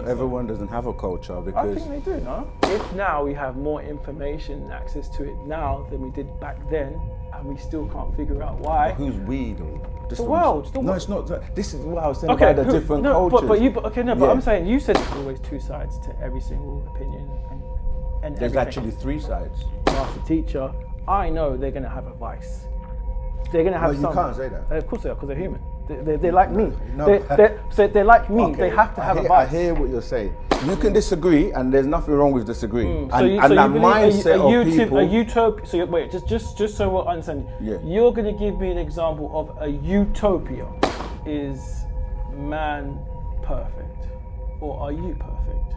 Everyone doesn't have a culture I because think they do, no? If now we have more information and access to it now than we did back then, and we still can't figure out why. who's we though? The world. No, it's not. This is what I was saying about the different cultures. But I'm saying you said there's always two sides to every single opinion and There's everything. actually three sides. Master teacher, I know they're going to have a vice. They're going to have you can't say that. Of course they are, because they're human. They're like me. No. They're like me. Okay, They have to have a vice. I hear what you're saying. You can disagree, and there's nothing wrong with disagreeing. So you that believe mindset of people. a utopia. So wait, just so we're understanding. Yeah. You're going to give me an example of a utopia. Is man perfect, or are you perfect?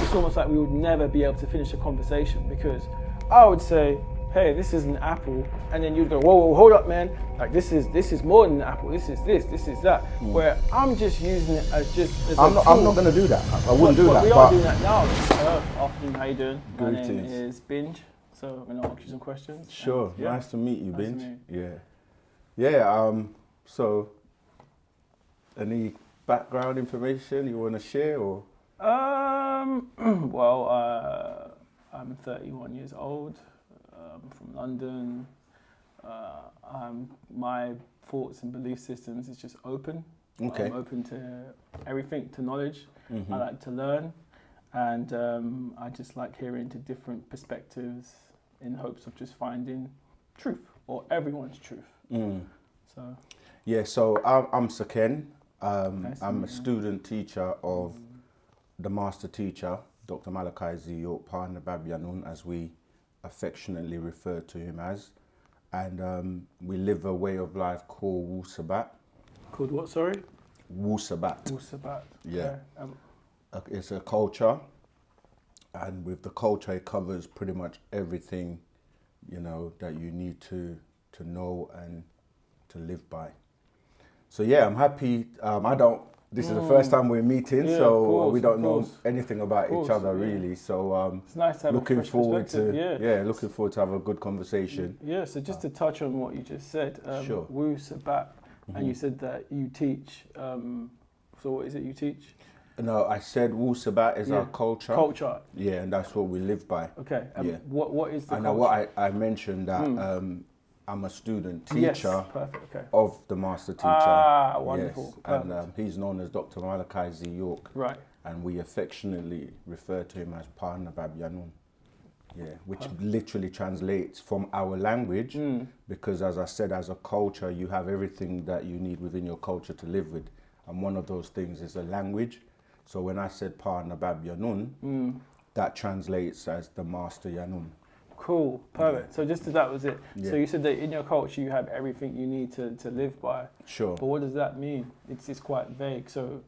It's almost like we would never be able to finish a conversation, because I would say, hey, this is an apple, and then you'd go, whoa, hold up, man. Like this is more than an apple. This is that. Where I'm just using it as I'm not going to do that. I wouldn't do that. We are doing that now. Afternoon, how you doing? Greetings. My name is Binge. So I'm gonna ask you some questions. Sure. Yeah. Nice to meet you, Nice Binge. to meet Yeah. So, any background information you want to share, or? Well, I'm 31 years old. I'm from London. My thoughts and belief systems is just open. Okay. I'm open to everything, to knowledge. Mm-hmm. I like to learn, and I just like hearing to different perspectives in hopes of just finding truth, or everyone's truth. So. Yeah. So I'm Seqen. Nice I'm a student teacher of the master teacher, Dr. Malcom, Partner Babyanun, as we affectionately refer to him as. And we live a way of life called Wu-Sabat. Called what, sorry? Wu-Sabat. Wu-Sabat. Yeah. Okay. It's a culture, and with the culture it covers pretty much everything, that you need to know and to live by. So yeah, I'm happy. This is the first time we're meeting, Yeah, so of course, we don't of know course. anything about each other Yeah. really. So It's nice to have looking a fresh forward to perspective. looking forward to have a good conversation. Yeah, so just to touch on what you just said, Sure. Wu-Sabat, and you said that you teach, so what is it you teach? No, I said Wu-Sabat is our culture. Culture. Yeah, and that's what we live by. Okay, Yeah. what is the And culture? what I mentioned that I'm a student teacher Yes, perfect, okay. of the master teacher. Ah, wonderful, Yes. And he's known as Dr. Malcom. Right. And we affectionately refer to him as Partner Babyanun. Yeah, which literally translates from our language, because as I said, as a culture, you have everything that you need within your culture to live with. And one of those things is a language. So when I said Partner Babyanun, that translates as the Master Yanun. Cool, perfect. Yeah. So that was it. Yeah. So you said that in your culture you have everything you need to live by. Sure. But what does that mean? It's quite vague. So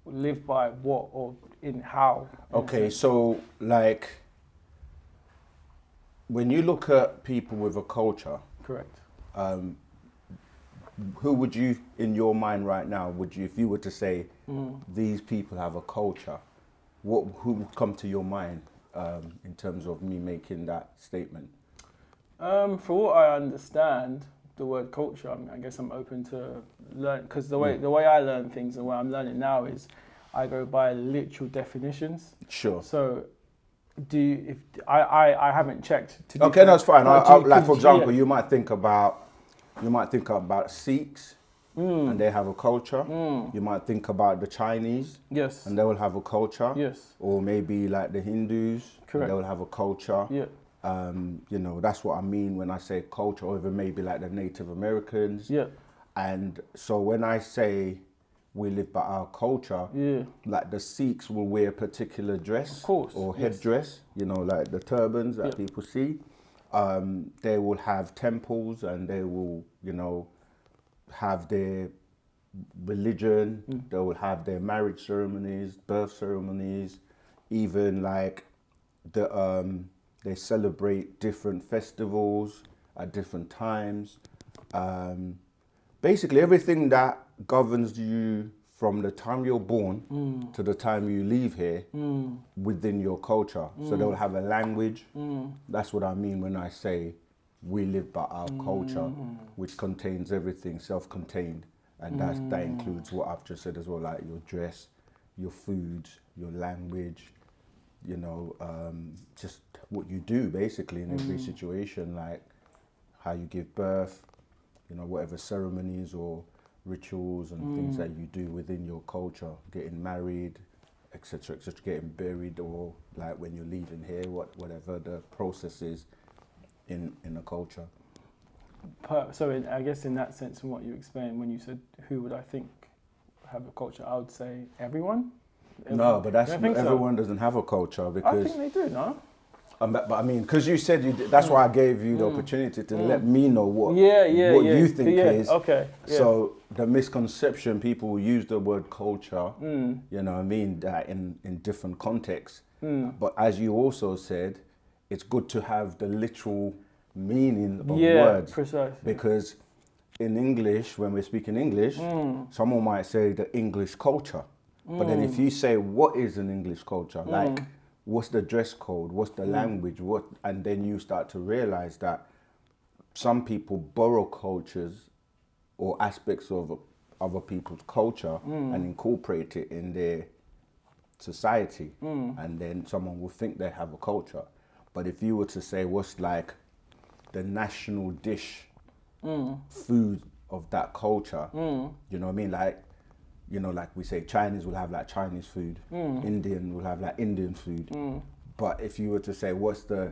live by what, or in how? Okay, so like when you look at people with a culture, Correct. who would you, in your mind right now, if you were to say these people have a culture, who would come to your mind in terms of me making that statement? For what I understand, the word culture, I guess I'm open to learn, because the way I learn things and what I'm learning now is I go by literal definitions. Sure. So I haven't checked. Okay, that's fine. For example, yeah. you might think about Sikhs, and they have a culture. You might think about the Chinese, Yes. and they will have a culture. Yes. Or maybe like the Hindus, Correct. they will have a culture. Yeah. That's what I mean when I say culture, or even maybe like the Native Americans. Yeah. And so when I say we live by our culture, Yeah. like the Sikhs will wear a particular dress, Of course, or yes. headdress, like the turbans that Yeah. people see. They will have temples, and they will, have their religion. They will have their marriage ceremonies, birth ceremonies, even like they celebrate different festivals at different times. Basically everything that governs you from the time you're born to the time you leave here within your culture. So they'll have a language. That's what I mean when I say we live by our culture, which contains everything, self-contained. And that includes what I've just said as well, like your dress, your food, your language, just what you do basically in every situation, like how you give birth, whatever ceremonies or rituals and things that you do within your culture, getting married, etc., getting buried, or like when you're leaving here, whatever the process is in a culture. So I guess in that sense, from what you explained, when you said who would I think have a culture, I would say everyone. No, but everyone so? doesn't have a culture, because I think they do, no? But I mean, because you said that's why I gave you the opportunity to let me know what you think is. Okay. Yeah. So the misconception, people use the word culture, you know what I mean, that in different contexts. But as you also said, it's good to have the literal meaning of words. Precisely. Because in English, when we're speaking English, someone might say the English culture. But then if you say, what is an English culture? Like, what's the dress code? What's the language? And then you start to realize that some people borrow cultures or aspects of other people's culture and incorporate it in their society. And then someone will think they have a culture. But if you were to say, what's like the national dish, food of that culture, you know what I mean? Like, like we say, Chinese will have like Chinese food, Indian will have like Indian food. But if you were to say, what's the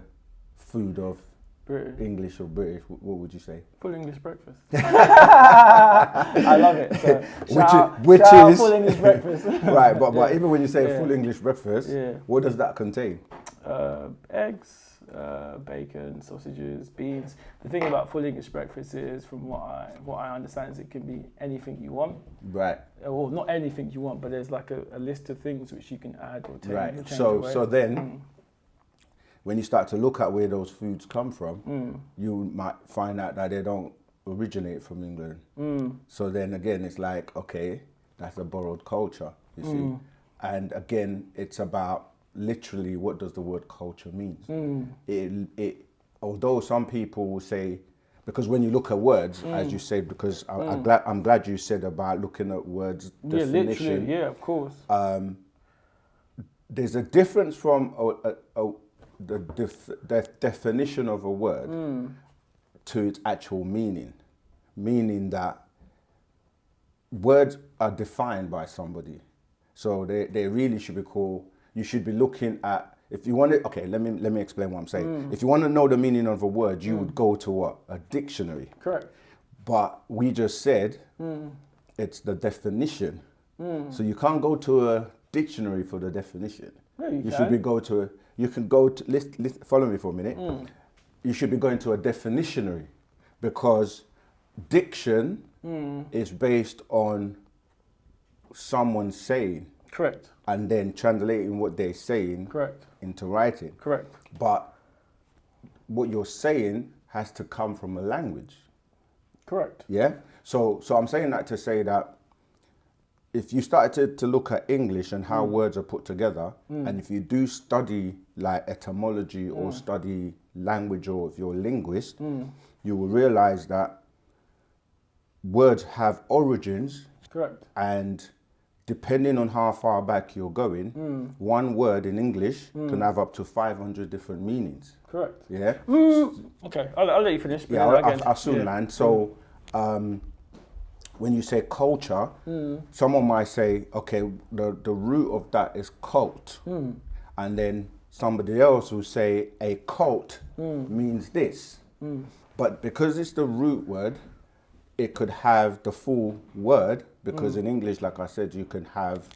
food of British. English or British, what would you say? Full English breakfast. I love it. So which is full English breakfast. Right, but even when you say full English breakfast, what does that contain? Eggs, bacon, sausages, beans. The thing about full English breakfast is, from what I understand, is it can be anything you want. Right. Well, not anything you want, but there's like a list of things which you can add or take. Right. Or change So away. so then, when you start to look at where those foods come from, you might find out that they don't originate from England. So then again, it's like, okay, that's a borrowed culture, you see. And again, it's about literally, what does the word culture mean? Although some people will say, because when you look at words, as you said, because I'm glad you said about looking at words definition. Literally, yeah, of course. There's a difference from the definition of a word to its actual meaning. Meaning that words are defined by somebody. So they really should be called, you should be looking at, if you want to, okay, let me explain what I'm saying. If you want to know the meaning of a word, you would go to what? A dictionary. Correct. But we just said it's the definition. So you can't go to a dictionary for the definition. No, you should be follow me for a minute. You should be going to a definitionary, because diction is based on someone saying. Correct. And then translating what they're saying into writing. Correct. But what you're saying has to come from a language. Correct. Yeah? So I'm saying that to say that if you started to look at English and how words are put together, and if you do study like etymology or study language, or if you're a linguist, you will realize that words have origins. Correct. And depending on how far back you're going, one word in English can have up to 500 different meanings. Correct. Yeah? Okay, I'll let you finish. Yeah, I'll soon land. So when you say culture, someone might say, okay, the root of that is cult. And then somebody else will say a cult means this. But because it's the root word, it could have the full word, because in English, like I said, you can have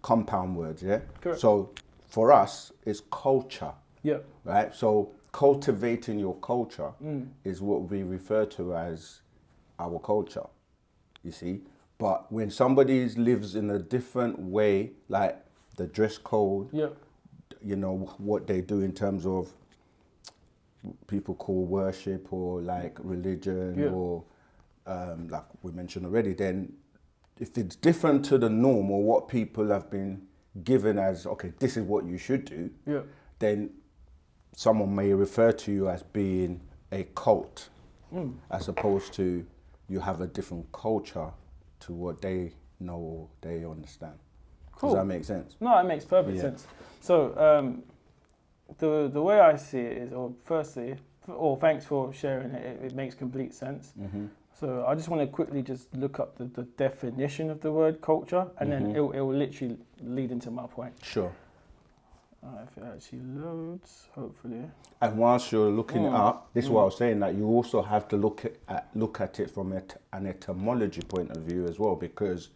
compound words, yeah? Correct. So for us, it's culture. Yeah. Right? So cultivating your culture is what we refer to as our culture, you see? But when somebody lives in a different way, like the dress code, you know, what they do in terms of people call worship or like religion or like we mentioned already, then if it's different to the norm or what people have been given as, okay, this is what you should do, then someone may refer to you as being a cult, as opposed to you have a different culture to what they know or they understand. Cool. Does that make sense? No, it makes perfect sense. So the way I see it is, thanks for sharing it. It makes complete sense. Mm-hmm. So I just want to quickly just look up the definition of the word culture, and then it will literally lead into my point. Sure. If it actually loads, hopefully. And whilst you're looking it up, this is what I was saying, that you also have to look at it from an etymology point of view as well, because,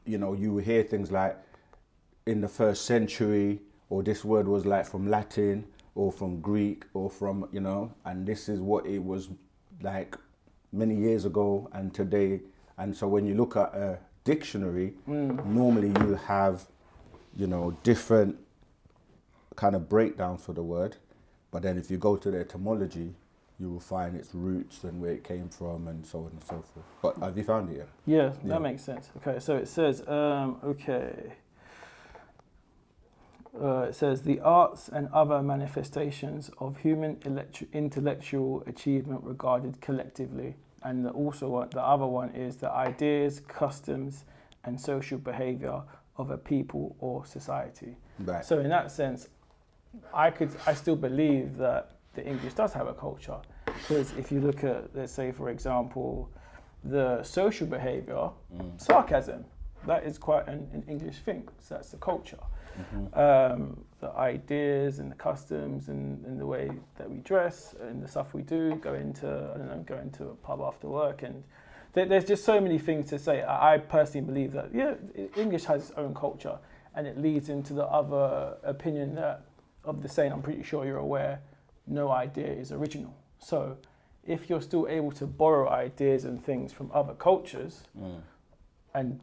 you know, you hear things like in the 1st century, or this word was like from Latin or from Greek or from, you know, and this is what it was like many years ago and today. And so when you look at a dictionary, normally you have, you know, different kind of breakdown for the word, but then if you go to the etymology, you will find its roots and where it came from and so on and so forth. But have you found it yet? Yeah, that makes sense. Okay, so it says, it says the arts and other manifestations of human intellectual achievement regarded collectively, and the other one is the ideas, customs, and social behavior of a people or society. Right. So in that sense, I still believe that the English does have a culture, because if you look at, let's say, for example, the social behavior, sarcasm, that is quite an English thing. So that's the culture. The ideas and the customs and the way that we dress and the stuff we do, go into a pub after work, and there's just so many things to say. I personally believe that English has its own culture, and it leads into the other opinion that of the saying, I'm pretty sure you're aware, no idea is original. So if you're still able to borrow ideas and things from other cultures and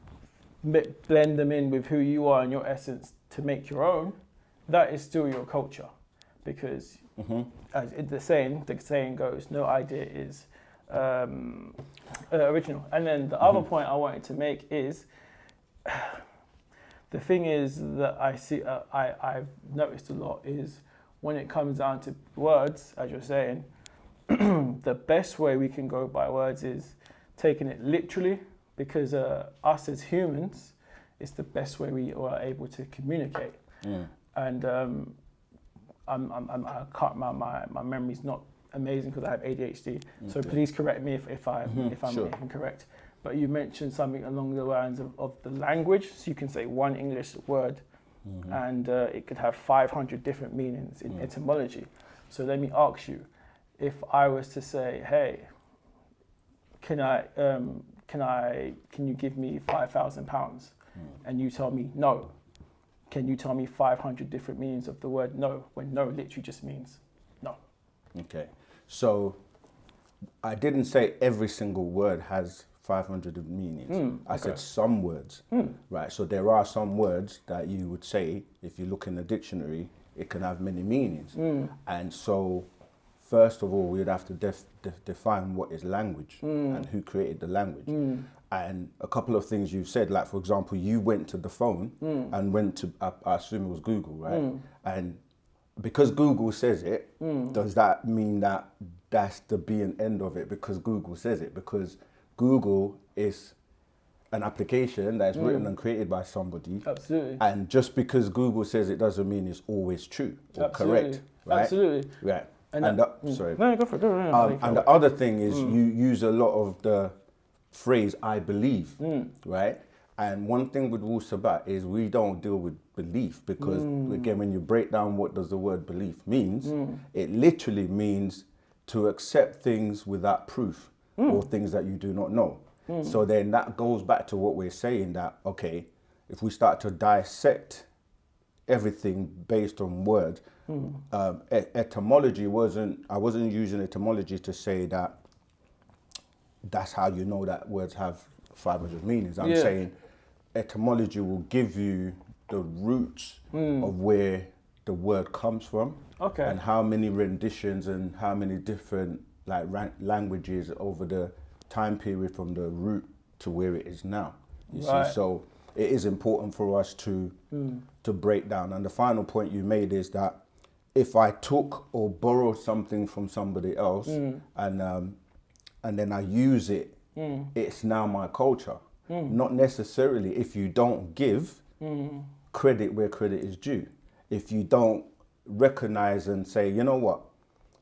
blend them in with who you are and your essence to make your own, that is still your culture, because as the saying goes, no idea is original. And then the other point I wanted to make is, the thing is that I see, I've noticed a lot is when it comes down to words, as you're saying, the best way we can go by words is taking it literally, because us as humans, it's the best way we are able to communicate. And I can't, my memory's not amazing because I have ADHD. So please correct me if I'm incorrect. But you mentioned something along the lines of the language. So you can say one English word, and it could have 500 different meanings in etymology. So let me ask you, if I was to say, hey, can you give me £5,000? And you tell me no. Can you tell me 500 different meanings of the word no, when no literally just means no? Okay, so I didn't say every single word has 500 meanings. I said some words, right? So there are some words that you would say, if you look in the dictionary, it can have many meanings. And so, first of all, we'd have to define what is language and who created the language. And a couple of things you said, like, for example, you went to the phone and went to, I assume it was Google, right? And because Google says it, does that mean that that's the be and end of it because Google says it? Because Google is an application that's written and created by somebody. Absolutely. And just because Google says it doesn't mean it's always true or correct, right? Absolutely. Right. Sorry. No, go for it. And the other thing is you use a lot of the phrase "I believe," right? And one thing with Wu-Sabat is we don't deal with belief because, again, when you break down what does the word belief means, it literally means to accept things without proof or things that you do not know. So then that goes back to what we're saying, that, okay, if we start to dissect everything based on words, etymology I wasn't using etymology to say that that's how you know that words have 500 meanings. I'm saying etymology will give you the roots of where the word comes from, and how many renditions and how many different languages over the time period from the root to where it is now. You see, so it is important for us to break down. And the final point you made is that if I took or borrowed something from somebody else and then I use it, it's now my culture. Not necessarily if you don't give, credit where credit is due. If you don't recognize and say, you know what,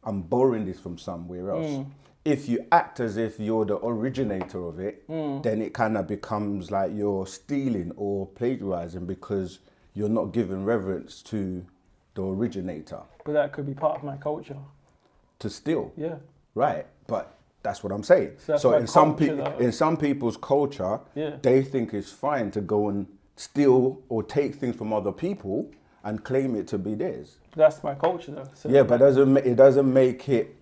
I'm borrowing this from somewhere else. If you act as if you're the originator of it, then it kind of becomes like you're stealing or plagiarizing because you're not giving reverence to the originator. But that could be part of my culture. To steal. Yeah. Right. But that's what I'm saying. So in some people's culture, they think it's fine to go and steal or take things from other people and claim it to be theirs. That's my culture, though. So yeah, but it doesn't make it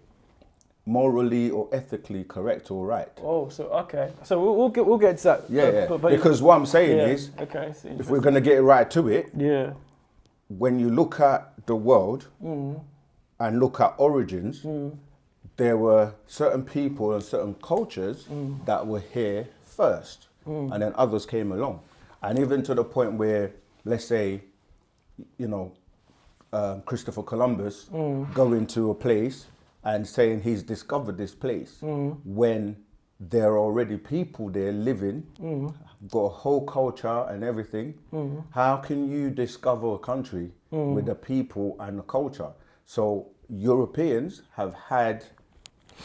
morally or ethically correct or right. Oh, so okay. So we'll get to that. Yeah, but because what I'm saying is, if we're going to get right to it, when you look at the world and look at origins, there were certain people and certain cultures that were here first, and then others came along. And even to the point where, let's say, you know, Christopher Columbus going to a place and saying he's discovered this place when there are already people there living, got a whole culture and everything. How can you discover a country with the people and the culture? So Europeans have had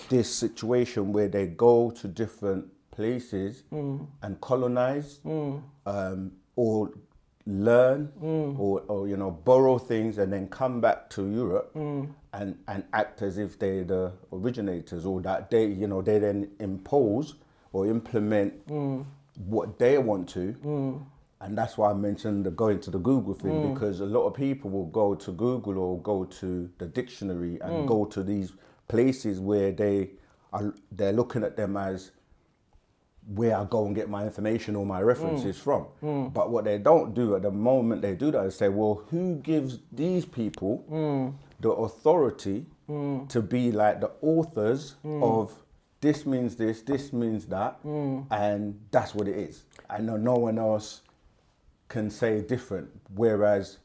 this situation where they go to different places and colonize or learn or you know, borrow things and then come back to Europe and act as if they're the originators, or that they, you know, they then impose or implement what they want to. And that's why I mentioned the going to the Google thing, because a lot of people will go to Google or go to the dictionary and go to these places where they're looking at them as where I go and get my information or my references from. But what they don't do at the moment they do that is say, well, who gives these people the authority to be like the authors of this means this means that, and that's what it is. I know no one else can say different. Whereas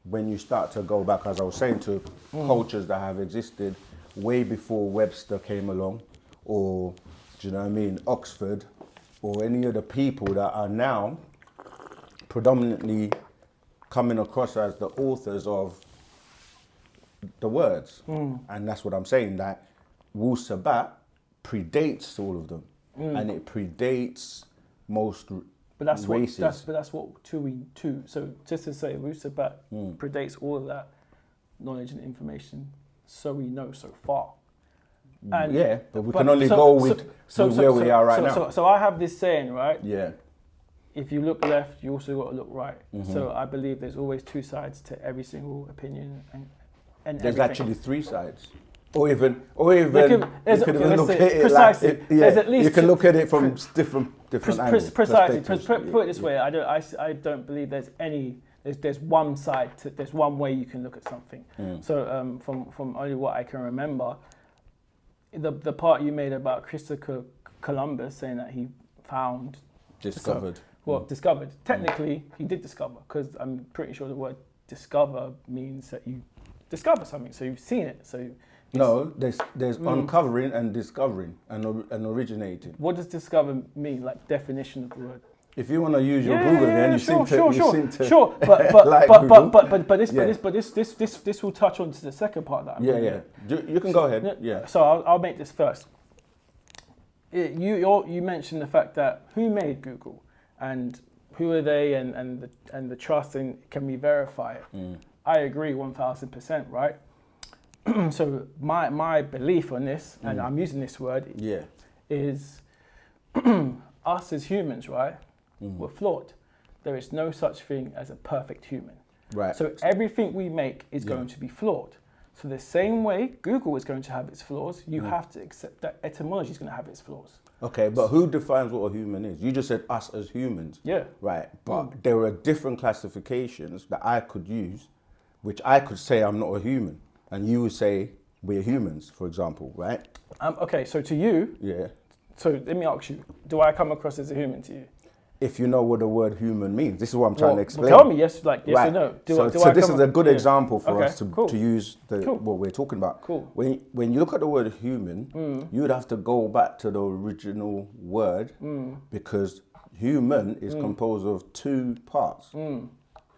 when you start to go back, as I was saying, to cultures that have existed way before Webster came along, or, do you know what I mean, Oxford, or any of the people that are now predominantly coming across as the authors of the words. And that's what I'm saying, that Wu-Sabat predates all of them. And it predates most races. But that's what two. So just to say, Wu-Sabat predates all of that knowledge and information, so we know so far. And yeah, but we can only go with where we are right now. So I have this saying, right? Yeah. If you look left, you also got to look right. So I believe there's always two sides to every single opinion, and there's everything. actually three sides, or even you could even look at it precisely. Like, there's at least you can look at it from different angles. Precisely. Put it this way, I don't believe there's any. There's one side. There's one way you can look at something. So from only what I can remember, the part you made about Christopher Columbus saying that he found discovered. Discovered. Technically, he did discover, because I'm pretty sure the word discover means that you discover something. So you've seen it. So no, there's uncovering and discovering and originating. What does discover mean? Like definition of the word. If you want to use your Google again, you seem to sure. But this will touch on to the second part that I'm You can go ahead. Yeah. So I'll make this first. You mentioned the fact that who made Google and who are they, and the trust, and can we verify it? I agree 1000%, right? So my belief on this, and I'm using this word, is us as humans, right? We're flawed. There is no such thing as a perfect human. Right. So everything we make is going to be flawed. So the same way Google is going to have its flaws, you have to accept that etymology is going to have its flaws. Okay, but who defines what a human is? You just said us as humans. Yeah. Right, but there are different classifications that I could use, which I could say I'm not a human, and you would say we're humans, for example, right? Okay, so to you, so let me ask you, do I come across as a human to you? If you know what the word human means. This is what I'm trying to explain. Well, tell me, yes or no. So this is a good example for us to use what we're talking about. Cool. When you look at the word human, you would have to go back to the original word, because human is composed of two parts.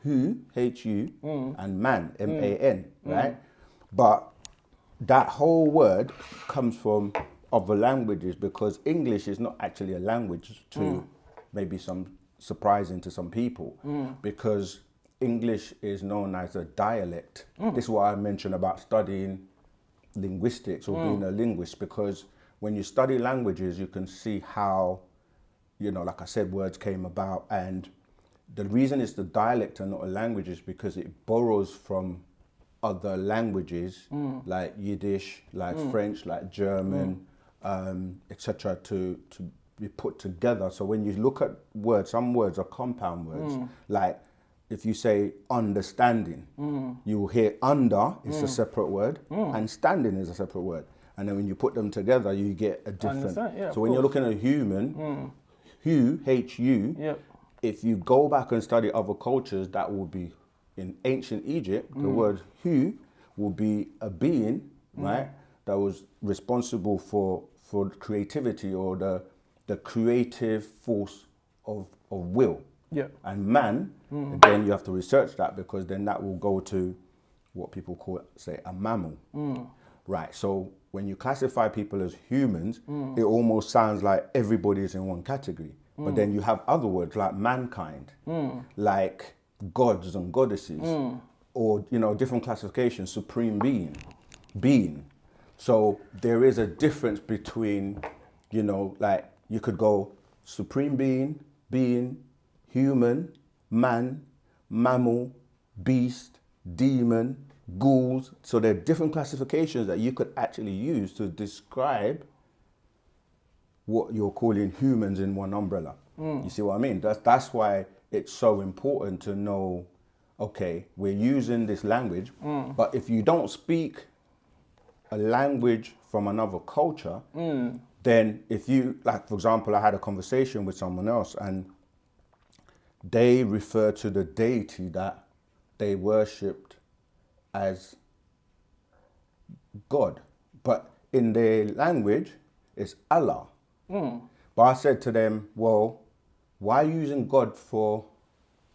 Hu, H-U, and man, M-A-N, right? But that whole word comes from other languages, because English is not actually a language to maybe some surprising to some people, because English is known as a dialect. This is why I mentioned about studying linguistics or being a linguist, because when you study languages, you can see how, you know, like I said, words came about. And the reason it's the dialect and not a language is because it borrows from other languages like Yiddish, like French, like German, etc. to be put together. So when you look at words, some words are compound words. Like if you say understanding, you will hear under is a separate word and standing is a separate word. And then when you put them together, you get a different. So when you're looking at a human, Hu, H-U, if you go back and study other cultures, that will be in ancient Egypt, the word Hu will be a being, right, that was responsible for creativity, or the creative force of will. And man, again, you have to research that, because then that will go to what people call, say, a mammal. Right, so when you classify people as humans, it almost sounds like everybody is in one category. But then you have other words like mankind, like gods and goddesses, or, you know, different classifications, supreme being. So there is a difference between, you know, like you could go supreme being, human, man, mammal, beast, demon, ghouls. So there are different classifications that you could actually use to describe what you're calling humans in one umbrella. You see what I mean? That's why it's so important to know, okay, we're using this language, but if you don't speak a language from another culture, then if you, like, for example, I had a conversation with someone else and they refer to the deity that they worshipped as God, but in their language, it's Allah. But I said to them, well, why are you using God for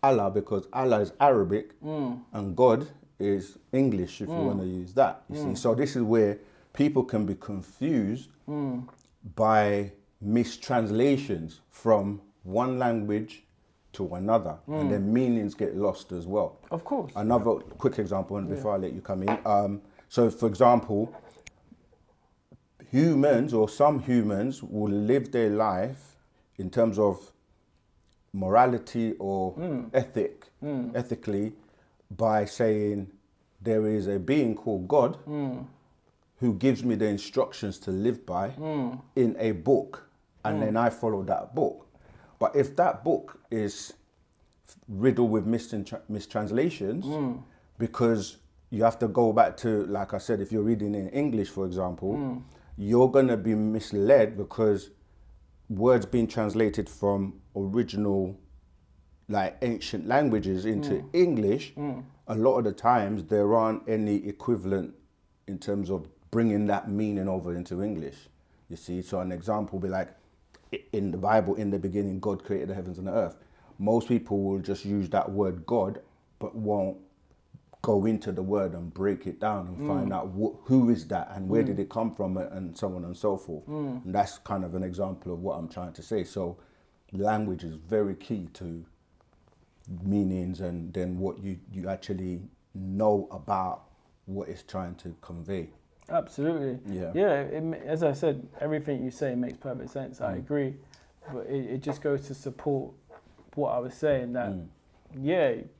Allah? Because Allah is Arabic and God is English, if you want to use that. You see, so this is where people can be confused by mistranslations from one language to another, and then meanings get lost as well. Of course. Another quick example, and before I let you come in. So, for example, humans, or some humans, will live their life in terms of morality or ethically, by saying there is a being called God who gives me the instructions to live by in a book, and then I follow that book. But if that book is riddled with mistranslations, because you have to go back to, like I said, if you're reading in English, for example, you're going to be misled, because words being translated from original, like, ancient languages into English, a lot of the times there aren't any equivalent in terms of bringing that meaning over into English. You see, so an example would be like, in the Bible, in the beginning, God created the heavens and the earth. Most people will just use that word God, but won't go into the word and break it down and find out who is that and where did it come from, and so on and so forth. And that's kind of an example of what I'm trying to say. So language is very key to meanings, and then what you actually know about what it's trying to convey. Absolutely. As I said, everything you say makes perfect sense. I agree, but it just goes to support what I was saying, that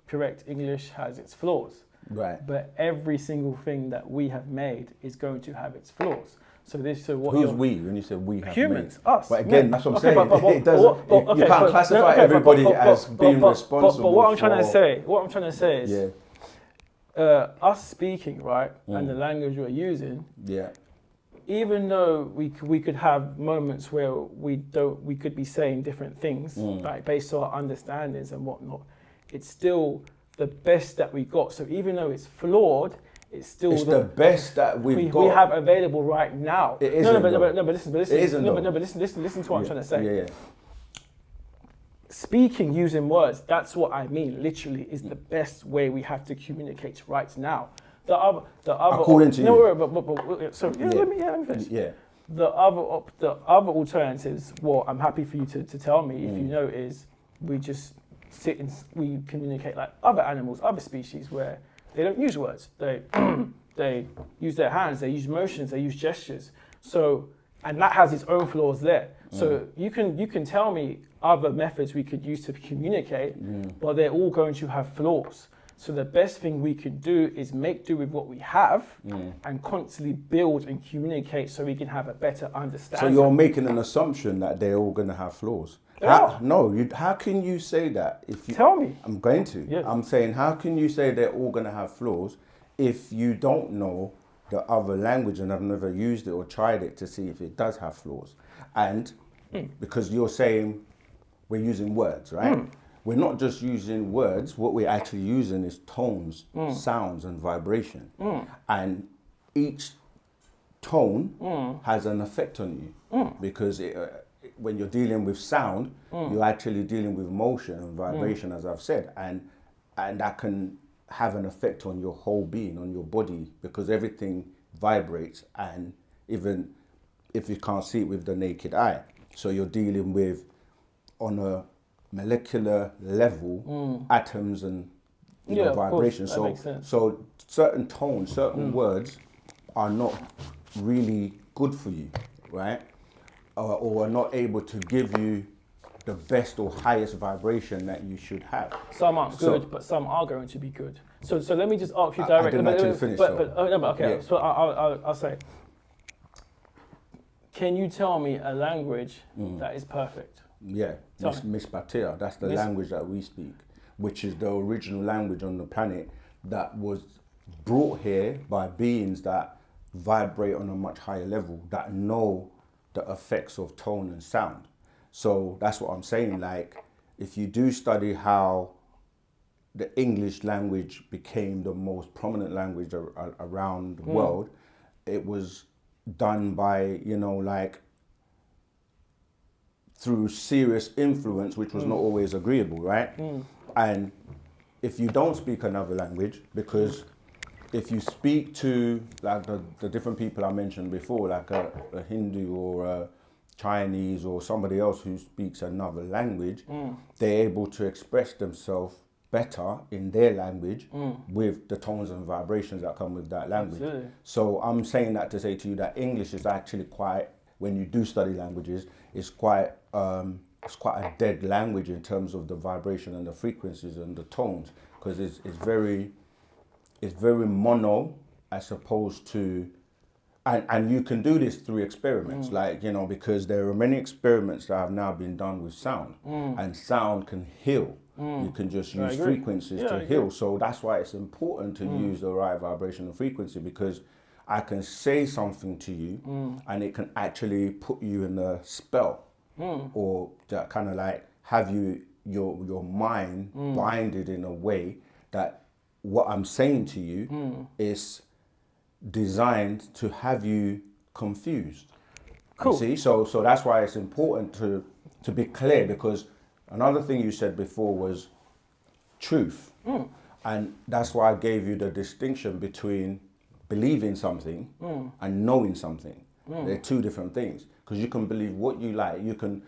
correct, English has its flaws, right? But every single thing that we have made is going to have its flaws. Who's we? When you say we have humans, made? us. But again, that's what I'm saying. You can't classify everybody as being responsible. But what I'm trying to say is, us speaking, right, and the language we're using. Even though we could have moments where we could be saying different things, like based on our understandings and whatnot, it's still the best that we got. So even though it's flawed, it's still the best that we have available right now. It isn't. But listen. It isn't. Listen to what I'm trying to say. speaking using words, that's what I mean, literally, is the best way we have to communicate right now. The other According to you. let me finish. Yeah. The other alternatives, what I'm happy for you to tell me, if you know, is we just sit and we communicate like other animals, other species, where they don't use words. They they use their hands, they use motions, they use gestures. So, and that has its own flaws there. So you can tell me other methods we could use to communicate, but they're all going to have flaws. So the best thing we can do is make do with what we have and constantly build and communicate so we can have a better understanding. So you're making an assumption that they're all going to have flaws. How can you say that? If you tell me, I'm going to. Yes. I'm saying, how can you say they're all going to have flaws if you don't know the other language and have never used it or tried it to see if it does have flaws? And because you're saying we're using words, right? We're not just using words. What we're actually using is tones, sounds, and vibration. And each tone has an effect on you because when you're dealing with sound, you're actually dealing with motion and vibration, as I've said, and that can have an effect on your whole being, on your body, because everything vibrates, and even if you can't see it with the naked eye. So you're dealing with, on a molecular level, atoms and vibrations. So certain tones, certain words are not really good for you, right? Or are not able to give you the best or highest vibration that you should have. Some aren't good, but some are going to be good. So let me just ask you directly. I didn't actually finish. Okay. Yeah. So I'll say, can you tell me a language that is perfect? Yeah, Misbatiya, that's the language that we speak, which is the original language on the planet that was brought here by beings that vibrate on a much higher level, that know the effects of tone and sound. So that's what I'm saying, like, if you do study how the English language became the most prominent language around the world, it was done by, through serious influence, which was not always agreeable, right? And if you don't speak another language, because if you speak to like the different people I mentioned before, like a Hindu or a Chinese or somebody else who speaks another language, they're able to express themselves better in their language with the tones and vibrations that come with that language. Absolutely. So I'm saying that to say to you that English is actually quite, when you do study languages, it's quite a dead language in terms of the vibration and the frequencies and the tones, because it's very mono as opposed to, and you can do this through experiments, because there are many experiments that have now been done with sound, and sound can heal. You can just use frequencies to heal. So that's why it's important to use the right vibration and frequency, because I can say something to you and it can actually put you in a spell, or that kind of like have your mind binded in a way that what I'm saying to you is designed to have you confused. Cool. You see, so that's why it's important to be clear, because another thing you said before was truth, and that's why I gave you the distinction between believing something and knowing something. They're two different things, because you can believe what you like.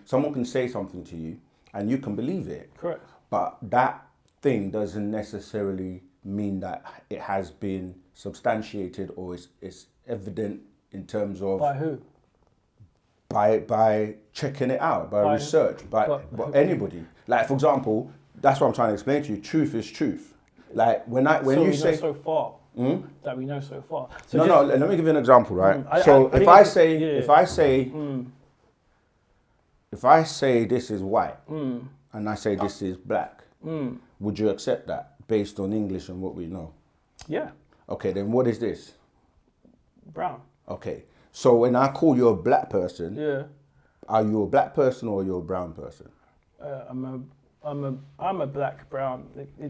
Someone can say something to you and you can believe it. Correct. But that thing doesn't necessarily mean that it has been substantiated or it's evident in terms of... By who? By checking it out, by research, by anybody. Like, for example, that's what I'm trying to explain to you. Truth is truth. Like, when you say... know so far. That we know so far. So no, let me give you an example, right? If I say this is white and I say this is black, would you accept that based on English and what we know? Yeah. Okay, then what is this? Brown. Okay, so when I call you a black person, Yeah. are you a black person or are you a brown person? I'm I'm a black brown.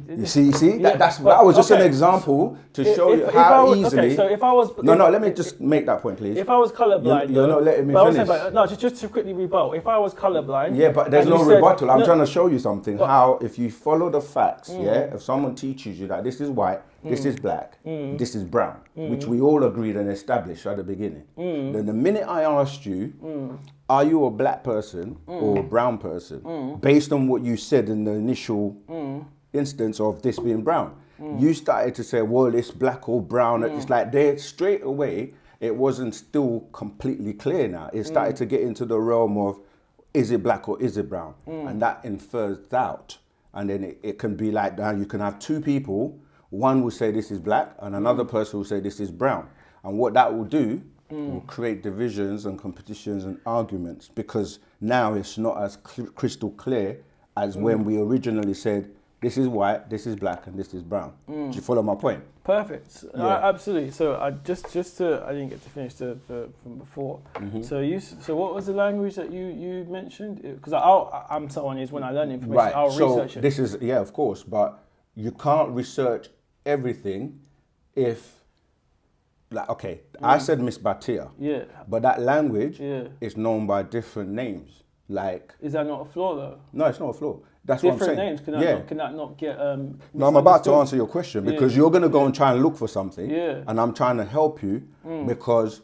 You see, Yeah, that but- was just an okay. example to show If you I how was- easily. Okay, so if I was Let me just make that point, please. If I was colorblind, You're not letting me but I was finish. saying, no, just to quickly rebuttal. If I was colorblind, Yeah, but there's and no you said- rebuttal. I'm no, trying to show you something. How if you follow the facts, if someone teaches you that this is white, this is black, this is brown, which we all agreed and established at the beginning. Then the minute I asked you, are you a black person or a brown person, based on what you said in the initial instance of this being brown, you started to say, well, it's black or brown. It's like there straight away. It wasn't still completely clear now. It started to get into the realm of, is it black or is it brown? And that infers doubt. And then it can be like, now you can have two people, one will say this is black and another person will say this is brown. And what that will do, will create divisions and competitions and arguments, because now it's not as crystal clear as when we originally said, this is white, this is black, and this is brown. Do you follow my point? Perfect. Yeah. Absolutely. So I just to I didn't get to finish from before. So what was the language that you mentioned? Because I'm someone who's when I learn information, Right. I'll So research it. this is, yeah, of course, but you can't research everything if, like, okay, I said Misbatiya, Yeah. but that language Yeah. is known by different names. Like, Is that not a flaw though? no, it's not a flaw. That's what I'm Different saying. names can that not get No, I'm about to misunderstood? answer your question because you're going to go and try and look for something, Yeah. and I'm trying to help you because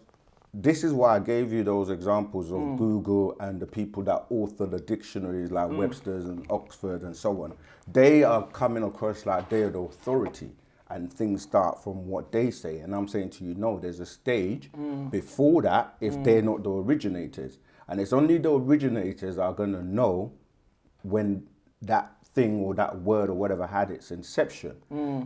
this is why I gave you those examples of Google and the people that author the dictionaries like Webster's and Oxford and so on. They are coming across like they're the authority and things start from what they say. And I'm saying to you, no, there's a stage before that if they're not the originators. And it's only the originators are going to know when that thing or that word or whatever had its inception.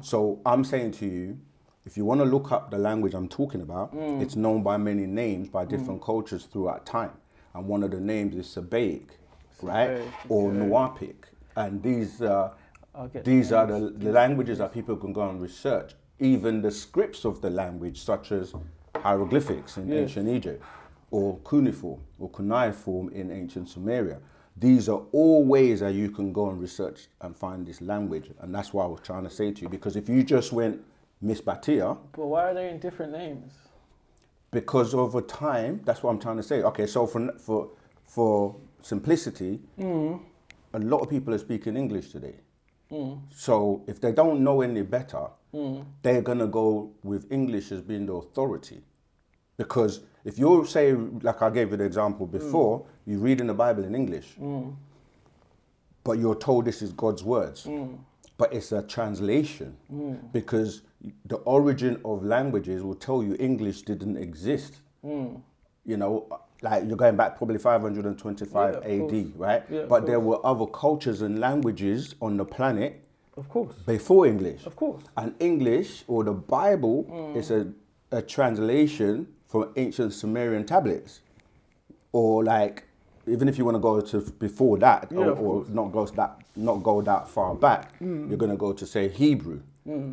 So I'm saying to you, if you want to look up the language I'm talking about, it's known by many names by different cultures throughout time. And one of the names is Sabaic, right? Or Nuwaupic. And these are the languages that people can go and research. Even the scripts of the language, such as hieroglyphics in ancient Egypt, or cuneiform or cuneiform in ancient Sumeria. These are all ways that you can go and research and find this language. And that's what I was trying to say to you. Because if you just went Misbatiya. But why are they in different names? Because over time, that's what I'm trying to say. Okay, so for simplicity, a lot of people are speaking English today. So if they don't know any better, they're going to go with English as being the authority. Because if you say, like I gave you the example before, you read in the Bible in English, but you're told this is God's words, but it's a translation, because the origin of languages will tell you English didn't exist. You know, like you're going back probably 525 AD, right? Yeah, but there were other cultures and languages on the planet Of course. before English. Of course. And English, or the Bible, is a translation from ancient Sumerian tablets. Or like, even if you want to go to before that, or not go that far back, you're going to go to, say, Hebrew,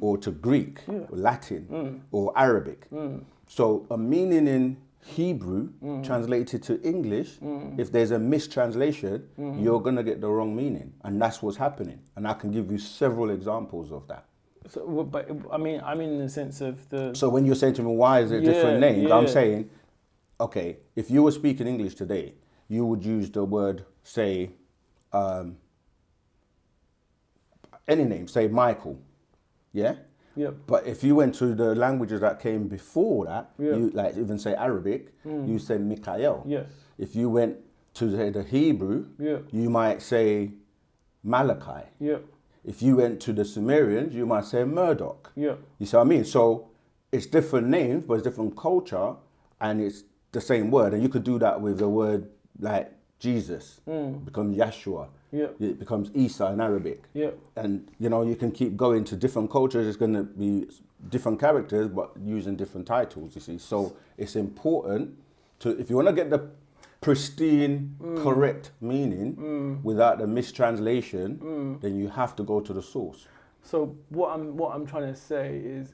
or to Greek, or Latin, or Arabic. So a meaning in Hebrew translated to English, if there's a mistranslation, you're going to get the wrong meaning. And that's what's happening. And I can give you several examples of that. So, but I mean in the sense of the... So when you're saying to me, why is it different names? I'm saying, okay, if you were speaking English today, you would use the word, say, any name, say Michael, yeah? Yep. But if you went to the languages that came before that, you like even say Arabic, you say Mikhail. Yes. If you went to say the Hebrew, you might say Malachi. Yep. If you went to the Sumerians, you might say Murdoch. Yep. You see what I mean? So it's different names, but it's different culture, and it's the same word. And you could do that with the word like Jesus, becomes Yeshua. Yep. It becomes Isa in Arabic. Yep. And, you know, you can keep going to different cultures. It's going to be different characters, but using different titles, you see. So it's important to, if you want to get the pristine, correct meaning without the mistranslation, then you have to go to the source. So what I'm trying to say is,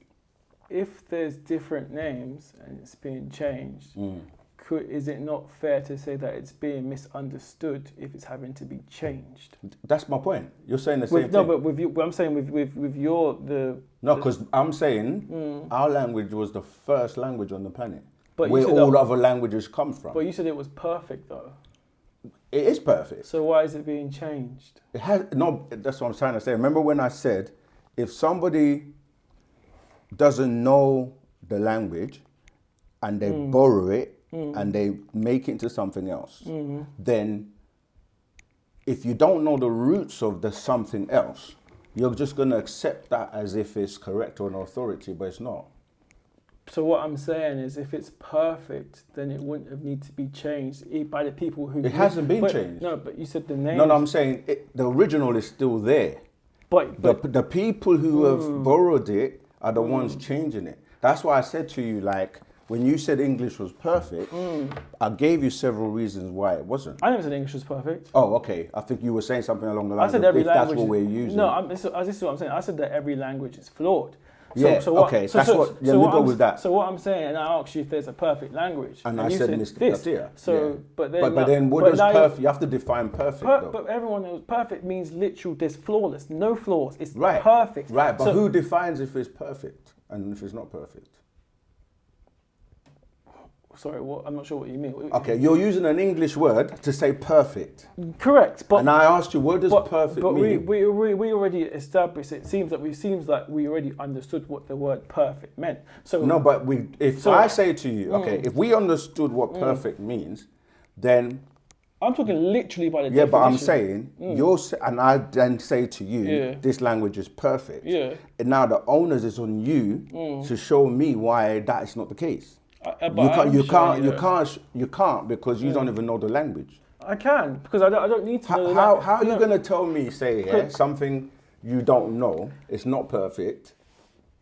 if there's different names and it's being changed, is it not fair to say that it's being misunderstood if it's having to be changed? That's my point. You're saying the same thing. No, but with you, but I'm saying with your No, because I'm saying our language was the first language on the planet, But where you said all that- other languages come from. But you said it was perfect though. It is perfect. So why is it being changed? It has no. That's what I'm trying to say. Remember when I said, if somebody doesn't know the language and they borrow it and they make it into something else, then if you don't know the roots of the something else, you're just going to accept that as if it's correct or an authority, but it's not. So what I'm saying is, if it's perfect, then it wouldn't have need to be changed by the people who. It hasn't been changed. No, but you said the name. No, I'm saying the original is still there. But The people who have borrowed it are the ones changing it. That's why I said to you, like, when you said English was perfect, I gave you several reasons why it wasn't. I never said English was perfect. Oh, okay. I think you were saying something along the I lines said of every if language. that's what we're using. No, this is what I'm saying. I said that every language is flawed. Yeah, okay, that's what- yeah, we go with that. So what I'm saying, and I asked you if there's a perfect language, And I you said this. Misbatiya. So, Yeah. but then, But then what but does now perfect? You have to define perfect, though. But everyone knows perfect means literal. There's flawless, no flaws. It's Right. perfect. Right, but So- who defines if it's perfect and if it's not perfect? Sorry, what? I'm not sure what you mean. Okay, you're using an English word to say perfect. Correct, but And I asked you, what does perfect but mean? we already established. It seems like we already understood what the word perfect meant. So No, but if So- I say to you, okay, if we understood what perfect means, then I'm talking literally by the yeah, definition. but I'm saying and I then say to you, Yeah. this language is perfect. Yeah. And now the onus is on you to show me why that is not the case. You can't because you don't even know the language. I can because I don't need to know. How are you gonna tell me, something you don't know is not perfect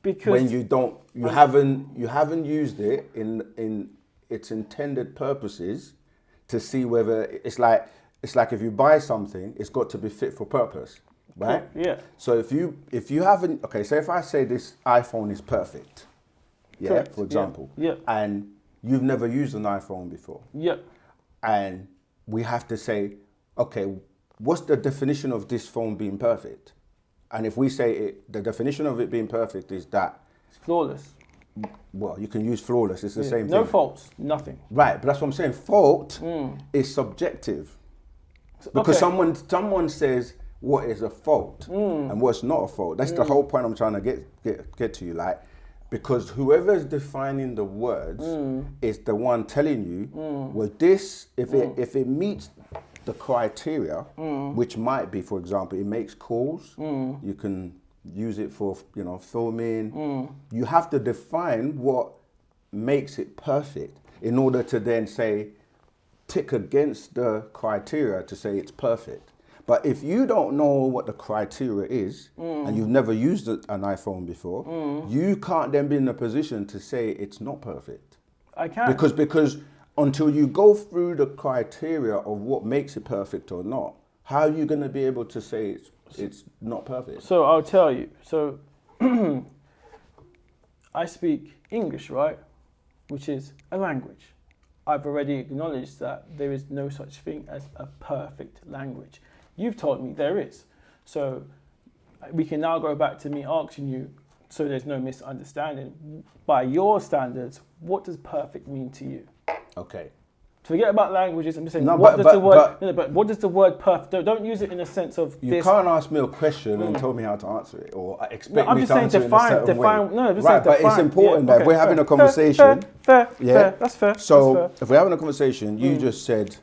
Because when you haven't used it in its intended purposes to see whether it's like if you buy something, it's got to be fit for purpose, right? Yeah. So if you haven't, okay, so if I say this iPhone is perfect, yeah, Correct. for example, Yeah. and you've never used an iPhone before, Yeah. and we have to say, okay, what's the definition of this phone being perfect? And if we say the definition of it being perfect is that, It's flawless. well, you can use flawless, it's the same No thing. faults. Nothing. Right, but that's what I'm saying. Fault is subjective. Because Okay. someone says what is a fault and what's not a fault. That's the whole point I'm trying to get to you. Like, because whoever's defining the words is the one telling you, well, this, if it meets the criteria, which might be, for example, it makes calls, you can use it for, filming. You have to define what makes it perfect in order to then say, tick against the criteria to say it's perfect. But if you don't know what the criteria is and you've never used an iPhone before, you can't then be in a position to say it's not perfect. I can. Because until you go through the criteria of what makes it perfect or not, how are you going to be able to say it's not perfect? So I'll tell you. So I speak English, right? Which is a language. I've already acknowledged that there is no such thing as a perfect language. You've told me there is. So we can now go back to me asking you, so there's no misunderstanding. By your standards, what does perfect mean to you? Okay. Forget about languages. I'm just saying, No, what but- does the but- word? but- No, but what does the word perfect? Don't use it in a sense of You this. can't ask me a question and tell me how to answer it, or expect No, I'm me just to saying answer it in a certain define. way. No, I'm just right, saying but it's define. important Yeah, that okay, we're having fair, a conversation. Fair. Yeah? That's fair. So that's fair. if we're having a conversation, you just said,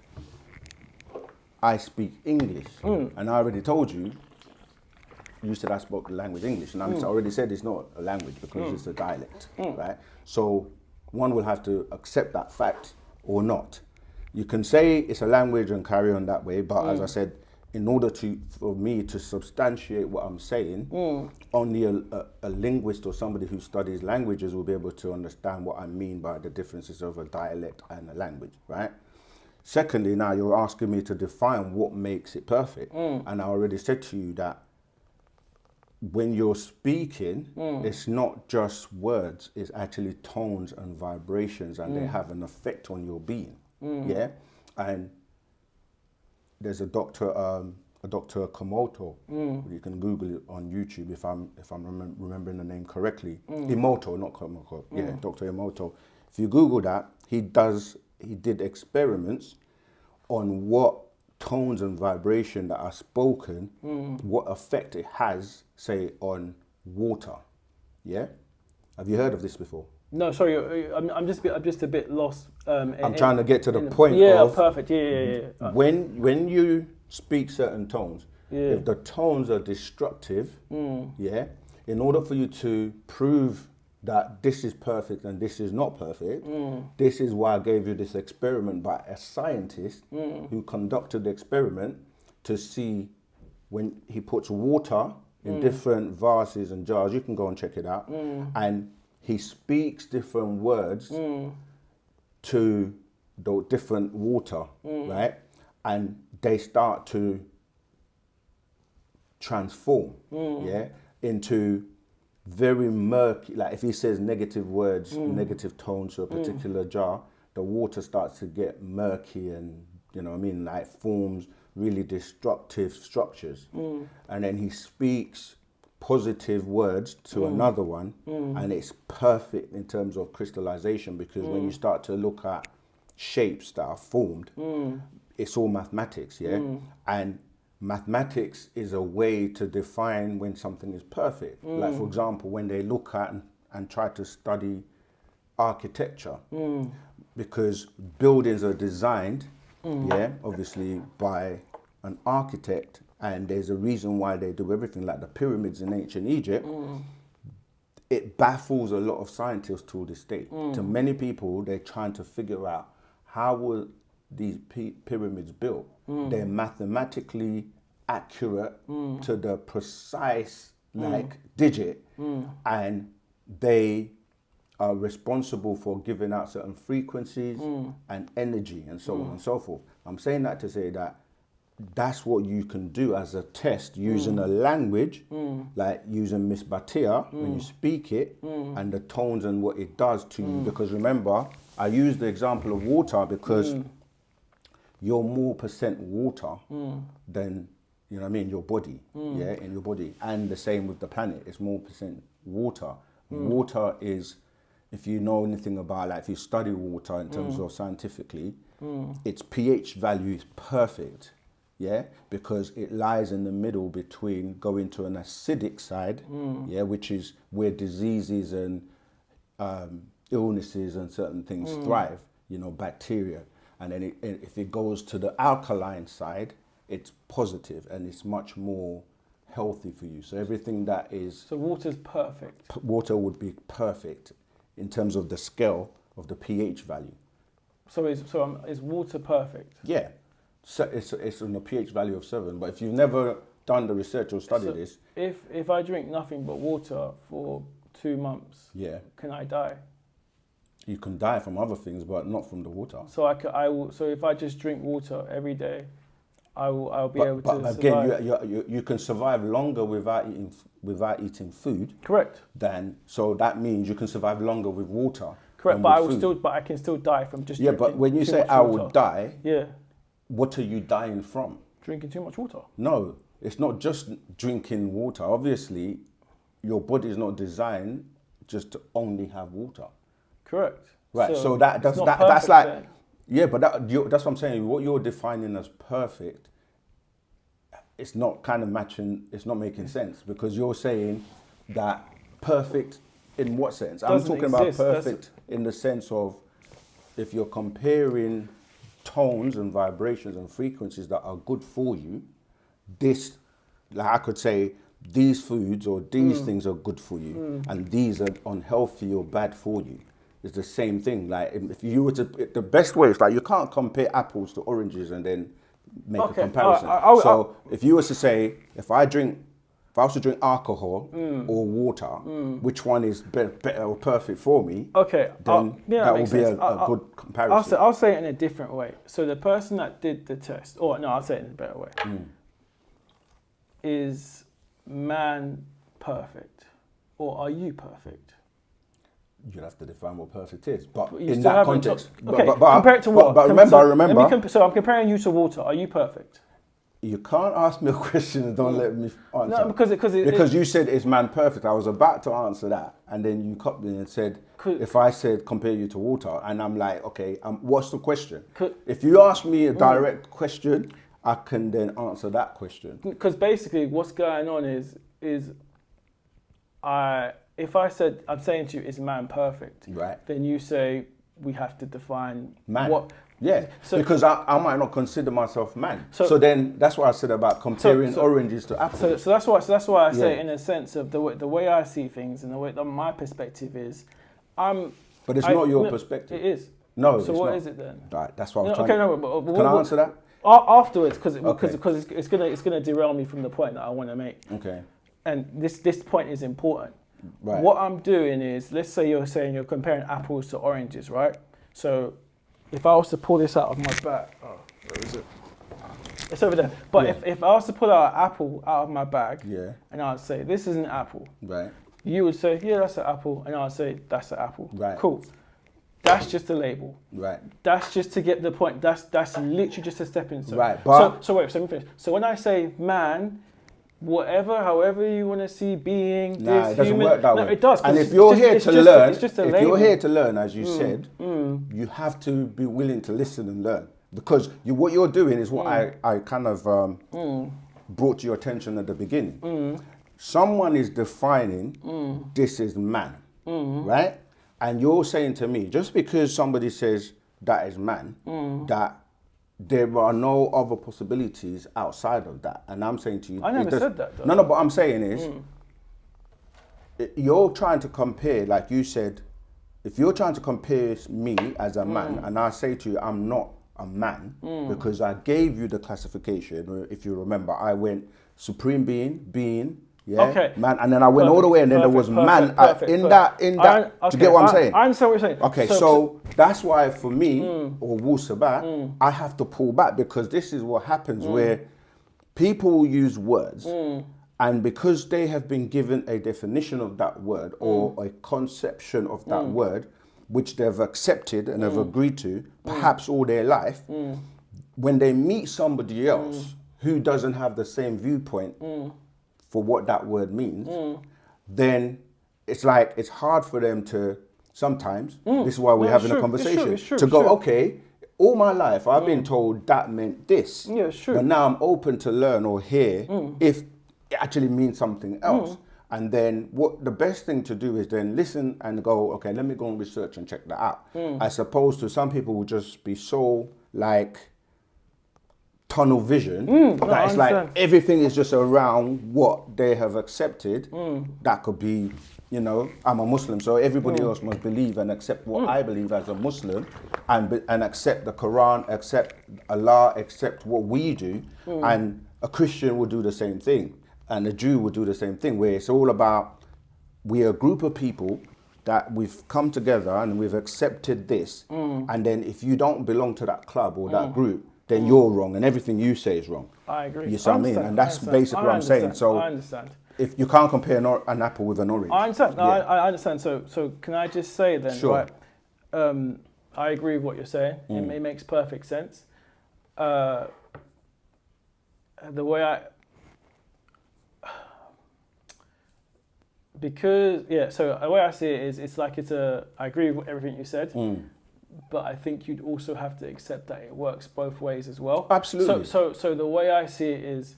I speak English. And I already told you, you said I spoke the language English. And I already said it's not a language because it's a dialect, right? So one will have to accept that fact or not. You can say it's a language and carry on that way, but as I said, in order for me to substantiate what I'm saying, only a linguist or somebody who studies languages will be able to understand what I mean by the differences of a dialect and a language, right? Secondly, now you're asking me to define what makes it perfect. And I already said to you that when you're speaking, it's not just words, it's actually tones and vibrations, and they have an effect on your being. Yeah? And there's a Dr. Komoto. You can Google it on YouTube if I'm remembering the name correctly. Emoto, not Komoto. Yeah, Dr. Emoto. If you Google that, he did experiments on what tones and vibration that are spoken, what effect it has, say, on water. Yeah? Have you heard of this before? No, sorry, I'm just a bit lost. I'm trying to get to the point of... Perfect, yeah. When you speak certain tones, if the tones are destructive, yeah, in order for you to prove that this is perfect and this is not perfect, this is why I gave you this experiment by a scientist who conducted the experiment to see when he puts water in different vases and jars, you can go and check it out, and he speaks different words to the different water, right? And they start to transform, into very murky, like if he says negative words, negative tones to a particular jar, the water starts to get murky and, you know what I mean, like forms really destructive structures. And then he speaks positive words to another one, and it's perfect in terms of crystallization, because when you start to look at shapes that are formed, it's all mathematics, and mathematics is a way to define when something is perfect. Like, for example, when they look at and try to study architecture, because buildings are designed, obviously by an architect, and there's a reason why they do everything, like the pyramids in ancient Egypt. It baffles a lot of scientists to this day. To many people, they're trying to figure out how were these pyramids built. They're mathematically accurate to the precise digit, and they are responsible for giving out certain frequencies and energy and so on and so forth. I'm saying that to say that that's what you can do as a test using a language, like using Misbatiya when you speak it, and the tones and what it does to you. Because remember, I use the example of water because you're more percent water than, you know what I mean, your body, in your body. And the same with the planet, it's more percent water. Water is, if you know anything about, like if you study water in terms of scientifically, its pH value is perfect. Because it lies in the middle between going to an acidic side, which is where diseases and illnesses and certain things thrive, you know, bacteria. And then if it goes to the alkaline side, it's positive and it's much more healthy for you. So everything that is... So water's perfect. Water would be perfect in terms of the scale of the pH value. So is water perfect? Yeah. So it's on a pH value of 7, but if you've never done the research or studied this... If I drink nothing but water for 2 months, can I die? You can die from other things, but not from the water. So I will. So if I just drink water every day, I'll be able to survive. But again, you can survive longer without eating food. Correct. So that means you can survive longer with water. Correct, but I can still die from just drinking but when you say I will die, what are you dying from? Drinking too much water. No, it's not just drinking water. Obviously, your body is not designed just to only have water. Correct. Right. So that's like, then. Yeah, but that's what I'm saying. What you're defining as perfect, it's not kind of matching. It's not making sense, because you're saying that perfect in what sense? I'm talking about perfect in the sense of if you're comparing tones and vibrations and frequencies that are good for you, this, like I could say, these foods or these things are good for you, and these are unhealthy or bad for you. It's the same thing. Like if you were to, the best way is like you can't compare apples to oranges and then make a comparison. If you were to say, if I was to drink alcohol or water, which one is better or perfect for me? Okay, then that would be a good comparison. I'll say it in a different way. So the person that did the test, or no, I'll say it in a better way, is man perfect, or are you perfect? You'll have to define what perfect is, but You in still that haven't context. okay, compare it to what? But remember, So I'm comparing you to water. Are you perfect? you can't ask me a question and don't let me answer. No, because you said is man perfect. I was about to answer that, and then you cut me and said, if I said compare you to water, and I'm like, okay, what's the question? If you ask me a direct question, I can then answer that question. Because basically, what's going on is if I said, I'm saying to you, is man perfect? Right. Then you say we have to define man. What. Yeah, so, because I might not consider myself man. So then that's what I said about comparing oranges to apples. So that's why I say, in a sense of the way I see things and the way that my perspective is, But it's not your perspective. It is. No. So what is it then? Right. That's what I'm trying. Okay, but can I answer that? Afterwards, because it's gonna derail me from the point that I want to make. Okay. And this point is important. Right. What I'm doing is, let's say you're saying you're comparing apples to oranges, right? So if I was to pull this out of my bag, where is it? It's over there. But if I was to pull out an apple out of my bag, and I'd say, this is an apple. Right. You would say, yeah, that's an apple. And I'd say, that's an apple. Right. Cool. That's just a label. Right. That's just to get the point. That's literally just a stepping stone. Right. But so let me finish. So when I say man, however you want to see being, it this doesn't human, work that way. It does. And if you're here to learn, you're here to learn, as you said, you have to be willing to listen and learn, because what you're doing is what I kind of brought to your attention at the beginning. Someone is defining this is man, right? And you're saying to me, just because somebody says that is man, that there are no other possibilities outside of that. And I'm saying to you, I never said that though. No, what I'm saying is, you're trying to compare, like you said, if you're trying to compare me as a man, and I say to you, I'm not a man, because I gave you the classification, if you remember, I went supreme being, man, and then I went all the way, and then there was man in that. Do you get what I'm saying? I understand what you're saying. Okay, so that's why for me, or Wu-Sabat, I have to pull back, because this is what happens where people use words, and because they have been given a definition of that word or a conception of that word, which they've accepted and have agreed to, perhaps all their life, when they meet somebody else who doesn't have the same viewpoint for what that word means, then it's like it's hard for them to sometimes. This is why we're having a conversation. It's true, to go, okay, all my life I've been told that meant this. Yeah, it's true. But now I'm open to learn or hear if it actually means something else. And then the best thing to do is then listen and go, okay, let me go and research and check that out. As opposed to some people will just be so like tunnel vision that it's like everything is just around what they have accepted. That could be, I'm a Muslim, so everybody else must believe and accept what I believe as a Muslim, and accept the Quran, accept Allah, accept what we do, and a Christian will do the same thing, and a Jew will do the same thing, where it's all about, we're a group of people that we've come together and we've accepted this, and then if you don't belong to that club or that group, then you're wrong, and everything you say is wrong. I agree. You see what I mean? And that's basically what I'm saying. So I understand. If you can't compare an apple with an orange. I understand. No, I understand. So can I just say then, sure. right? I agree with what you're saying. It makes perfect sense. The way so the way I see it is, it's like I agree with everything you said. But I think you'd also have to accept that it works both ways as well. Absolutely. So the way I see it is,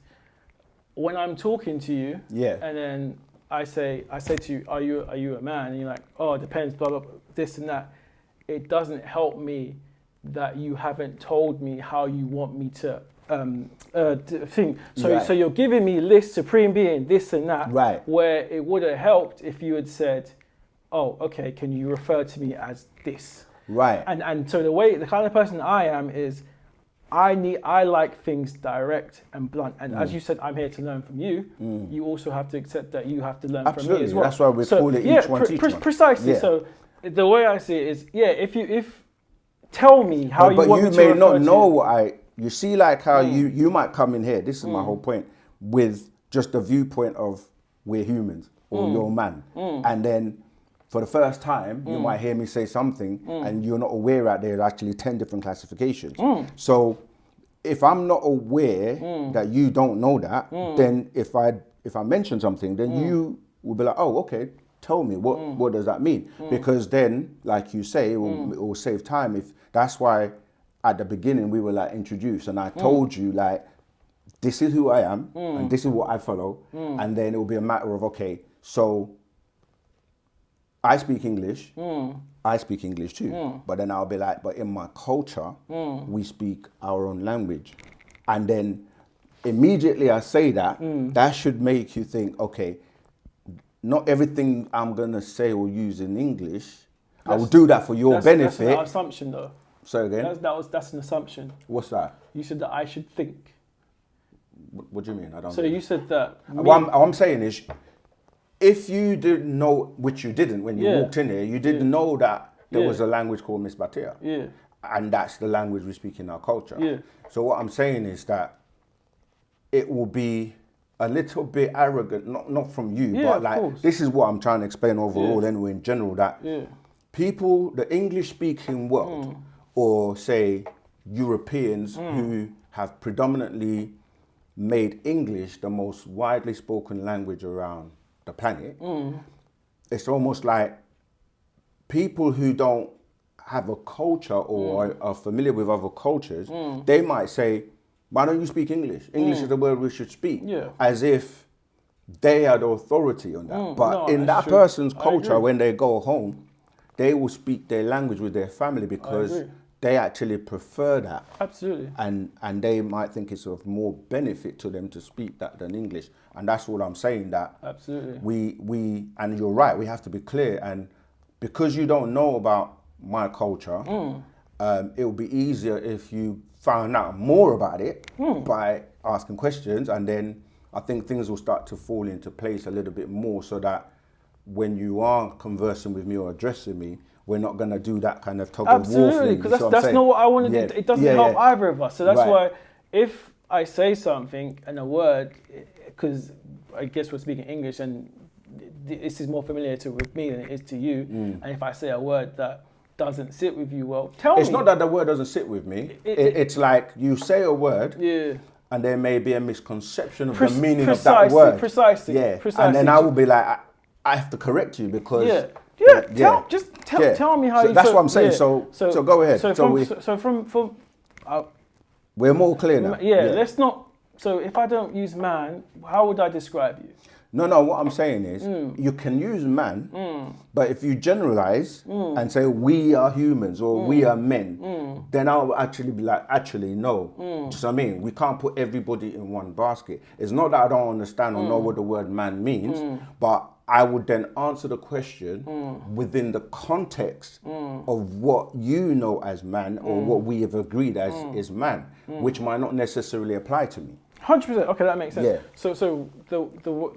when I'm talking to you, and then I say to you, are you a man? And you're like, oh, it depends, blah, blah, blah, this and that. It doesn't help me that you haven't told me how you want me to think. So you're giving me list, supreme being, this and that. Right. Where it would have helped if you had said, oh, okay, can you refer to me as this? Right. And so the kind of person I am is, I like things direct and blunt. And as you said, I'm here to learn from you. You also have to accept that you have to learn from me as well. That's why we call it each one teach one. Precisely. Yeah. So the way I see it is, if tell me how you want me to refer to you. But you may not know what you see, like how you might come in here. This is my whole point, with just the viewpoint of we're humans. or you're a man. And then for the first time, you might hear me say something and you're not aware that there's actually 10 different classifications. So if I'm not aware that you don't know that, then if I mention something, then you will be like, oh, okay, tell me, what does that mean? Because then, like you say, it will save time. If that's why at the beginning we were like introduced and I told you like, this is who I am and this is what I follow. And then it will be a matter of, okay, so I speak English, I speak English too. But then I'll be like, but in my culture, we speak our own language. And then immediately I say that, that should make you think, okay, not everything I'm going to say or use in English, I will do that for your benefit. That's an assumption though. Say again? That's an assumption. What's that? You said that I should think. What do you mean? I don't. So you said that. What I'm saying is, if you didn't know, which you didn't when you walked in here, you didn't know that there was a language called Misbatiya. Yeah. And that's the language we speak in our culture. Yeah. So what I'm saying is that it will be a little bit arrogant, not from you, but like, this is what I'm trying to explain overall anyway in general, that people, the English speaking world, or say Europeans who have predominantly made English the most widely spoken language around the planet, it's almost like people who don't have a culture or are familiar with other cultures, they might say, why don't you speak English? English is the word we should speak. As if they are the authority on that. But in that person's culture, when they go home, they will speak their language with their family because they actually prefer that. Absolutely. And they might think it's of more benefit to them to speak that than English. And that's what I'm saying, that absolutely we and you're right, we have to be clear. And because you don't know about my culture, it will be easier if you found out more about it by asking questions, and then I think things will start to fall into place a little bit more, so that when you are conversing with me or addressing me, we're not going to do that kind of tug of war thing. Absolutely, because that's not what I want to do. It doesn't help either of us. So that's why if I say something and a word, because I guess we're speaking English and this is more familiar with me than it is to you, and if I say a word that doesn't sit with you well, tell me. It's not that the word doesn't sit with me. It's like you say a word, and there may be a misconception of the meaning of that word. Precisely. And then I will be like, I have to correct you because. Tell me how you. That's what I'm saying. So go ahead. We're more clear now. Let's not. So if I don't use man, how would I describe you? No, what I'm saying is, you can use man, but if you generalize and say we are humans or we are men, then I'll actually be like, actually, no. Do you know what I mean? We can't put everybody in one basket. It's not that I don't understand or know what the word man means, but I would then answer the question within the context of what you know as man or what we have agreed as is man, which might not necessarily apply to me. 100%. Okay, that makes sense. So the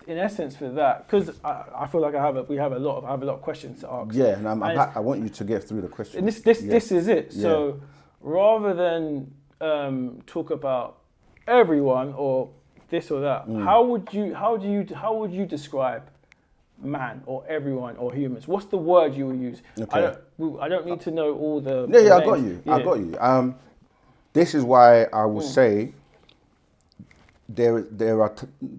in essence for that, because I feel like I have a lot of questions to ask. Yeah, and I want you to get through the questions. And this is it. So rather than talk about everyone or this or that, how would you describe man or everyone or humans? What's the word you will use? Okay. I don't need to know all the names. I got you. This is why I will say there are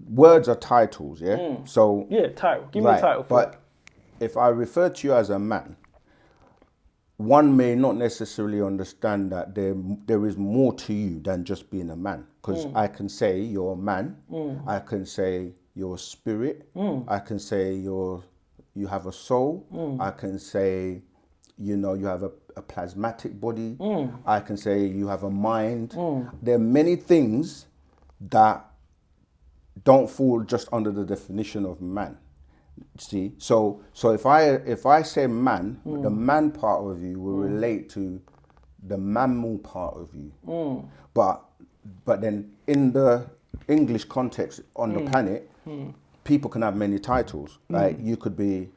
words are titles, So title. Give me a title. But if I refer to you as a man, one may not necessarily understand that there is more to you than just being a man. Because I can say you're a man. I can say you're a spirit. I can say you have a soul. I can say you have a plasmatic body. I can say you have a mind. There are many things that don't fall just under the definition of man. See, so if I say man, the man part of you will relate to the mammal part of you. But then in the English context on the planet, people can have many titles. Like you could be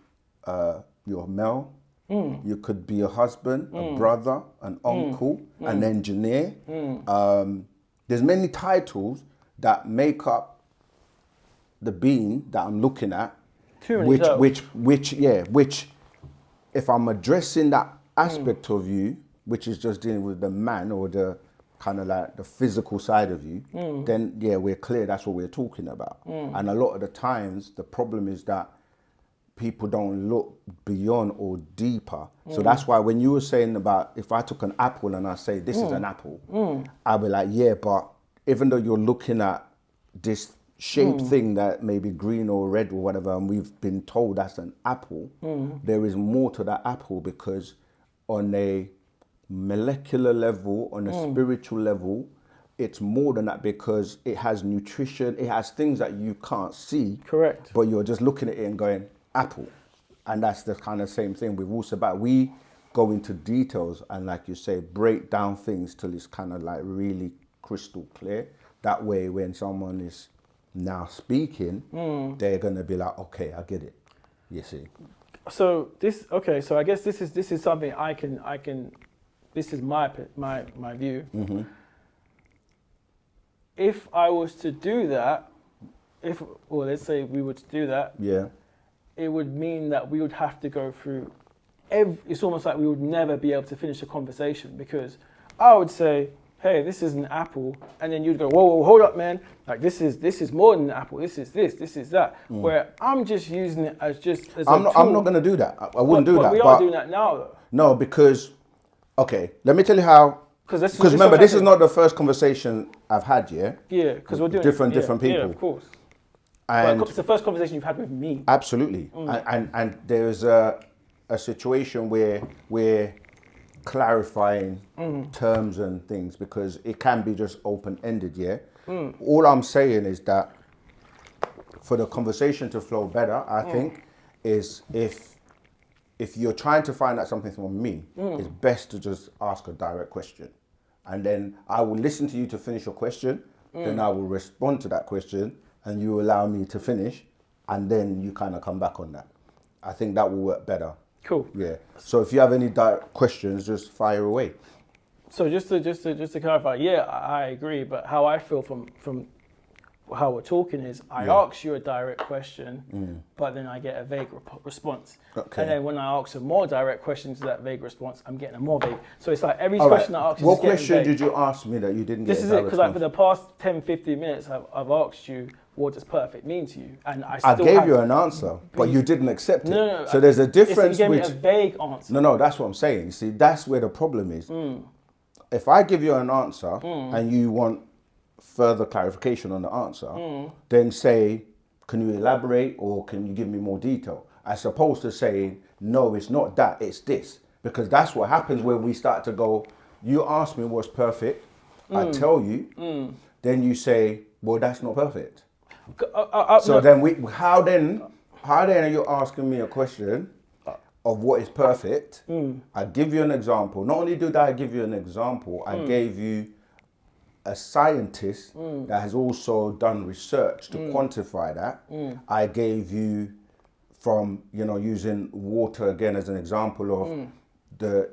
you're male, you could be a husband, a brother, an uncle, an engineer. There's many titles that make up the being that I'm looking at, Too many terms. Which, if I'm addressing that aspect of you, which is just dealing with the man or the kind of like the physical side of you, then yeah, we're clear that's what we're talking about. And a lot of the times, the problem is that people don't look beyond or deeper. So that's why when you were saying about if I took an apple and I say this is an apple, I'll be like, yeah, but even though you're looking at this shaped thing that may be green or red or whatever, and we've been told that's an apple, there is more to that apple, because on a molecular level, on a spiritual level, it's more than that, because it has nutrition, it has things that you can't see. Correct. But you're just looking at it and going, apple. And that's the kind of same thing with Wu-Sabat. We go into details and, like you say, break down things till it's kind of like really crystal clear. That way, when someone is now speaking, they're going to be like, okay, I get it. You see. So this, okay, so I guess this is something I can, this is my view. If I was to do that, let's say we were to do that, yeah, it would mean that we would have to go through it's almost like we would never be able to finish a conversation, because I would say, hey, this is an apple, and then you'd go, whoa, hold up, man, like this is more than an apple, this is that, where I'm just using it as I'm not going to do that. I wouldn't do that. We are doing that now, though. No, because, okay, let me tell you how. Because remember, this is not the first conversation I've had, yeah? Yeah, because we're doing different people. Yeah, of course. And it's the first conversation you've had with me. Absolutely. And there's a situation where we're clarifying terms and things, because it can be just open-ended, yeah? All I'm saying is that for the conversation to flow better, I think, is if you're trying to find out something from me, it's best to just ask a direct question. And then I will listen to you to finish your question, then I will respond to that question, and you allow me to finish, and then you kind of come back on that. I think that will work better. Cool. Yeah. So if you have any direct questions, just fire away. So just to clarify, yeah, I agree, but how I feel from how we're talking is I ask you a direct question, but then I get a vague response. Okay. And then when I ask a more direct question to that vague response, I'm getting a more vague. So it's like every question I ask you. What question did you ask me that you didn't get? This is it, because like for the past 10, 15 minutes, I've asked you, what does perfect mean to you? And I gave you an answer, but you didn't accept it. No, so there's a difference. You gave me a vague answer. No, that's what I'm saying. See, that's where the problem is. If I give you an answer and you want further clarification on the answer, then say, can you elaborate, or can you give me more detail? As opposed to saying, no, it's not that, it's this. Because that's what happens when we start to go, you ask me what's perfect, I tell you, then you say, well, that's not perfect. So then how then are you asking me a question of what is perfect? I give you an example. Not only did I give you an example, I gave you a scientist that has also done research to quantify that. I gave you, from using water again as an example of the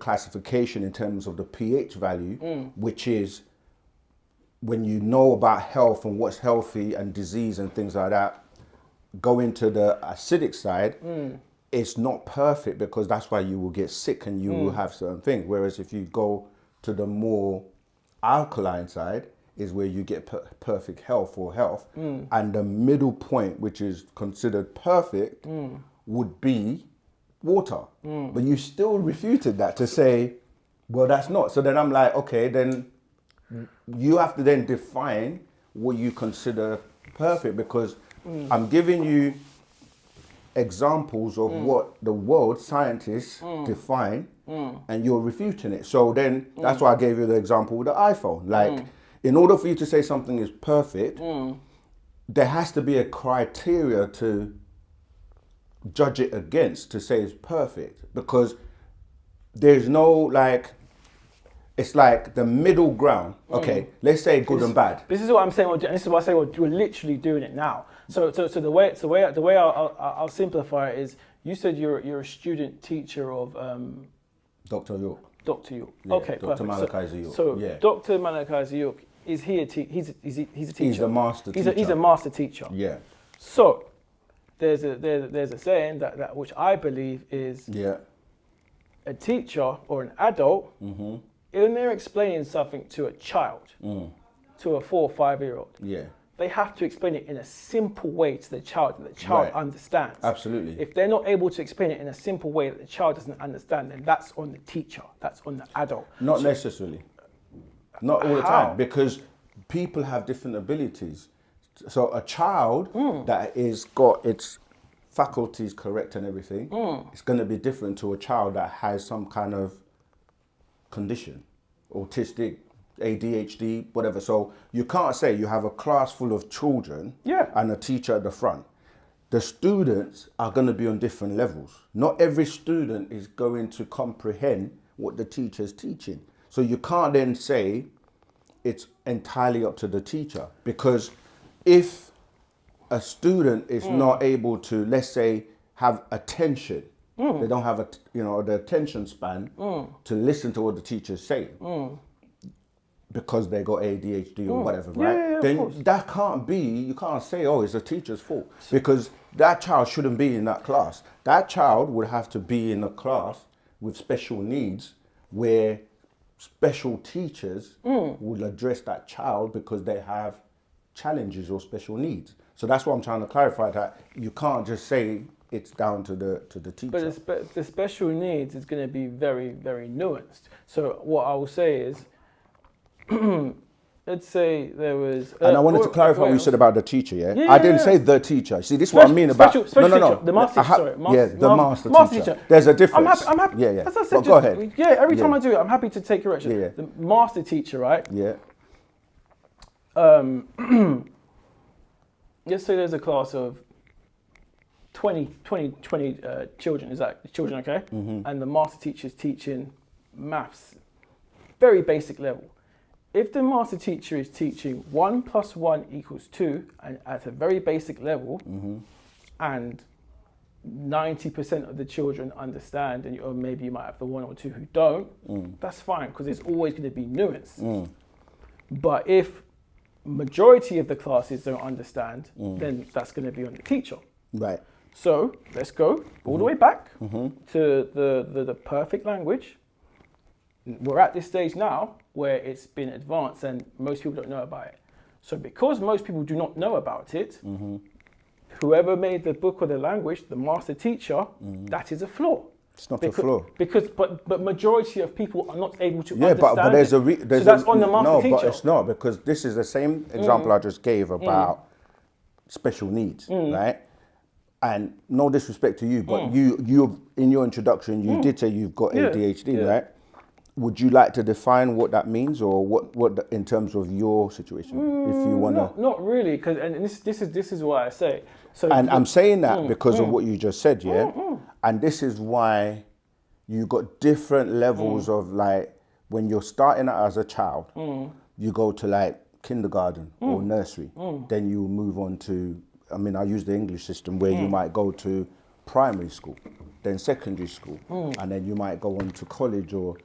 classification in terms of the pH value, which is when you know about health and what's healthy and disease and things like that, go into the acidic side, it's not perfect, because that's why you will get sick and you will have certain things. Whereas if you go to the more alkaline side, is where you get perfect health or health. And the middle point, which is considered perfect, would be water. But you still refuted that to say, well, that's not. So then I'm like, okay, then you have to then define what you consider perfect, because I'm giving you examples of what the world scientists define, and you're refuting it. So then that's why I gave you the example with the iPhone. Like, in order for you to say something is perfect, there has to be a criteria to judge it against to say it's perfect, because there's no like, it's like the middle ground. Okay, let's say good and bad. This is what I'm saying, and this is what I say. We're literally doing it now. So the way I'll simplify it is, you said you're a student teacher of Dr. York. Dr. York. Yeah, okay, Dr. perfect. Malachi York. So yeah. Dr. Malachi York, is he a he's a teacher? He's a master teacher. He's a master teacher. Yeah. So there's a saying that which I believe is a teacher or an adult, when they're explaining something to a child, to a 4 or 5 year old, they have to explain it in a simple way to the child that the child understands. Absolutely. If they're not able to explain it in a simple way that the child doesn't understand, then that's on the teacher, that's on the adult. Not necessarily. Not all the time, because people have different abilities. So a child that is got its faculties correct and everything, it's going to be different to a child that has some kind of condition, autistic, ADHD, whatever. So you can't say you have a class full of children and a teacher at the front. The students are going to be on different levels. Not every student is going to comprehend what the teacher is teaching. So you can't then say it's entirely up to the teacher, because if a student is not able to, let's say, have attention, they don't have the attention span to listen to what the teacher is saying, because they got ADHD or whatever, right? Then that can't be, you can't say, oh, it's the teacher's fault, because that child shouldn't be in that class. That child would have to be in a class with special needs where special teachers will address that child because they have challenges or special needs. So that's what I'm trying to clarify, that you can't just say it's down to the teacher. But the special needs is going to be very, very nuanced. So what I will say is, let's say there was... and I wanted to clarify what you said about the teacher, I didn't say the teacher. See, this is what I mean about... No. The master teacher, sorry. The master teacher. There's a difference. I'm happy. As I said, go ahead. Yeah, every time I do it, I'm happy to take correction. The master teacher, right? Yeah. Let's say there's a class of 20 children. Is that children, okay? And the master teacher is teaching maths, very basic level. If the master teacher is teaching 1 + 1 = 2, and at a very basic level, and 90% of the children understand, or maybe you might have the 1 or 2 who don't, that's fine, because there's always going to be nuance. But if majority of the classes don't understand, then that's going to be on the teacher. Right. So let's go all the way back to the perfect language. We're at this stage now where it's been advanced and most people don't know about it. So because most people do not know about it, whoever made the book or the language, the master teacher, that is a flaw. It's not a flaw. But majority of people are not able to understand but there's it. So that's on the master teacher. No, but it's not, because this is the same example I just gave about special needs, right? And no disrespect to you, but you in your introduction, you did say you've got ADHD, right? Would you like to define what that means, or what in terms of your situation, if you want to? Not really, because this is why I say. So I'm saying that because of what you just said, and this is why you got different levels of, like, when you're starting out as a child, you go to like kindergarten or nursery, then you move on to, I use the English system where you might go to primary school, then secondary school, and then you might go on to college or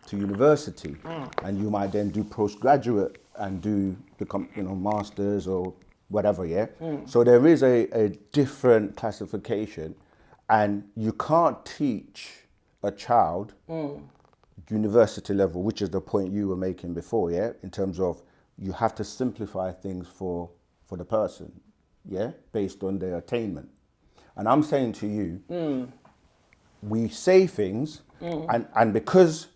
to university, and you might then do postgraduate and become masters or whatever, So there is a different classification, and you can't teach a child university level, which is the point you were making before, in terms of you have to simplify things for the person, based on their attainment. And I'm saying to you, we say things, and because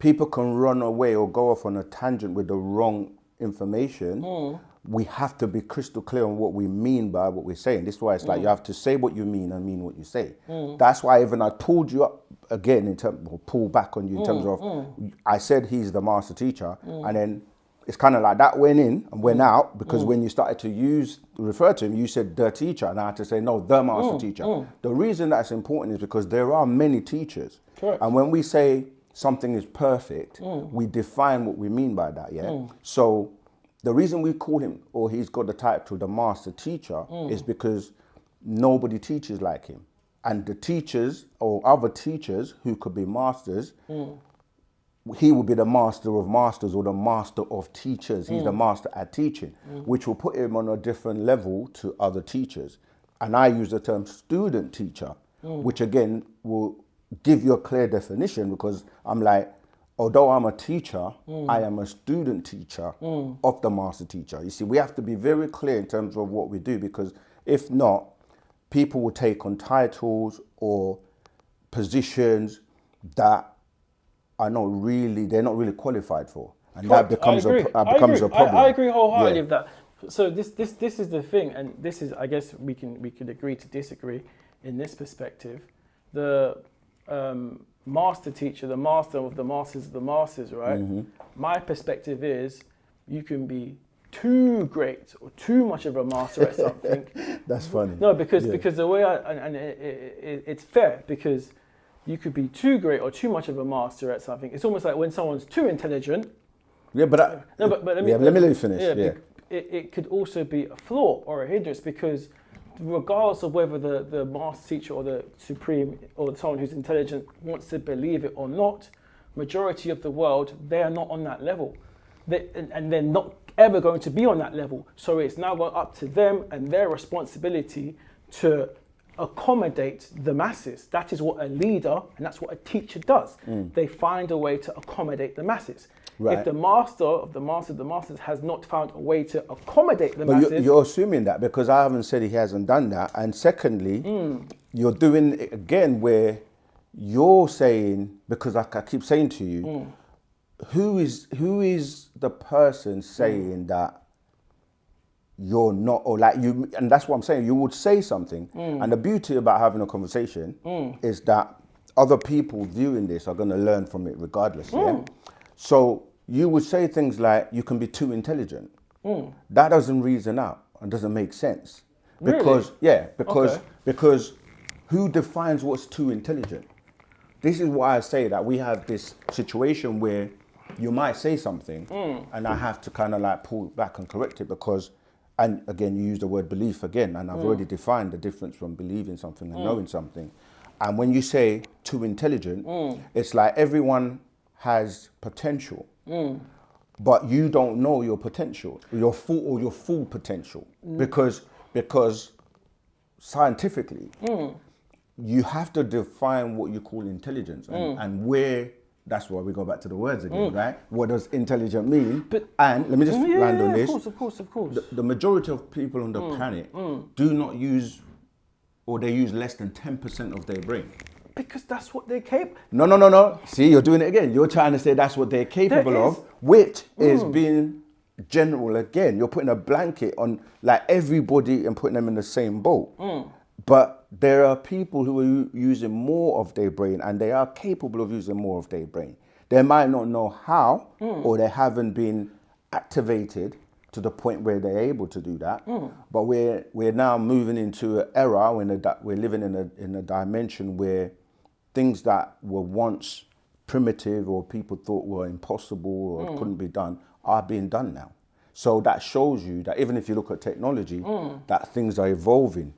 people can run away or go off on a tangent with the wrong information, we have to be crystal clear on what we mean by what we're saying. This is why it's like you have to say what you mean and mean what you say. That's why even I pulled you up again or pull back on you in terms of, I said he's the master teacher, and then it's kind of like that went in and went out, because when you started to refer to him, you said the teacher, and I had to say, no, the master teacher. The reason that's important is because there are many teachers. Correct. And when we say something is perfect, we define what we mean by that, So the reason we call him, or he's got the title, the master teacher, is because nobody teaches like him. And the teachers or other teachers who could be masters, he will be the master of masters or the master of teachers. He's the master at teaching, which will put him on a different level to other teachers. and I use the term student teacher, which again will give you a clear definition, because I'm like, although I'm a teacher, I am a student teacher of the master teacher. You see, we have to be very clear in terms of what we do, because if not, people will take on titles or positions that they're not really qualified for. And that becomes a problem. I agree wholeheartedly with that. So this is the thing, and this is, I guess we could agree to disagree in this perspective. The master teacher, the master of the masters, right? Mm-hmm. My perspective is you can be too great or too much of a master at something. That's funny. No, because the way it's fair, because you could be too great or too much of a master at something. It's almost like when someone's too intelligent. Yeah, but let me let you finish. Yeah. It could also be a flaw or a hindrance, because regardless of whether the master teacher or the supreme or someone who's intelligent wants to believe it or not, majority of the world, they are not on that level. And they're not ever going to be on that level. So it's now up to them and their responsibility to accommodate the masses. That is what a leader and that's what a teacher does. They find a way to accommodate the masses. Right. If the master of the masters has not found a way to accommodate the masses... But you're assuming that, because I haven't said he hasn't done that. And secondly, you're doing it again where you're saying, because I keep saying to you, who is the person saying that you're not, or like you, and that's what I'm saying, you would say something. And the beauty about having a conversation is that other people viewing this are going to learn from it regardless. Yeah? So you would say things like, you can be too intelligent. That doesn't reason out and doesn't make sense. Because, really? Because who defines what's too intelligent? This is why I say that we have this situation where you might say something and I have to kind of like pull back and correct it, because, and again, you use the word belief again, and I've already defined the difference from believing something and knowing something. And when you say too intelligent, it's like everyone has potential, but you don't know your potential, your full potential, because scientifically, you have to define what you call intelligence and where. That's why we go back to the words again, right? What does intelligent mean? And let me just land on this. Of course. The majority of people on the planet do not use, or they use less than 10% of their brain. Because that's what they're capable. No. See, you're doing it again. You're trying to say that's what they're capable of, which is being general again. You're putting a blanket on like everybody and putting them in the same boat. But there are people who are using more of their brain, and they are capable of using more of their brain. They might not know how, or they haven't been activated to the point where they're able to do that. But we're now moving into an era when we're living in a dimension where things that were once primitive or people thought were impossible or couldn't be done are being done now. So that shows you that even if you look at technology, that things are evolving.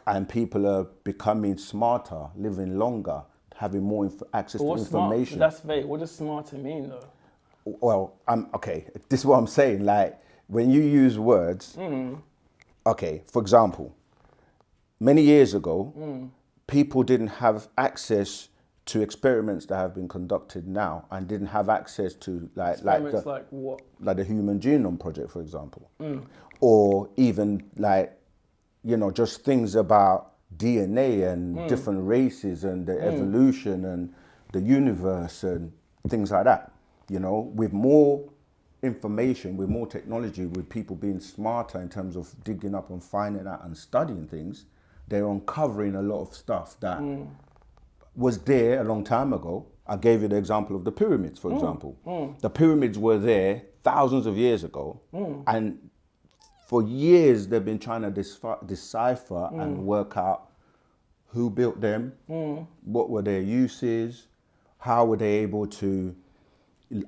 And people are becoming smarter, living longer, having more access to information. Smart? That's vague. What does smarter mean, though? Well, okay. This is what I'm saying. Like, when you use words, okay, for example, many years ago, people didn't have access to experiments that have been conducted now, and didn't have access to like what? Like the Human Genome Project, for example, or even like, you know, just things about DNA and different races and the evolution and the universe and things like that. You know, with more information, with more technology, with people being smarter in terms of digging up and finding out and studying things, they're uncovering a lot of stuff that was there a long time ago. I gave you the example of the pyramids, for example. The pyramids were there thousands of years ago, and for years, they've been trying to decipher and work out who built them, what were their uses, how were they able to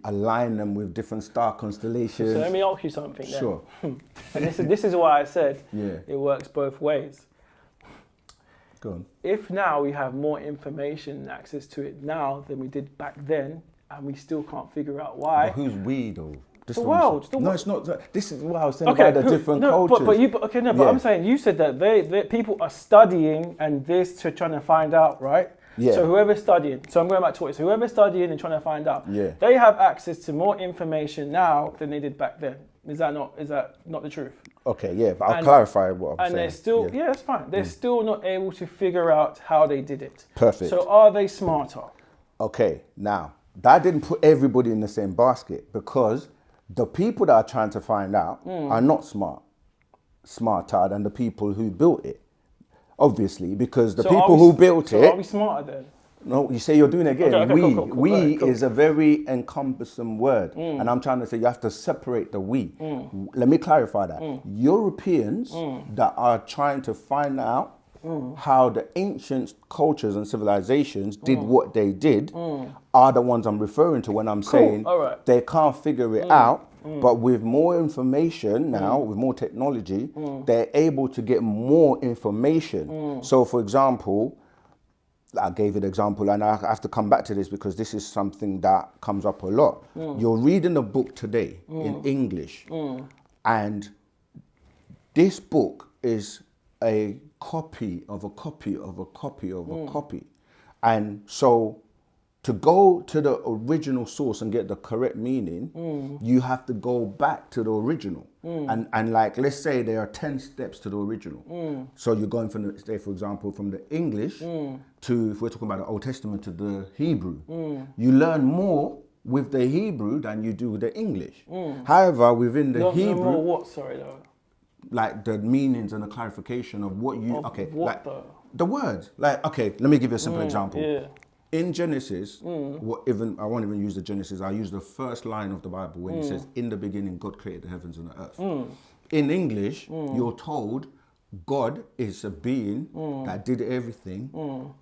align them with different star constellations. So let me ask you something then. Sure. And this is why I said it works both ways. Go on. If now we have more information and access to it now than we did back then, and we still can't figure out why. But who's we though? This The is what I'm world. saying. No, it's not. This is what I was saying about the different no, cultures. But I'm saying you said that they people are studying and this to trying to find out, right? Yeah. So whoever's studying, so I'm going back to it. So whoever's studying and trying to find out, Yeah. they have access to more information now than they did back then. Is that not the truth? Okay, yeah, but I'll clarify what I'm saying. And they're still, yeah, that's fine. They're still not able to figure out how they did it. Perfect. So are they smarter? Okay, now, that didn't put everybody in the same basket because the people that are trying to find out are not smarter than the people who built it. Obviously, because the people who built it... are we smarter then? No, you say you're doing it again. Okay, cool. We is a very encompassing word. And I'm trying to say you have to separate the we. Let me clarify that. Europeans that are trying to find out how the ancient cultures and civilizations did what they did are the ones I'm referring to when I'm saying they can't figure it out. But with more information now, with more technology, they're able to get more information. So, for example, I gave it an example, and I have to come back to this because this is something that comes up a lot. You're reading a book today in English, and this book is a copy of a copy of a copy of a copy. And so to go to the original source and get the correct meaning, you have to go back to the original. And like, let's say there are 10 steps to the original. So you're going from, say, for example, from the English to, if we're talking about the Old Testament, to the Hebrew. You learn more with the Hebrew than you do with the English. However, within the Hebrew... more what, sorry, though? Like the meanings and the clarification of what you... What though? The words. Like, okay, let me give you a simple example. Yeah. In Genesis, I won't even use the Genesis, I use the first line of the Bible when it says, in the beginning, God created the heavens and the earth. In English, you're told God is a being that did everything.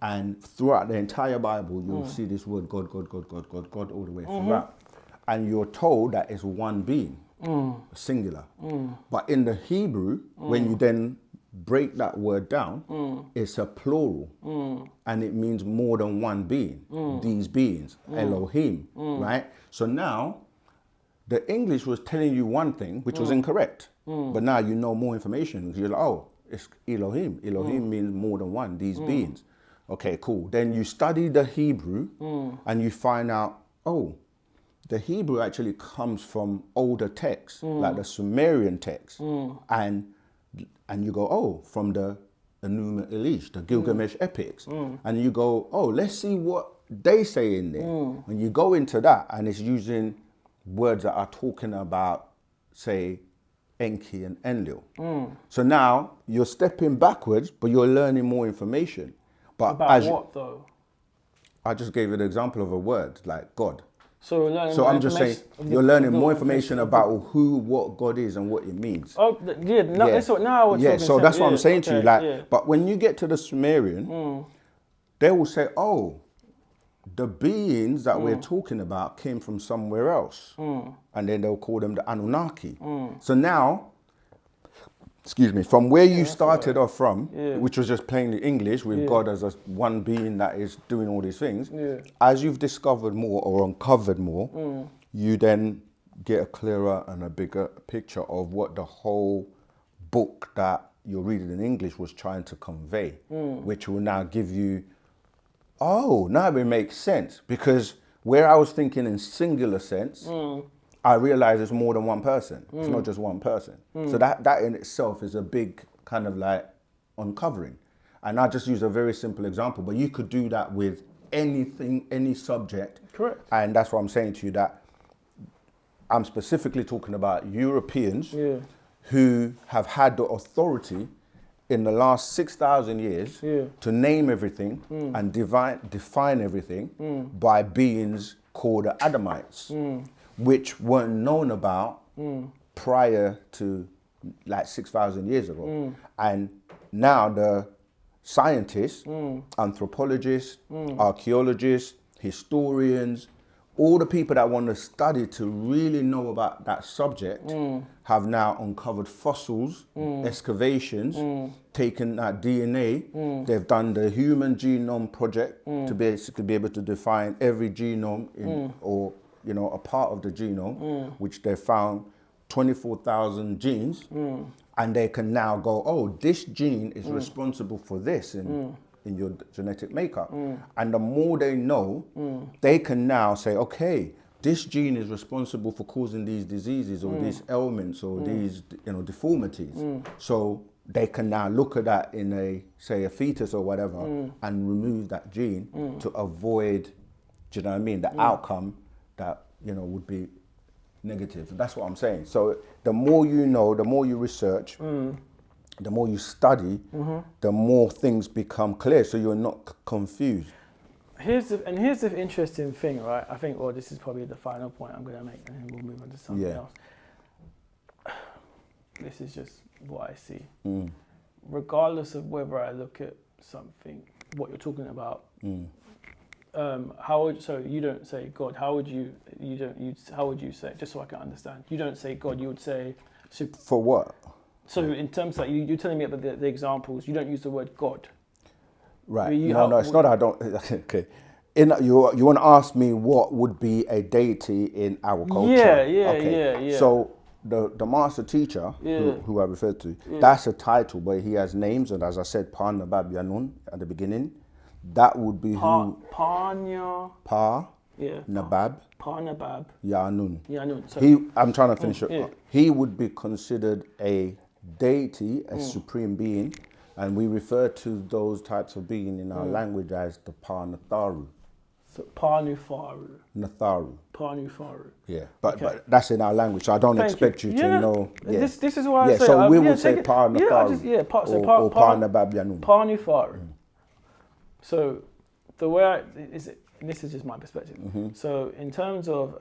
And throughout the entire Bible, you'll see this word God, God, God, God, God, God all the way throughout. And you're told that it's one being, singular. But in the Hebrew, when you then break that word down, it's a plural, and it means more than one being. These beings, Elohim, right? So now, the English was telling you one thing, which was incorrect, but now you know more information. You're like, oh, it's Elohim. Elohim means more than one, these beings. Okay, cool. Then you study the Hebrew, and you find out, oh, the Hebrew actually comes from older texts, like the Sumerian text, and you go, oh, from the Enuma Elish, the Gilgamesh epics. And you go, oh, let's see what they say in there. When you go into that, and it's using words that are talking about, say, Enki and Enlil. So now you're stepping backwards, but you're learning more information. But About what, though? I just gave you an example of a word, like God. So I'm just saying, you're learning more information about who, what God is and what it means. Oh, yeah, that's what now we're talking. So that's what I'm saying to you. Like, but when you get to the Sumerian, they will say, oh, the beings that we're talking about came from somewhere else. And then they'll call them the Anunnaki. So now, excuse me, from where you started off from, which was just plainly English with God as a one being that is doing all these things, as you've discovered more or uncovered more, you then get a clearer and a bigger picture of what the whole book that you're reading in English was trying to convey, which will now give you, oh, now it makes sense. Because where I was thinking in singular sense, I realize it's more than one person. It's not just one person. So that in itself is a big kind of like uncovering. And I just use a very simple example, but you could do that with anything, any subject. Correct. And that's what I'm saying to you, that I'm specifically talking about Europeans who have had the authority in the last 6,000 years to name everything and define everything by beings called the Adamites, which weren't known about prior to like 6,000 years ago. And now the scientists, anthropologists, archaeologists, historians, all the people that want to study to really know about that subject have now uncovered fossils, excavations, taken that DNA. They've done the Human Genome Project to basically be able to define every genome or a part of the genome, which they found 24,000 genes, and they can now go, oh, this gene is responsible for this in your genetic makeup. And the more they know, they can now say, okay, this gene is responsible for causing these diseases or these ailments or these deformities. So they can now look at that in a fetus or whatever and remove that gene to avoid, do you know what I mean, the outcome that would be negative. That's what I'm saying. So the more you know, the more you research, the more you study, the more things become clear, so you're not confused. Here's the interesting thing, right? I think, this is probably the final point I'm going to make, and then we'll move on to something else. This is just what I see. Regardless of whether I look at something, what you're talking about, so you don't say God. How would you say, just so I can understand? You don't say God. You would say. For what? So in terms of you're telling me about the examples, you don't use the word God. Right. No, it's not. I don't. Okay. You want to ask me what would be a deity in our culture? Yeah. So the master teacher, who I referred to, that's a title, but he has names, and as I said, Pa Nabab Yanun at the beginning, that would be Pa Nabab Yanun. So I'm trying to finish it. He would be considered a deity, a supreme being, and we refer to those types of being in our language as the Pa Natharu. So Pa Nufaru. Natharu. Yeah, but that's in our language, so I don't expect you to know. Yeah. This is why I say. So we would say Pa Natharu. Or Pa Nabab Yanun. Pa Nufaru. So the way this is just my perspective. So in terms of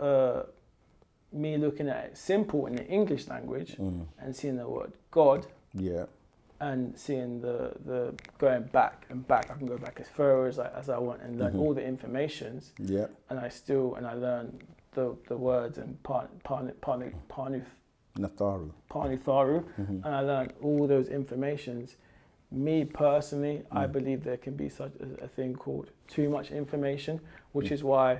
me looking at it simple in the English language and seeing the word God. Yeah. And seeing the going back and back, I can go back as far as I want and learn all the informations. Yeah. And I learn the words and Natharu, and I learn all those informations. Me personally, I believe there can be such a thing called too much information, which is why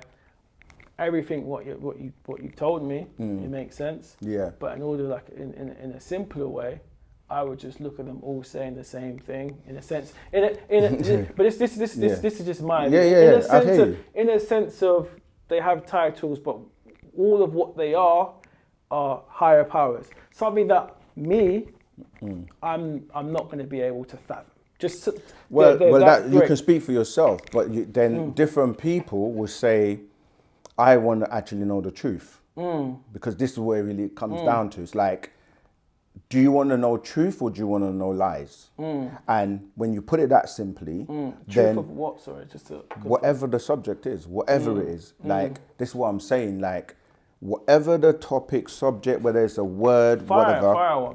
everything what you told me it makes sense. Yeah. But in order in a simpler way, I would just look at them all saying the same thing in a sense. But this is just my in a sense of they have titles, but all of what they are higher powers. Something that I'm not going to be able to fathom. You can speak for yourself, but then different people will say, I want to actually know the truth, because this is where it really comes down to. It's like, do you want to know truth or do you want to know lies? And when you put it that simply, then truth of what? Sorry, whatever the subject is, whatever it is, like this is what I'm saying. Like whatever the topic, subject, whether it's a word, whatever. Fire one.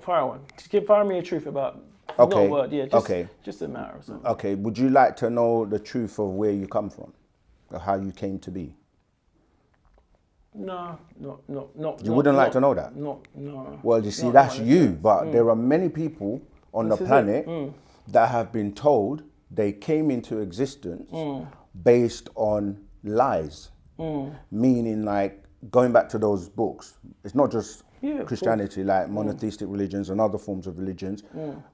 Fire me a truth about. Okay. Not a word. Just a matter of something. Okay. Would you like to know the truth of where you come from, or how you came to be? No. You wouldn't like to know that? No. Well, you see, that's you, but there are many people on the planet that have been told they came into existence based on lies. Meaning, like, going back to those books, it's not just Christianity, like monotheistic religions and other forms of religions,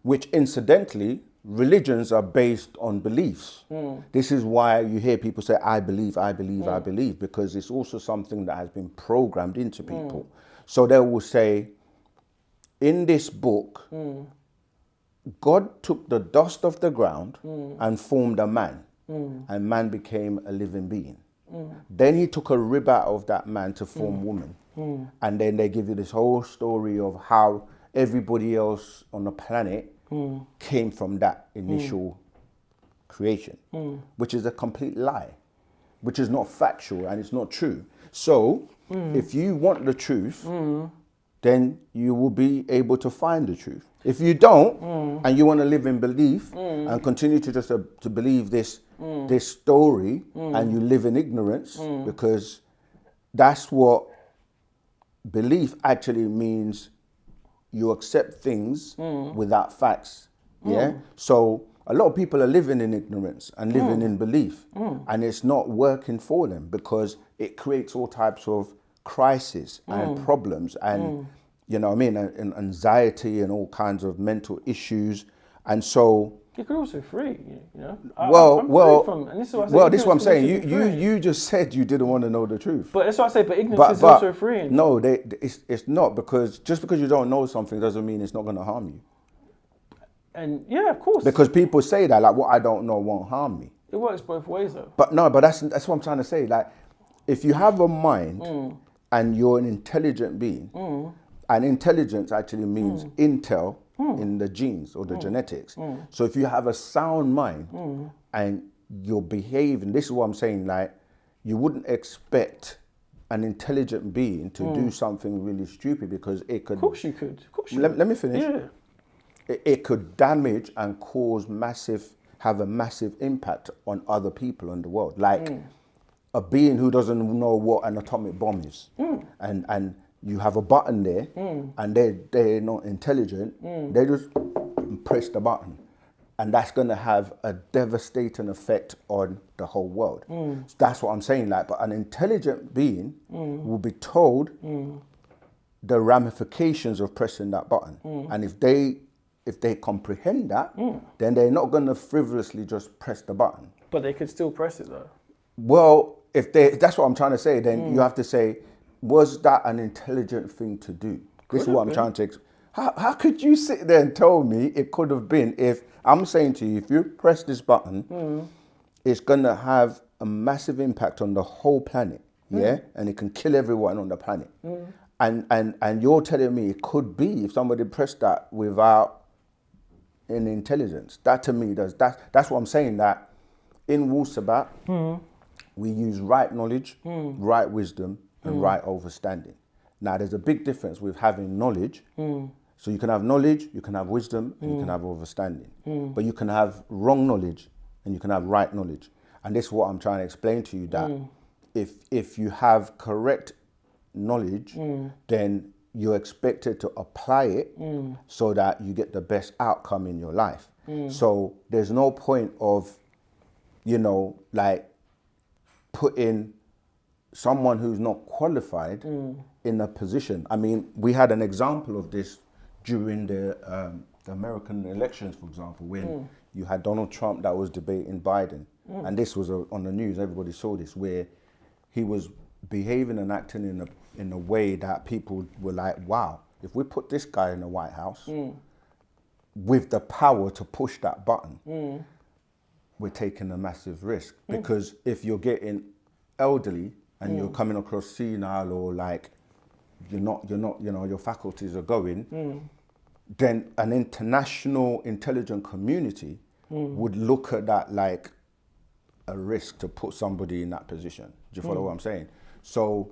which incidentally, religions are based on beliefs. This is why you hear people say, I believe, because it's also something that has been programmed into people. So they will say, in this book, God took the dust of the ground and formed a man, and man became a living being. Then he took a rib out of that man to form woman. And then they give you this whole story of how everybody else on the planet came from that initial creation, which is a complete lie, which is not factual and it's not true. So if you want the truth, then you will be able to find the truth. If you don't, and you want to live in belief and continue to just to believe this story, and you live in ignorance, because that's what belief actually means. You accept things without facts. Yeah. So a lot of people are living in ignorance and living in belief, and it's not working for them because it creates all types of crisis and problems and, you know what I mean, and anxiety and all kinds of mental issues. And so... You could also free, you know. This is what I'm saying. You just said you didn't want to know the truth. But that's what I say. But ignorance is also freeing. No, it's not, because just because you don't know something doesn't mean it's not going to harm you. And yeah, of course. Because people say that, like, what I don't know won't harm me. It works both ways, though. But that's what I'm trying to say. Like, if you have a mind and you're an intelligent being, and intelligence actually means intel in the genes or the genetics. So if you have a sound mind and you're behaving, this is what I'm saying, like, you wouldn't expect an intelligent being to do something really stupid, because it could... Of course you could. Let me finish. Yeah. It could damage and have a massive impact on other people in the world. Like a being who doesn't know what an atomic bomb is. And you have a button there and they're not intelligent. They just press the button. And that's going to have a devastating effect on the whole world. So that's what I'm saying. Like, but an intelligent being will be told the ramifications of pressing that button. And if they comprehend that, then they're not going to frivolously just press the button. But they could still press it, though. Well, if that's what I'm trying to say, then you have to say, was that an intelligent thing to do? This is what I'm trying to... How could you sit there and tell me it could have been? If I'm saying to you, if you press this button, it's going to have a massive impact on the whole planet, yeah? And it can kill everyone on the planet. And you're telling me it could be if somebody pressed that without an intelligence. That to me, that's what I'm saying, that in Wu-Sabat, we use right knowledge, right wisdom, and right understanding. Now, there's a big difference with having knowledge. So you can have knowledge, you can have wisdom, and you can have understanding. But you can have wrong knowledge, and you can have right knowledge. And this is what I'm trying to explain to you, that if you have correct knowledge, then you're expected to apply it so that you get the best outcome in your life. So there's no point of, like, putting someone who's not qualified in a position. I mean, we had an example of this during the American elections, for example, when you had Donald Trump that was debating Biden. And this was on the news, everybody saw this, where he was behaving and acting in a way that people were like, wow, if we put this guy in the White House with the power to push that button, we're taking a massive risk. Because if you're getting elderly and you're coming across senile, or like you're not, your faculties are going, then an international intelligent community would look at that like a risk to put somebody in that position. Do you follow what I'm saying? So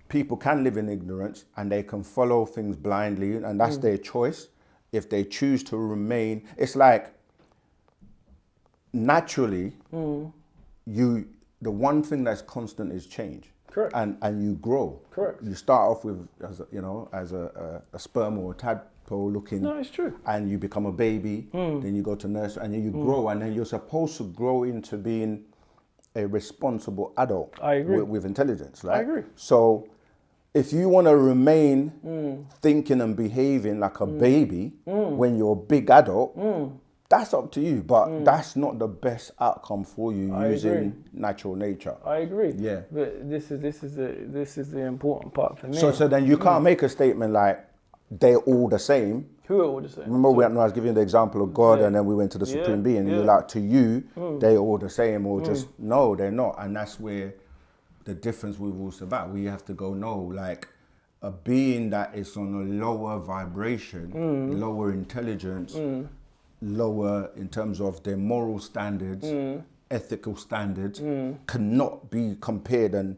people can live in ignorance and they can follow things blindly, and that's their choice. If they choose to remain, it's like naturally, the one thing that's constant is change. Correct. And you grow. Correct. You start off with as a sperm or a tadpole looking. No, it's true. And you become a baby. Then you go to nursery and then you grow, and then you're supposed to grow into being a responsible adult. I agree. With intelligence, right? I agree. So if you want to remain thinking and behaving like a baby when you're a big adult, that's up to you, but that's not the best outcome for you using natural nature. I agree. Yeah. But this is the important part for me. So then you can't make a statement like they're all the same. Who are all the same? Remember when I was giving the example of God, and then we went to the Supreme Being, and you're like, to you, they're all the same, or just, no, they're not. And that's where the difference with Wu-Sabat, we have to go, no, like a being that is on a lower vibration, lower intelligence, lower in terms of their moral standards, ethical standards, cannot be compared and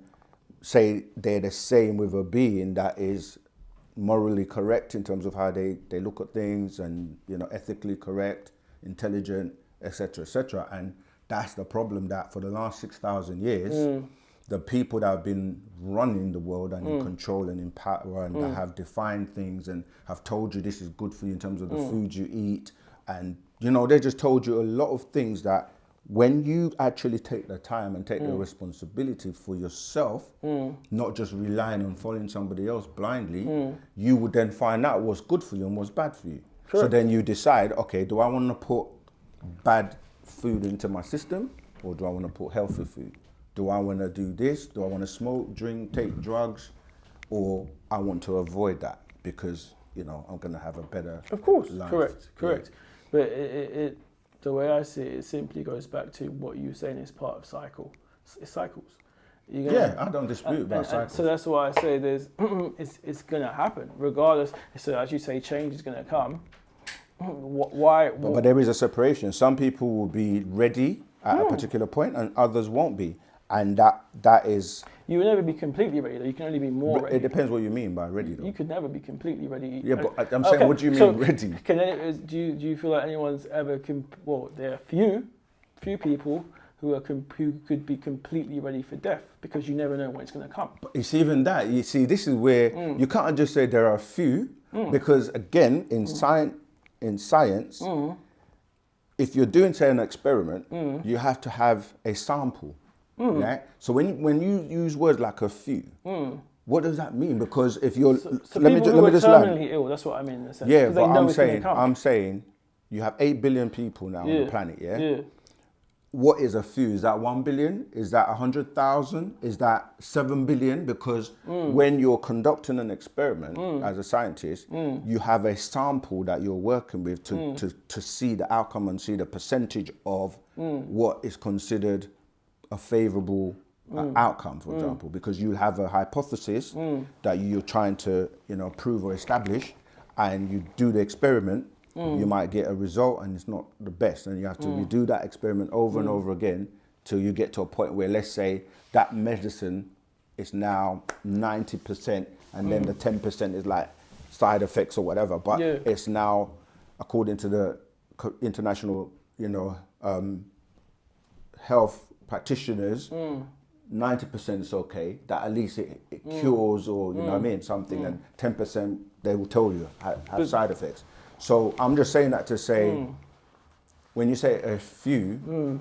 say they're the same with a being that is morally correct in terms of how they look at things, and ethically correct, intelligent, etc. And that's the problem, that for the last 6,000 years, the people that have been running the world and in control and in power and that have defined things and have told you this is good for you in terms of the food you eat, and they just told you a lot of things that when you actually take the time and take the responsibility for yourself, not just relying on following somebody else blindly, you would then find out what's good for you and what's bad for you. Correct. So then you decide, okay, do I want to put bad food into my system, or do I want to put healthy food? Do I want to do this? Do I want to smoke, drink, take drugs, or I want to avoid that because, you know, I'm going to have a better Of course, life. correct. But it the way I see it, it simply goes back to what you were saying is part of cycle. It's cycles. Yeah, I don't dispute about cycles. So that's why I say there's it's going to happen regardless. So as you say, change is going to come. Why? But there is a separation. Some people will be ready at a particular point, and others won't be, and that is. You will never be completely ready, though. You can only be more ready. It depends what you mean by ready, though. You could never be completely ready. Yeah, but I'm saying, what do you mean ready? Do you feel like anyone's ever? Well, there are few people who could be completely ready for death, because you never know when it's going to come. But it's even that. You see, this is where you can't just say there are a few, because again, in science, if you're doing, say, an experiment, you have to have a sample. Right? So when you use words like a few, what does that mean? Because if you're let me just terminally ill, that's what I mean in a sense. Yeah, but I'm saying you have 8 billion people now on the planet. Yeah. What is a few? Is that 1 billion? Is that 100,000? Is that 7 billion? Because when you're conducting an experiment as a scientist, you have a sample that you're working with to see the outcome and see the percentage of what is considered a favorable outcome, for example, because you have a hypothesis that you're trying to, you know, prove or establish, and you do the experiment. You might get a result and it's not the best, and you have to redo that experiment over and over again till you get to a point where, let's say, that medicine is now 90%, and then the 10% is like side effects or whatever, but it's now, according to the international, you know, health practitioners, 90% is okay, that at least it cures, or you know what I mean, something, and 10% they will tell you have side effects. So I'm just saying that to say, when you say a few,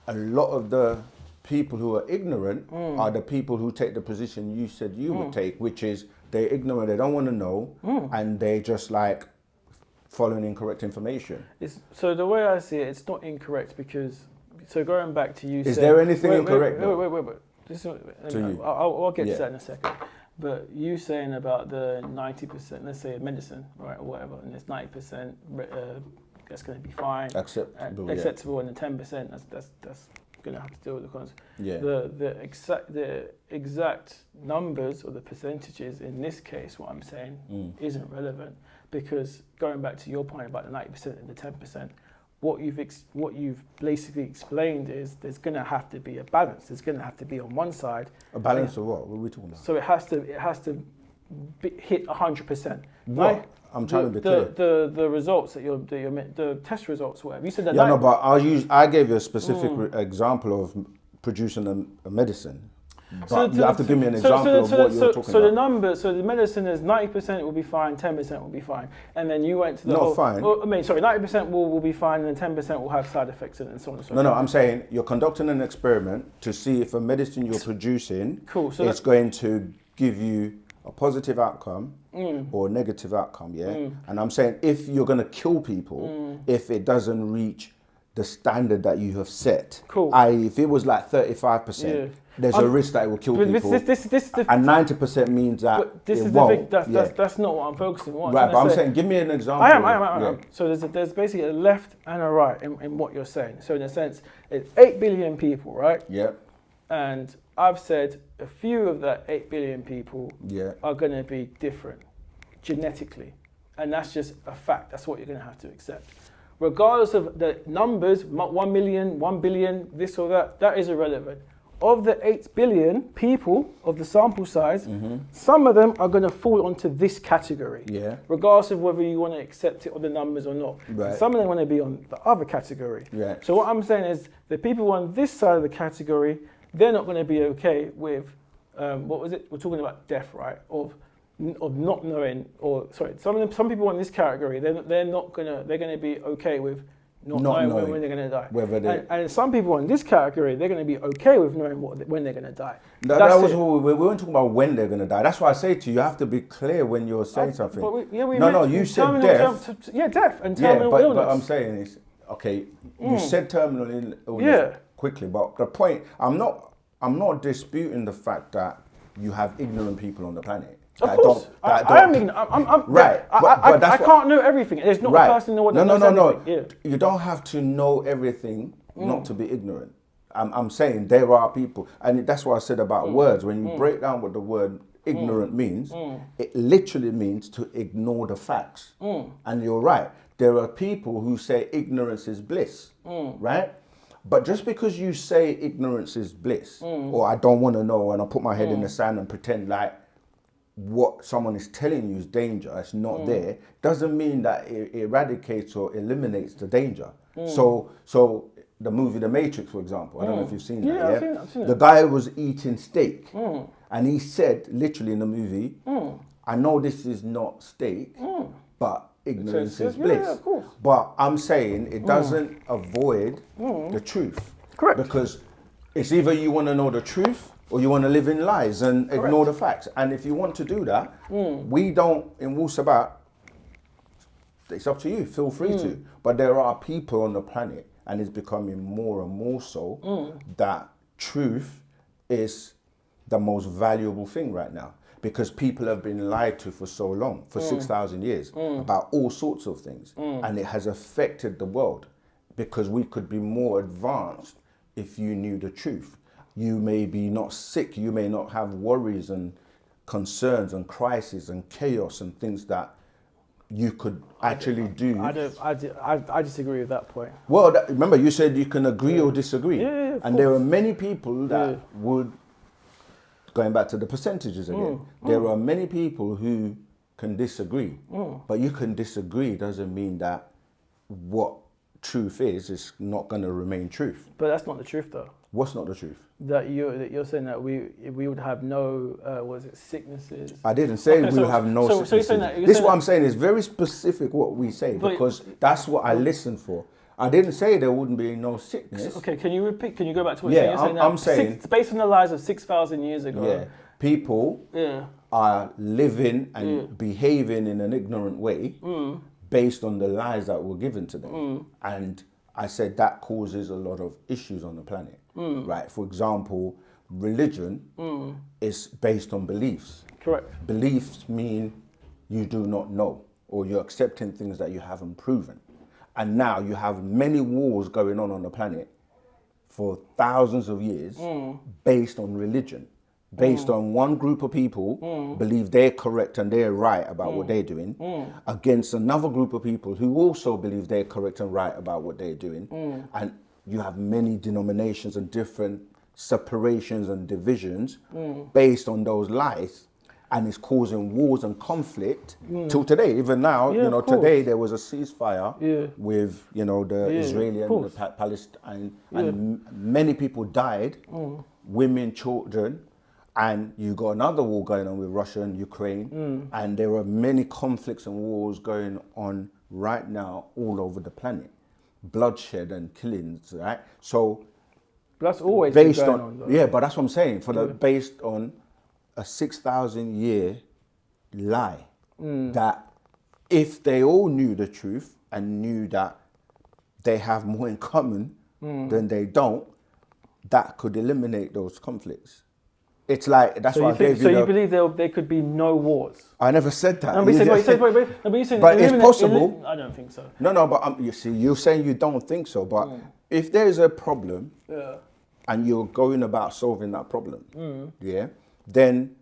a lot of the people who are ignorant are the people who take the position you said you would take, which is they're ignorant, they don't want to know, and they just like following incorrect information. So the way I see it, it's not incorrect, because, so going back to you saying... Is there anything incorrect? Wait. I'll get to that in a second. But you saying about the 90%, let's say medicine, right, or whatever, and it's 90%, that's going to be fine. Acceptable, and the 10%, that's going to have to deal with the consequences. Yeah. The exact numbers or the percentages in this case, what I'm saying, isn't relevant, because going back to your point about the 90% and the 10%, what you've basically explained is there's going to have to be a balance. There's going to have to be on one side. A balance of what? What are we talking about? So it has to hit 100%. What? Right? I'm trying to be clear. The results that the test results, whatever. You said that. Yeah, no, but I gave you a specific example of producing a medicine. But you have to give me an example of what you're talking about. So the number, so the medicine is 90% will be fine, 10% will be fine, and then you went to the Not fine. 90% will be fine, and then 10% will have side effects and so on and so forth. No, I'm saying you're conducting an experiment to see if a medicine you're producing is going to give you a positive outcome or a negative outcome, And I'm saying if you're going to kill people, if it doesn't reach the standard that you have set, i.e. if it was like 35%, there's a risk that it will kill people, and 90% means that it won't. That's not what I'm focusing on. Right, but I'm saying, give me an example. I am. So there's basically a left and a right in what you're saying. So in a sense, it's 8 billion people, right? Yeah. And I've said a few of that 8 billion people are going to be different genetically. And that's just a fact. That's what you're going to have to accept. Regardless of the numbers, 1 million, 1 billion, this or that, that is irrelevant. Of the 8 billion people of the sample size, some of them are going to fall onto this category, regardless of whether you want to accept it or the numbers or not. Right. Some of them want to be on the other category. Right. So what I'm saying is the people on this side of the category, they're not going to be okay with, what was it? We're talking about death, right? Of not knowing, or sorry, some people in this category, they're going to be okay with not Not knowing knowing when they're going to die. whether they- and some people in this category, they're going to be okay with knowing when they're going to die. That was what we weren't talking about when they're going to die. That's why I say to you, you have to be clear when you're saying something. You said death. Death and terminal illness. But I'm saying is, okay, you said terminal illness quickly, but the point, I'm not disputing the fact that you have ignorant people on the planet. Of course, I am ignorant. Right, I can't know everything. There's not a person in the world that knows everything. No. You don't have to know everything not to be ignorant. I'm saying there are people, and that's what I said about words. When you break down what the word ignorant means, it literally means to ignore the facts. And you're right. There are people who say ignorance is bliss, right? But just because you say ignorance is bliss, or I don't want to know, and I put my head in the sand and pretend like what someone is telling you is danger, it's not there, doesn't mean that it eradicates or eliminates the danger. So the movie The Matrix, for example, I don't know if you've seen that. I've seen it. The guy was eating steak, and he said, literally in the movie, I know this is not steak, but ignorance is bliss. Yeah, of course. But I'm saying it doesn't avoid the truth. Correct. Because it's either you want to know the truth or you want to live in lies and ignore the facts. And if you want to do that, we don't, in Wu-Sabat, it's up to you, feel free to. But there are people on the planet, and it's becoming more and more so, that truth is the most valuable thing right now. Because people have been lied to for so long, for 6,000 years, about all sorts of things. And it has affected the world, because we could be more advanced if you knew the truth. You may be not sick, you may not have worries and concerns and crises and chaos and things that you could actually do. I disagree with that point. Well, remember you said you can agree or disagree. Yeah, and there are many people that would, going back to the percentages again, there are many people who can disagree. But you can disagree doesn't mean that what truth is not going to remain truth. But that's not the truth, though. What's not the truth? That you're saying that we would have no sicknesses. I didn't say we'll have no sicknesses. So you're saying that, this is what I'm saying is very specific what we say, because that's what I listen for. I didn't say there wouldn't be no sickness. Okay, can you repeat? Can you go back to what you're saying? I'm saying it's based on the lies of 6,000 years ago. Yeah, people are living and behaving in an ignorant way based on the lies that were given to them. And I said that causes a lot of issues on the planet. Right? For example, religion is based on beliefs. Correct. Beliefs mean you do not know, or you're accepting things that you haven't proven. And now you have many wars going on the planet for thousands of years based on religion. Based on one group of people believe they're correct and they're right about what they're doing, against another group of people who also believe they're correct and right about what they're doing. And you have many denominations and different separations and divisions based on those lies. And it's causing wars and conflict till today. Even now, today there was a ceasefire with, the Israeli and the Palestine, and many people died, women, children. And you got another war going on with Russia and Ukraine, and there are many conflicts and wars going on right now all over the planet, bloodshed and killings, right? So that's always based been going on though. but that's what I'm saying. Based on a 6,000 year lie, that if they all knew the truth and knew that they have more in common than they don't, that could eliminate those conflicts. It's like, that's why I gave you. So you believe there could be no wars? I never said that. No, but you said but it's possible. I don't think so. No, but you see, you're saying you don't think so. But if there is a problem, and you're going about solving that problem, then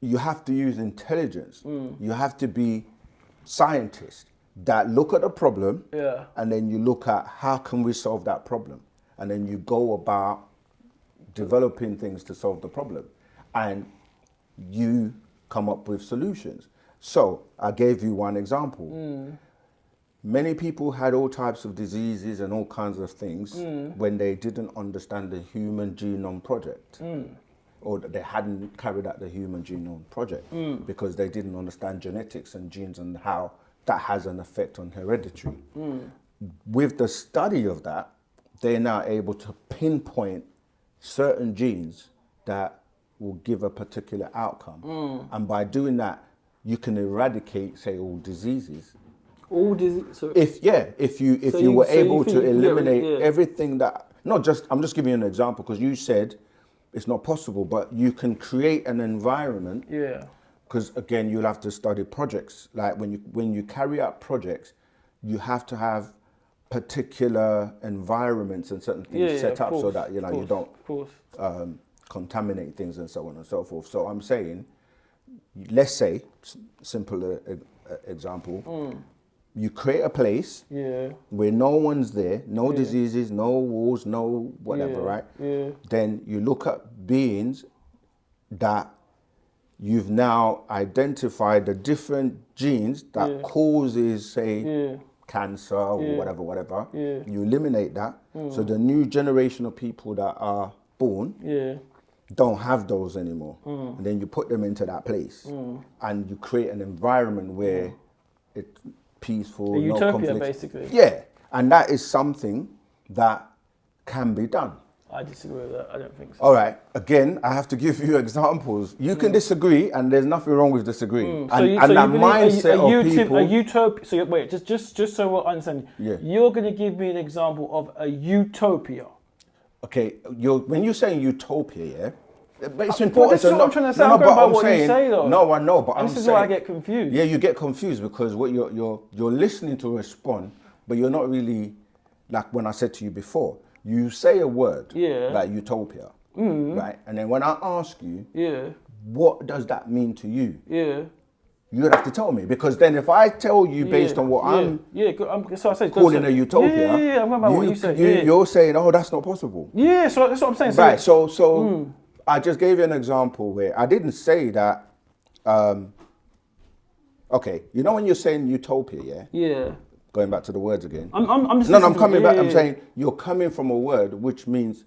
you have to use intelligence. You have to be scientists that look at the problem, and then you look at how can we solve that problem, and then you go about developing things to solve the problem, and you come up with solutions. So I gave you one example. Many people had all types of diseases and all kinds of things when they didn't understand the Human Genome Project, or that they hadn't carried out the Human Genome Project because they didn't understand genetics and genes and how that has an effect on hereditary. with the study of that, they're now able to pinpoint certain genes that will give a particular outcome. And by doing that, you can eradicate, say, all diseases. All disease. So If you were able to eliminate everything that, I'm just giving you an example because you said it's not possible, but you can create an environment. Yeah. Because again, you'll have to study projects. Like when you carry out projects, you have to have particular environments and certain things set up so that you don't contaminate things and so on and so forth. So I'm saying, let's say, simple example, you create a place where no one's there, no diseases, no wars, no whatever, right? Yeah. Then you look at beings that you've now identified the different genes that causes, say, cancer or whatever. Yeah. You eliminate that. So the new generation of people that are born don't have those anymore. And then you put them into that place and you create an environment where it's peaceful, no utopia, conflicts. basically. Yeah, and that is something that can be done. I disagree with that. I don't think so. All right. Again, I have to give you examples. You can disagree, and there's nothing wrong with disagreeing. So And you that believe mindset of people. A utopia. So wait, just so we'll understand. Yeah. You're going to give me an example of a utopia. Okay. When you're saying utopia, yeah, but it's important. This is what I'm trying to say. I'm going by what you say, though. No, I know, but this is why I get confused. Yeah, you get confused because what you're listening to respond, but you're not really, like when I said to you before. You say a word like utopia, right? And then when I ask you, what does that mean to you? Yeah, you'd have to tell me because then if I tell you based on what I'm so I say, calling a utopia, I'm going by what you say. You're saying, oh, that's not possible. Yeah, so that's what I'm saying. Right. So I just gave you an example where I didn't say that. Okay, you know when you're saying utopia, yeah. Going back to the words again. I'm coming back. I'm saying you're coming from a word which means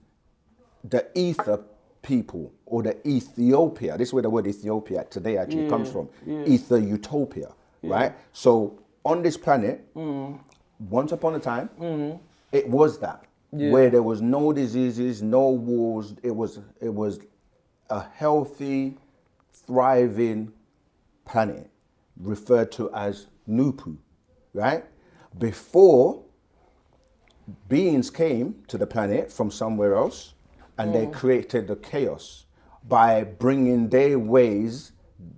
the ether people or the Ethiopia. This is where the word Ethiopia today actually comes from. Ether utopia, right? So on this planet, once upon a time, it was that where there was no diseases, no wars. It was a healthy, thriving planet referred to as Nupu, right? Before beings came to the planet from somewhere else and they created the chaos by bringing their ways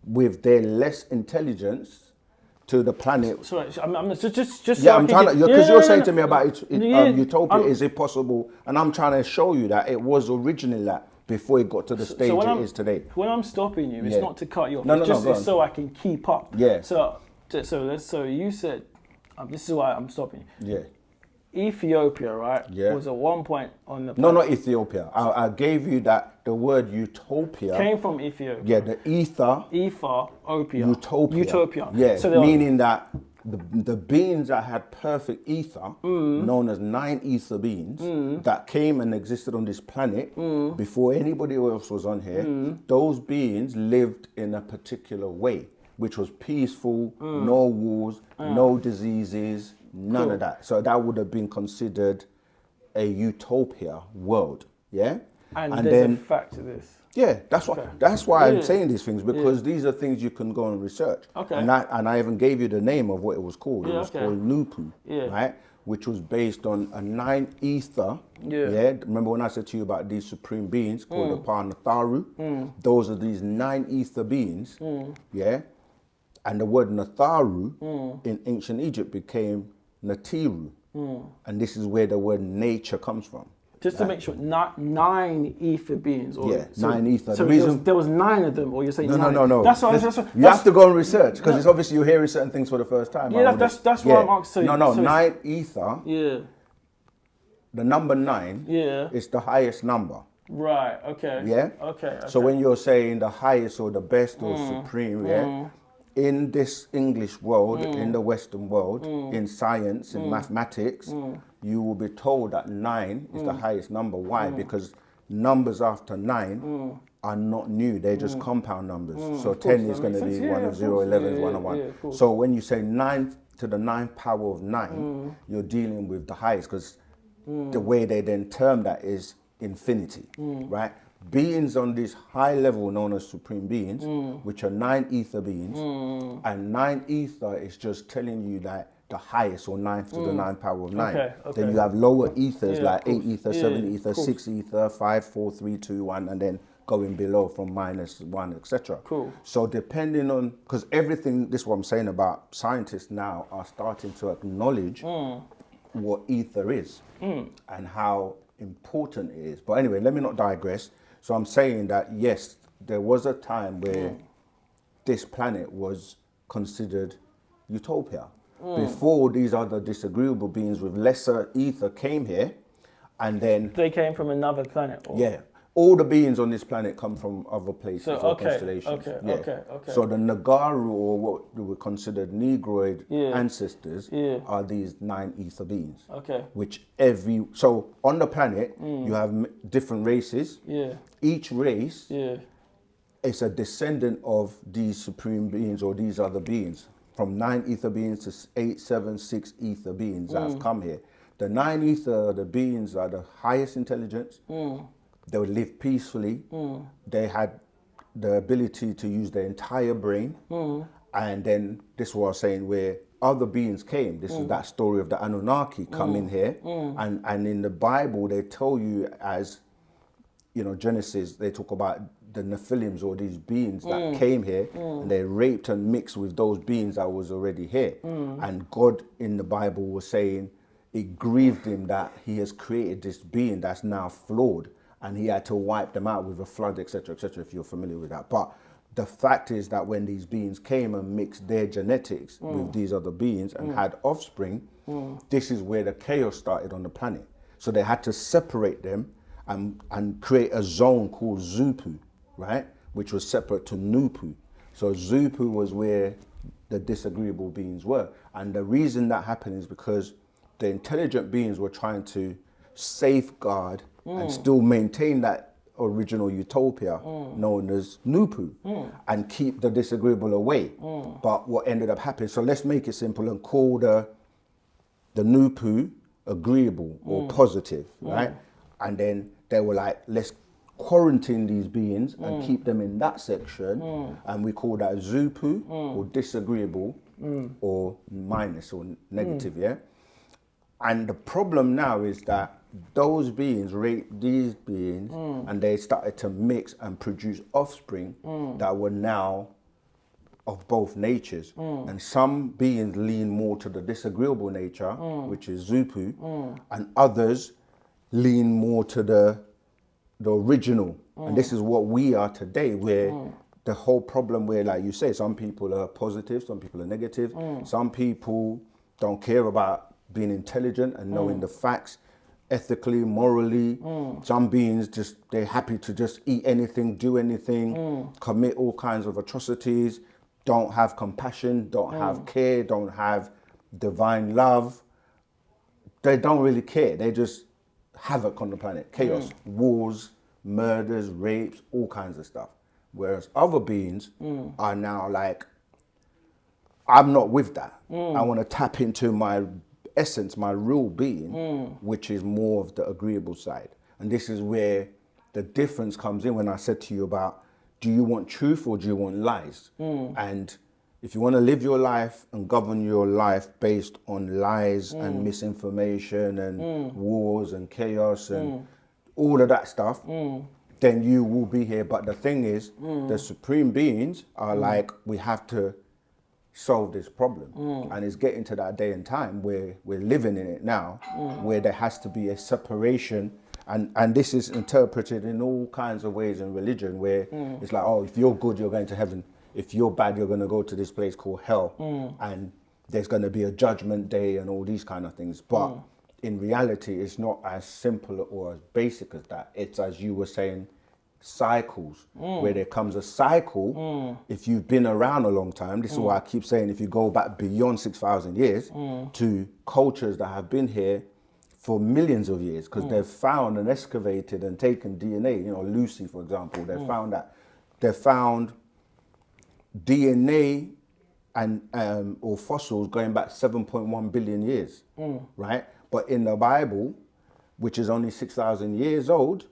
with their less intelligence to the planet. Sorry, I'm just I'm trying to, because you're saying to me about utopia, is it possible? And I'm trying to show you that it was originally that before it got to the stage it is today. When I'm stopping you, it's not to cut you off. It's so I can keep up. Yeah. So you said, this is why I'm stopping you. Yeah. Ethiopia, right? Yeah. Was at one point on the planet. No, not Ethiopia. I gave you that the word utopia came from Ethiopia. Yeah, the Ethiopia. Utopia. Yeah. So meaning that the beings that had perfect ether, known as 9 ether beings, that came and existed on this planet before anybody else was on here, those beings lived in a particular way, which was peaceful, no wars, no diseases, none of that. So that would have been considered a utopia world, yeah? And there's a fact to this. Yeah, that's why I'm saying these things, because these are things you can go and research. Okay. And I even gave you the name of what it was called. It was called Nupu, right? Which was based on a 9 ether. Yeah. Remember when I said to you about these supreme beings called the Natharu? Those are these 9 ether beings, yeah? And the word Natharu in ancient Egypt became Natiru. And this is where the word nature comes from. Just to make sure, 9 ether beings. Or, 9 ether. So there was 9 of them, or you're saying No. That's what. You have to go and research, because it's obviously you're hearing certain things for the first time. Yeah, that's why I'm asking. No, 9 ether. Yeah. The number 9 is the highest number. Right, okay. Yeah? Okay. So when you're saying the highest or the best or supreme, in this English world, in the Western world, in science, in mathematics, you will be told that 9 is the highest number. Why? Because numbers after 9 are not new. They're just compound numbers. So 10 is going to be 1 of 0, 11 is 1 of 1. So when you say 9 to the 9th power of 9, you're dealing with the highest, because the way they then term that is infinity, right? Beings on this high level known as supreme beings, which are 9 ether beings, and 9 ether is just telling you that the highest, or 9th to the 9th power of 9. Okay. Then you have lower ethers like 8 ether, 7 ether, 6 ether, 5, 4, 3, 2, 1, and then going below from -1, etc. Cool. So depending on, because everything, this is what I'm saying about scientists now are starting to acknowledge what ether is and how important it is. But anyway, let me not digress. So I'm saying that yes, there was a time where this planet was considered Utopia. Before these other disagreeable beings with lesser ether came here, and then They came from another planet. Or? yeah, all the beings on this planet come from other places or constellations. Okay. So the Nagaru, or what were considered Negroid ancestors, are these 9 ether beings. Okay. Which so on the planet you have different races. Yeah. Each race Yeah. is a descendant of these supreme beings or these other beings. From 9 ether beings to 8, 7, 6 ether beings that have come here. The 9 ether, the beings are the highest intelligence. They would live peacefully. They had the ability to use their entire brain. And then this is what I was saying, where other beings came. This is that story of the Anunnaki coming here. And in the Bible, they tell you, as you know, Genesis, they talk about the Nephilims, or these beings that came here, and they raped and mixed with those beings that was already here. And God in the Bible was saying it grieved him that he has created this being that's now flawed, and he had to wipe them out with a flood, etc., etc., if you're familiar with that. But the fact is that when these beings came and mixed their genetics with these other beings and had offspring, this is where the chaos started on the planet. So they had to separate them and create a zone called Zupu, right? Which was separate to Nupu. So Zupu was where the disagreeable beings were. And the reason that happened is because the intelligent beings were trying to safeguard and still maintain that original utopia known as Nupu and keep the disagreeable away. But what ended up happening, so let's make it simple and call the Nupu agreeable or positive, right? And then they were like, let's quarantine these beings and keep them in that section, and we call that Zupu or disagreeable or minus or negative, yeah? And the problem now is that those beings raped these beings and they started to mix and produce offspring that were now of both natures. And some beings lean more to the disagreeable nature, which is Zupu, and others lean more to the original. And this is what we are today, where the whole problem where, like you say, some people are positive, some people are negative, some people don't care about being intelligent and knowing the facts ethically, morally. Some beings they're happy to just eat anything, do anything, commit all kinds of atrocities, don't have compassion, don't have care, don't have divine love. They don't really care. They just havoc on the planet, chaos, wars, murders, rapes, all kinds of stuff. Whereas other beings are now like, I'm not with that. I want to tap into my essence, my real being, which is more of the agreeable side. And this is where the difference comes in when I said to you about, do you want truth or do you want lies? And if you want to live your life and govern your life based on lies and misinformation and wars and chaos and all of that stuff, then you will be here. But the thing is, the supreme beings are like, we have to solve this problem. And it's getting to that day and time where we're living in it now, where there has to be a separation. And this is interpreted in all kinds of ways in religion, where it's like, oh, if you're good, you're going to heaven. If you're bad, you're going to go to this place called hell. And there's going to be a judgment day and all these kind of things. But in reality, it's not as simple or as basic as that. It's, as you were saying, cycles, where there comes a cycle. If you've been around a long time, this is why I keep saying, if you go back beyond 6,000 years to cultures that have been here for millions of years because they've found and excavated and taken DNA. You know, Lucy, for example, they found DNA and or fossils going back 7.1 billion years, right? But in the Bible, which is only 6,000 years old,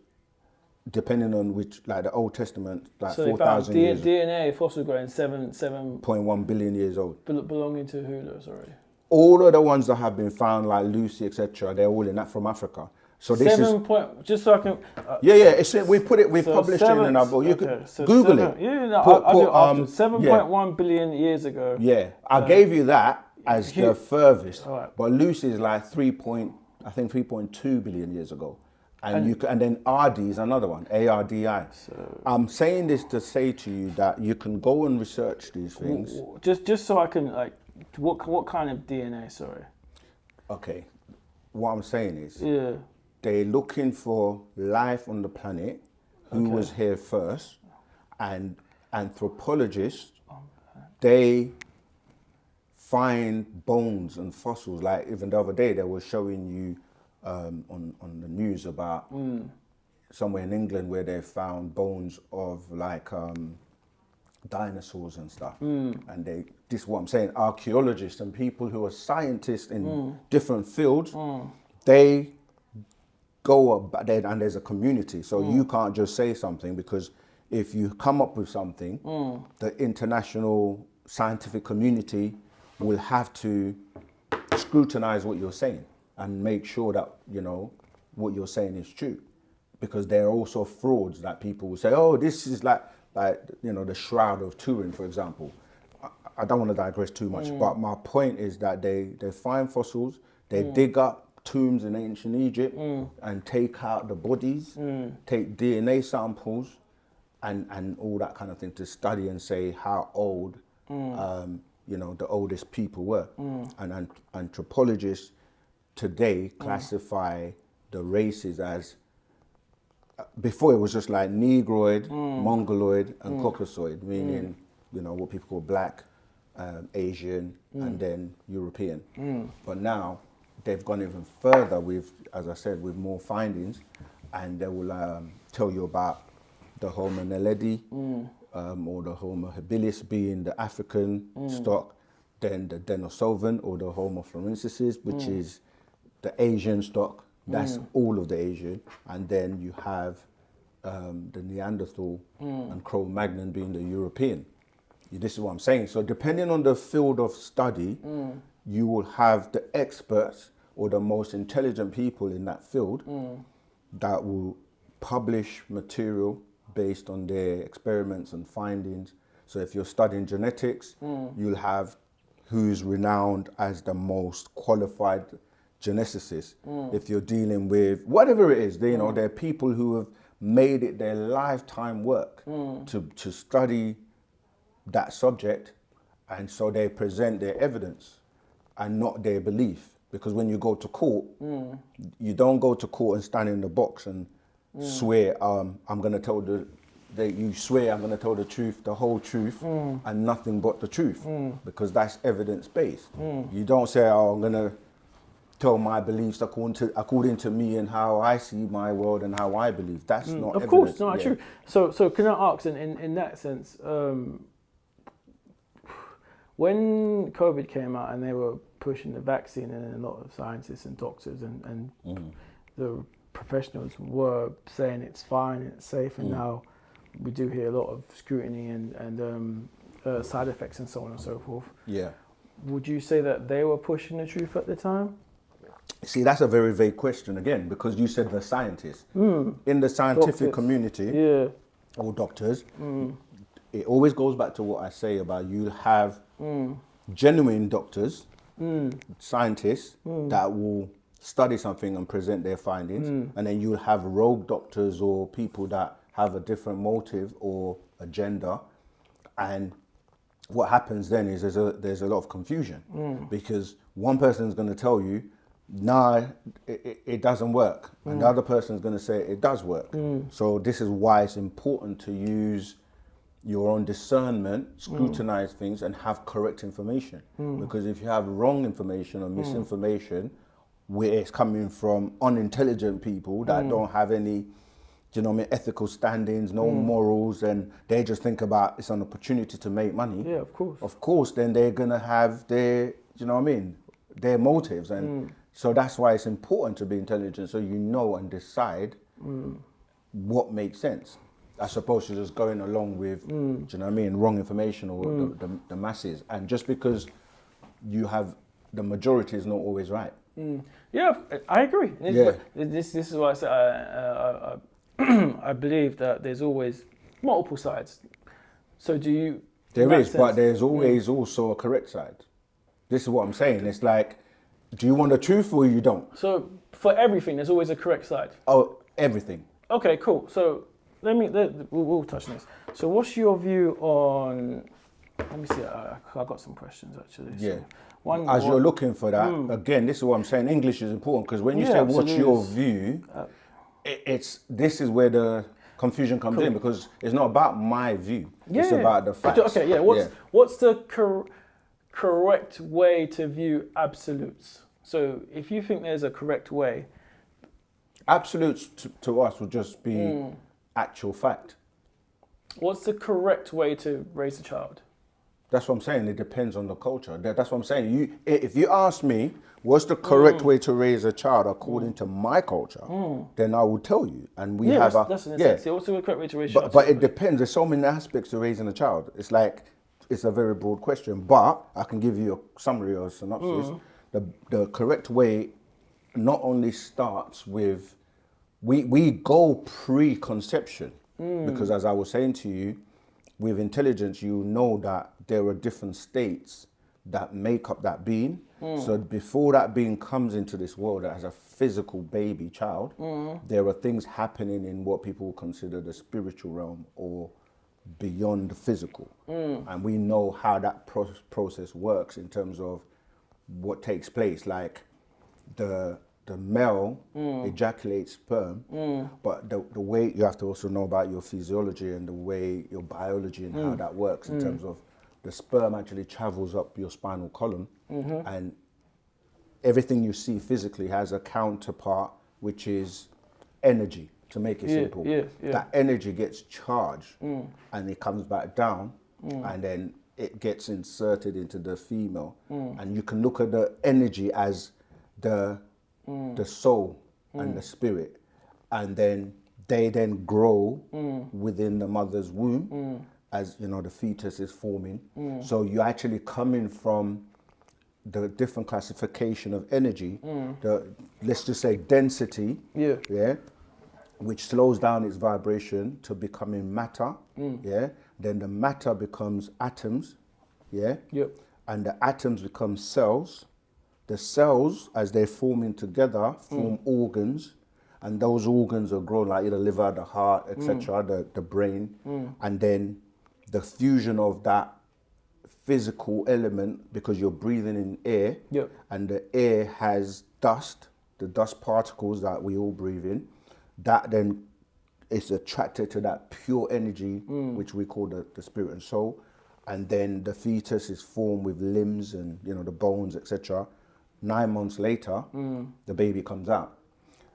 depending on which, like the Old Testament, like So 4,000 years. DNA fossil growing 7.1 billion years old. Belonging to who though, sorry? All of the ones that have been found, like Lucy, etc., they're all in that from Africa. So this just so I can. we published it in our book. You could Google it. Yeah, no, I'll do it after. 7.1 billion years ago. Yeah, I gave you that as the furthest, right. but Lucy is like 3.2 billion years ago. And then RD is another one, ARDI. So, I'm saying this to say to you that you can go and research these things. Just so I can, like, what kind of DNA, sorry? Okay. What I'm saying is, they're looking for life on the planet, who was here first, and anthropologists, they find bones and fossils. Like even the other day, they were showing you on the news about somewhere in England where they found bones of like dinosaurs and stuff. And this is what I'm saying, archaeologists and people who are scientists in different fields, they go up there and there's a community. So you can't just say something, because if you come up with something, the international scientific community will have to scrutinize what you're saying and make sure that, you know, what you're saying is true. Because there are also frauds that people will say, oh, this is like, you know, the Shroud of Turin, for example. I don't want to digress too much, but my point is that they find fossils, they dig up tombs in ancient Egypt and take out the bodies, take DNA samples and all that kind of thing to study and say how old, you know, the oldest people were. And anthropologists today classify the races as, before it was just like Negroid, Mongoloid and Caucasoid, meaning, you know, what people call black, Asian and then European. But now they've gone even further with, as I said, with more findings, and they will tell you about the Homo naledi or the Homo habilis being the African stock, then the Denisovan or the Homo florensis, which is the Asian stock. That's all of the Asian. And then you have the Neanderthal and Cro-Magnon being the European. This is what I'm saying. So depending on the field of study, you will have the experts or the most intelligent people in that field that will publish material based on their experiments and findings. So if you're studying genetics, you'll have who's renowned as the most qualified geneticist. If you're dealing with whatever it is, you know, there are people who have made it their lifetime work to study that subject, and so they present their evidence and not their belief. Because when you go to court, you don't go to court and stand in the box and swear, I'm going to tell you swear I'm going to tell the truth, the whole truth, and nothing but the truth, because that's evidence-based. You don't say, oh, I'm going to tell my beliefs according to me and how I see my world and how I believe. That's not of evidence. Course, not true. So can I ask, in that sense, when COVID came out and they were pushing the vaccine, and a lot of scientists and doctors and the professionals were saying it's fine, it's safe, and now we do hear a lot of scrutiny and side effects and so on and so forth. Yeah. Would you say that they were pushing the truth at the time? See, that's a very vague question again, because you said the scientists. In the scientific community, or doctors, it always goes back to what I say about you have genuine doctors, scientists that will study something and present their findings, and then you'll have rogue doctors or people that have a different motive or agenda, and what happens then is there's a lot of confusion, because one person is going to tell you, nah, it doesn't work, and the other person is going to say it does work. So this is why it's important to use your own discernment, scrutinize things, and have correct information. Because if you have wrong information or misinformation, where it's coming from unintelligent people that don't have any, do you know what I mean, ethical standings, no morals, and they just think about it's an opportunity to make money. Yeah, of course. Of course, then they're gonna have their, do you know what I mean, their motives, and so that's why it's important to be intelligent, so you know and decide what makes sense, as opposed to just going along with, do you know what I mean, wrong information or the masses. And just because you have the majority is not always right. Yeah, I agree. Yeah. This is why I say I believe that there's always multiple sides. So do you? There is, but there's always also a correct side. This is what I'm saying. It's like, do you want the truth or you don't? So for everything, there's always a correct side. Oh, everything. Okay, cool. So we'll touch on this. So what's your view on? Let me see. I got some questions actually. Yeah. So As you're looking for that, again, this is what I'm saying. English is important because when you say what's your view, this is where the confusion comes in, because it's not about my view. It's about the facts. Okay, yeah. What's the correct way to view absolutes? So if you think there's a correct way, absolutes to us will just be actual fact. What's the correct way to raise a child? That's what I'm saying. It depends on the culture. That's what I'm saying. If you ask me, what's the correct way to raise a child according to my culture, then I will tell you. And we have that's an necessity. What's the correct way to raise a child? But it depends. There's so many aspects to raising a child. It's like, it's a very broad question. But I can give you a summary or a synopsis. The correct way not only starts with, we go pre-conception, because as I was saying to you, with intelligence, you know that there are different states that make up that being. So before that being comes into this world as a physical baby child, there are things happening in what people consider the spiritual realm or beyond the physical. And we know how that process works in terms of what takes place. Like the male ejaculates sperm, but the way you have to also know about your physiology and the way your biology and how that works in terms of the sperm actually travels up your spinal column, and everything you see physically has a counterpart, which is energy, to make it simple. That energy gets charged and it comes back down, and then it gets inserted into the female. And you can look at the energy as the soul and the spirit, and then they then grow within the mother's womb as, you know, the fetus is forming. So you actually coming from the different classification of energy, let's just say density, which slows down its vibration to becoming matter, then the matter becomes atoms, and the atoms become cells. The cells, as they're forming together, form organs, and those organs are grown, like the liver, the heart, etc., the brain, and then the fusion of that physical element, because you're breathing in air, and the air has dust, the dust particles that we all breathe in, that then is attracted to that pure energy, which we call the spirit and soul, and then the fetus is formed with limbs and, you know, the bones, etc. 9 months later, the baby comes out.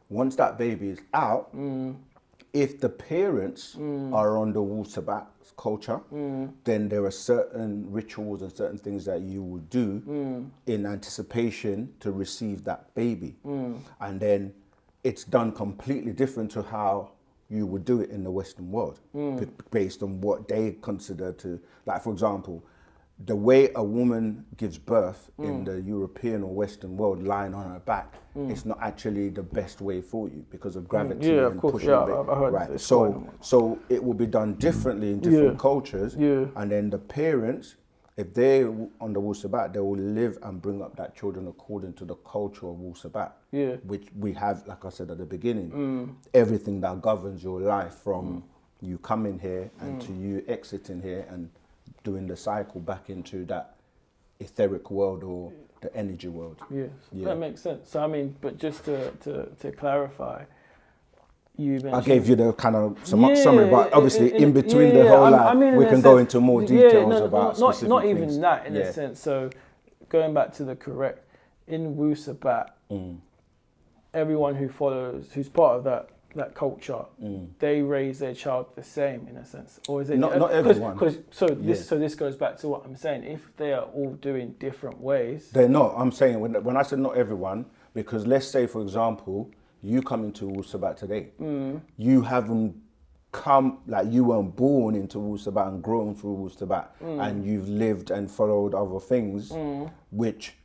Once that baby is out, if the parents are on the Wu-Sabat culture, then there are certain rituals and certain things that you will do in anticipation to receive that baby. And then it's done completely different to how you would do it in the Western world, based on what they consider to, like, for example, the way a woman gives birth in the European or Western world, lying on her back, it's not actually the best way for you because of gravity and pushing a bit. I heard right. So it will be done differently in different cultures. And then the parents, if they're on the Wu-Sabat, they will live and bring up that children according to the culture of Wu-Sabat, which we have, like I said at the beginning, everything that governs your life from you coming here and to you exiting here and doing the cycle back into that etheric world or the energy world. That makes sense. So I mean, but just to clarify, you mentioned, I gave you the kind of summary, but obviously in between the whole I mean, we can go into more details about specific not things. Even that in a sense. So going back to the correct, in Wu-Sabat, everyone who's part of that culture, they raise their child the same in a sense, or is it not everyone? So this goes back to what I'm saying. If they are all doing different ways, they're not. I'm saying when I said not everyone, because let's say for example, you come into Wu-Sabat today, you haven't come, like you weren't born into Wu-Sabat and grown through Wu-Sabat, and you've lived and followed other things which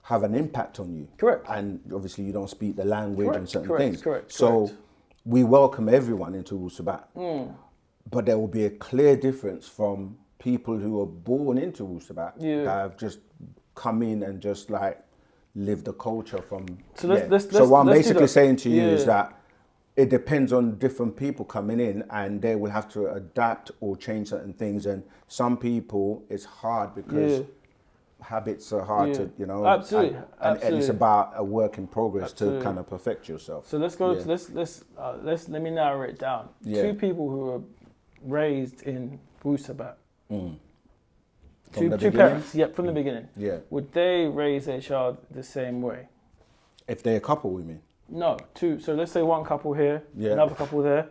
have an impact on you. Correct. And obviously you don't speak the language and certain things. Correct. So we welcome everyone into Wu-Sabat. But there will be a clear difference from people who are born into Wu-Sabat that have just come in and just like live the culture from. So what I'm basically saying to you is that it depends on different people coming in, and they will have to adapt or change certain things. And some people, it's hard because habits are hard to, you know. Absolutely. And it's about a work in progress to kind of perfect yourself. So let's go. Let me narrow it down. Two people who were raised in Wu-Sabat. Two parents. Yep, from the beginning. Yeah. Would they raise their child the same way? If they're a couple, we mean. No, two. So let's say one couple here, another couple there.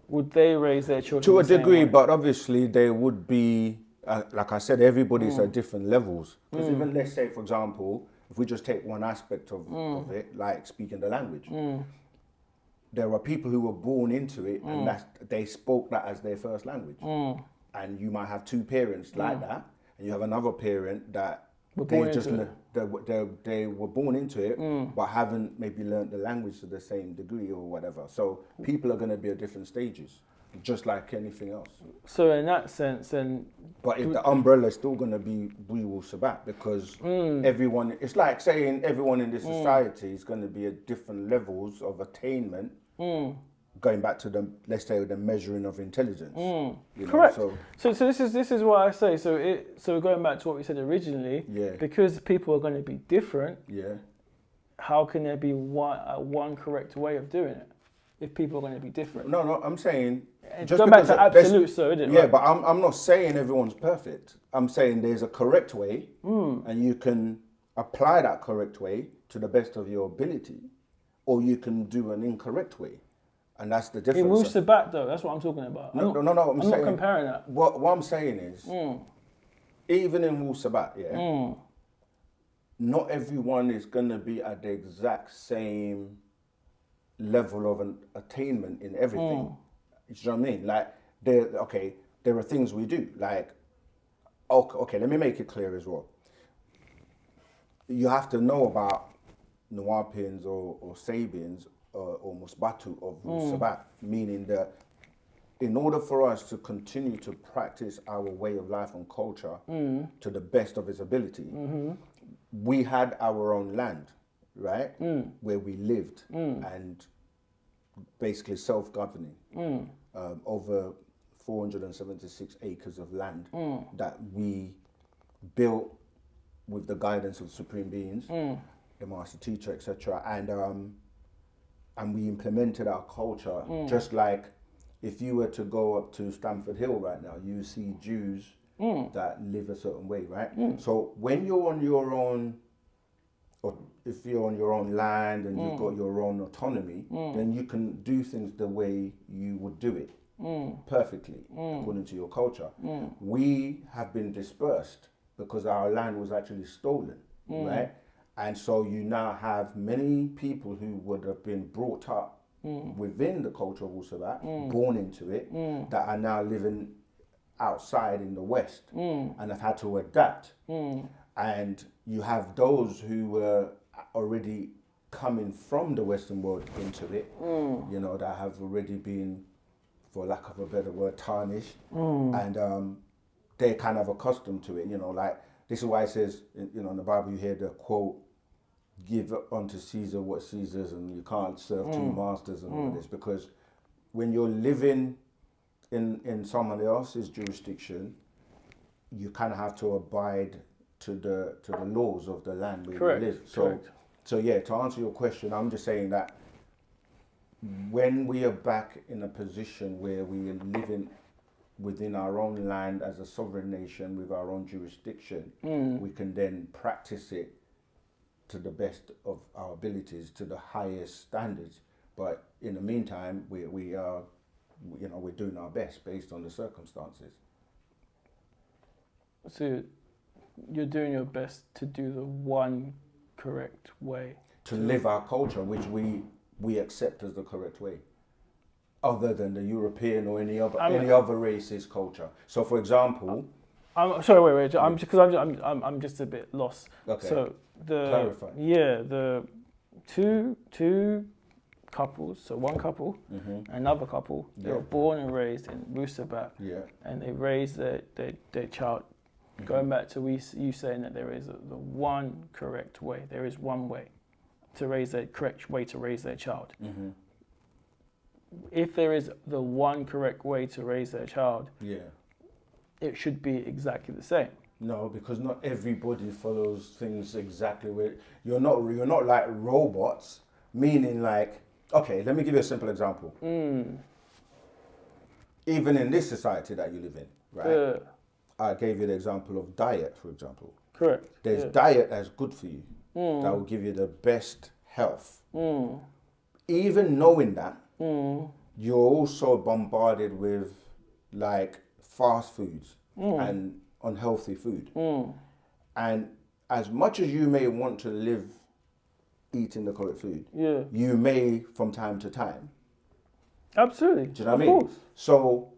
Would they raise their children to a the same degree? way? But obviously they would be, like I said, everybody's at different levels. Because even let's say, for example, if we just take one aspect of it, like speaking the language, there are people who were born into it and they spoke that as their first language. And you might have two parents like that, and you have another parent that they were born into it, but haven't maybe learned the language to the same degree or whatever. So people are going to be at different stages, just like anything else. So in that sense, then. But if the umbrella is still going to be Wu-Sabat, because everyone, it's like saying everyone in this society is going to be at different levels of attainment. Going back to let's say the measuring of intelligence. Correct. So this is what I say. So going back to what we said originally, because people are going to be different. How can there be one correct way of doing it if people are going to be different? No, I'm saying. Just going back to absolutes, though, isn't it? Yeah, but I'm not saying everyone's perfect. I'm saying there's a correct way, and you can apply that correct way to the best of your ability, or you can do an incorrect way. And that's the difference. In Wu-Sabat, though, that's what I'm talking about. No, I'm saying, not comparing that. What I'm saying is, even in Wu-Sabat, not everyone is going to be at the exact same level of an attainment in everything. You know what I mean? Like, there are things we do. Like, okay, let me make it clear as well. You have to know about Nuwaupians or Sabians or Misbatiya of Wu-Sabat, meaning that in order for us to continue to practice our way of life and culture to the best of its ability, we had our own land, right, where we lived and basically self-governing, over 476 acres of land that we built with the guidance of supreme beings, the master teacher, etc., and we implemented our culture. Just like if you were to go up to Stamford Hill right now, you see Jews that live a certain way, right? So when you're on your own, or if you're on your own land and you've got your own autonomy, then you can do things the way you would do it perfectly, according to your culture. We have been dispersed because our land was actually stolen, right? And so you now have many people who would have been brought up within the culture of Wu-Sabat, born into it, that are now living outside in the West and have had to adapt. And you have those who were already coming from the Western world into it, you know, that have already been, for lack of a better word, tarnished. And they're kind of accustomed to it, you know, like, this is why it says, you know, in the Bible you hear the quote, give unto Caesar what Caesar's, and you can't serve two masters and all of this, because when you're living in someone else's jurisdiction, you kind of have to abide to the laws of the land where you live. So yeah, to answer your question, I'm just saying that when we are back in a position where we are living within our own land as a sovereign nation with our own jurisdiction, we can then practice it to the best of our abilities, to the highest standards. But in the meantime, we are, we're doing our best based on the circumstances. So you're doing your best to do the one correct way. To live our culture, which we accept as the correct way, other than the European or any other race's culture. So, for example, I'm sorry. Wait. I'm just a bit lost. Okay. So Clarify. the two couples. So one couple, another couple. They were born and raised in Wu-Sabat. Yeah. And they raised their child. Going back to you saying that there is the one correct way. There is one way to raise their correct way to raise their child. If there is the one correct way to raise their child, it should be exactly the same. No, because not everybody follows things exactly where you're not like robots, meaning like, okay, let me give you a simple example. Even in this society that you live in, right? I gave you the example of diet, for example. Correct. There's diet that's good for you, that will give you the best health. Even knowing that, you're also bombarded with like fast foods and unhealthy food. And as much as you may want to live eating the correct food, you may from time to time. Absolutely. Do you know what I mean? So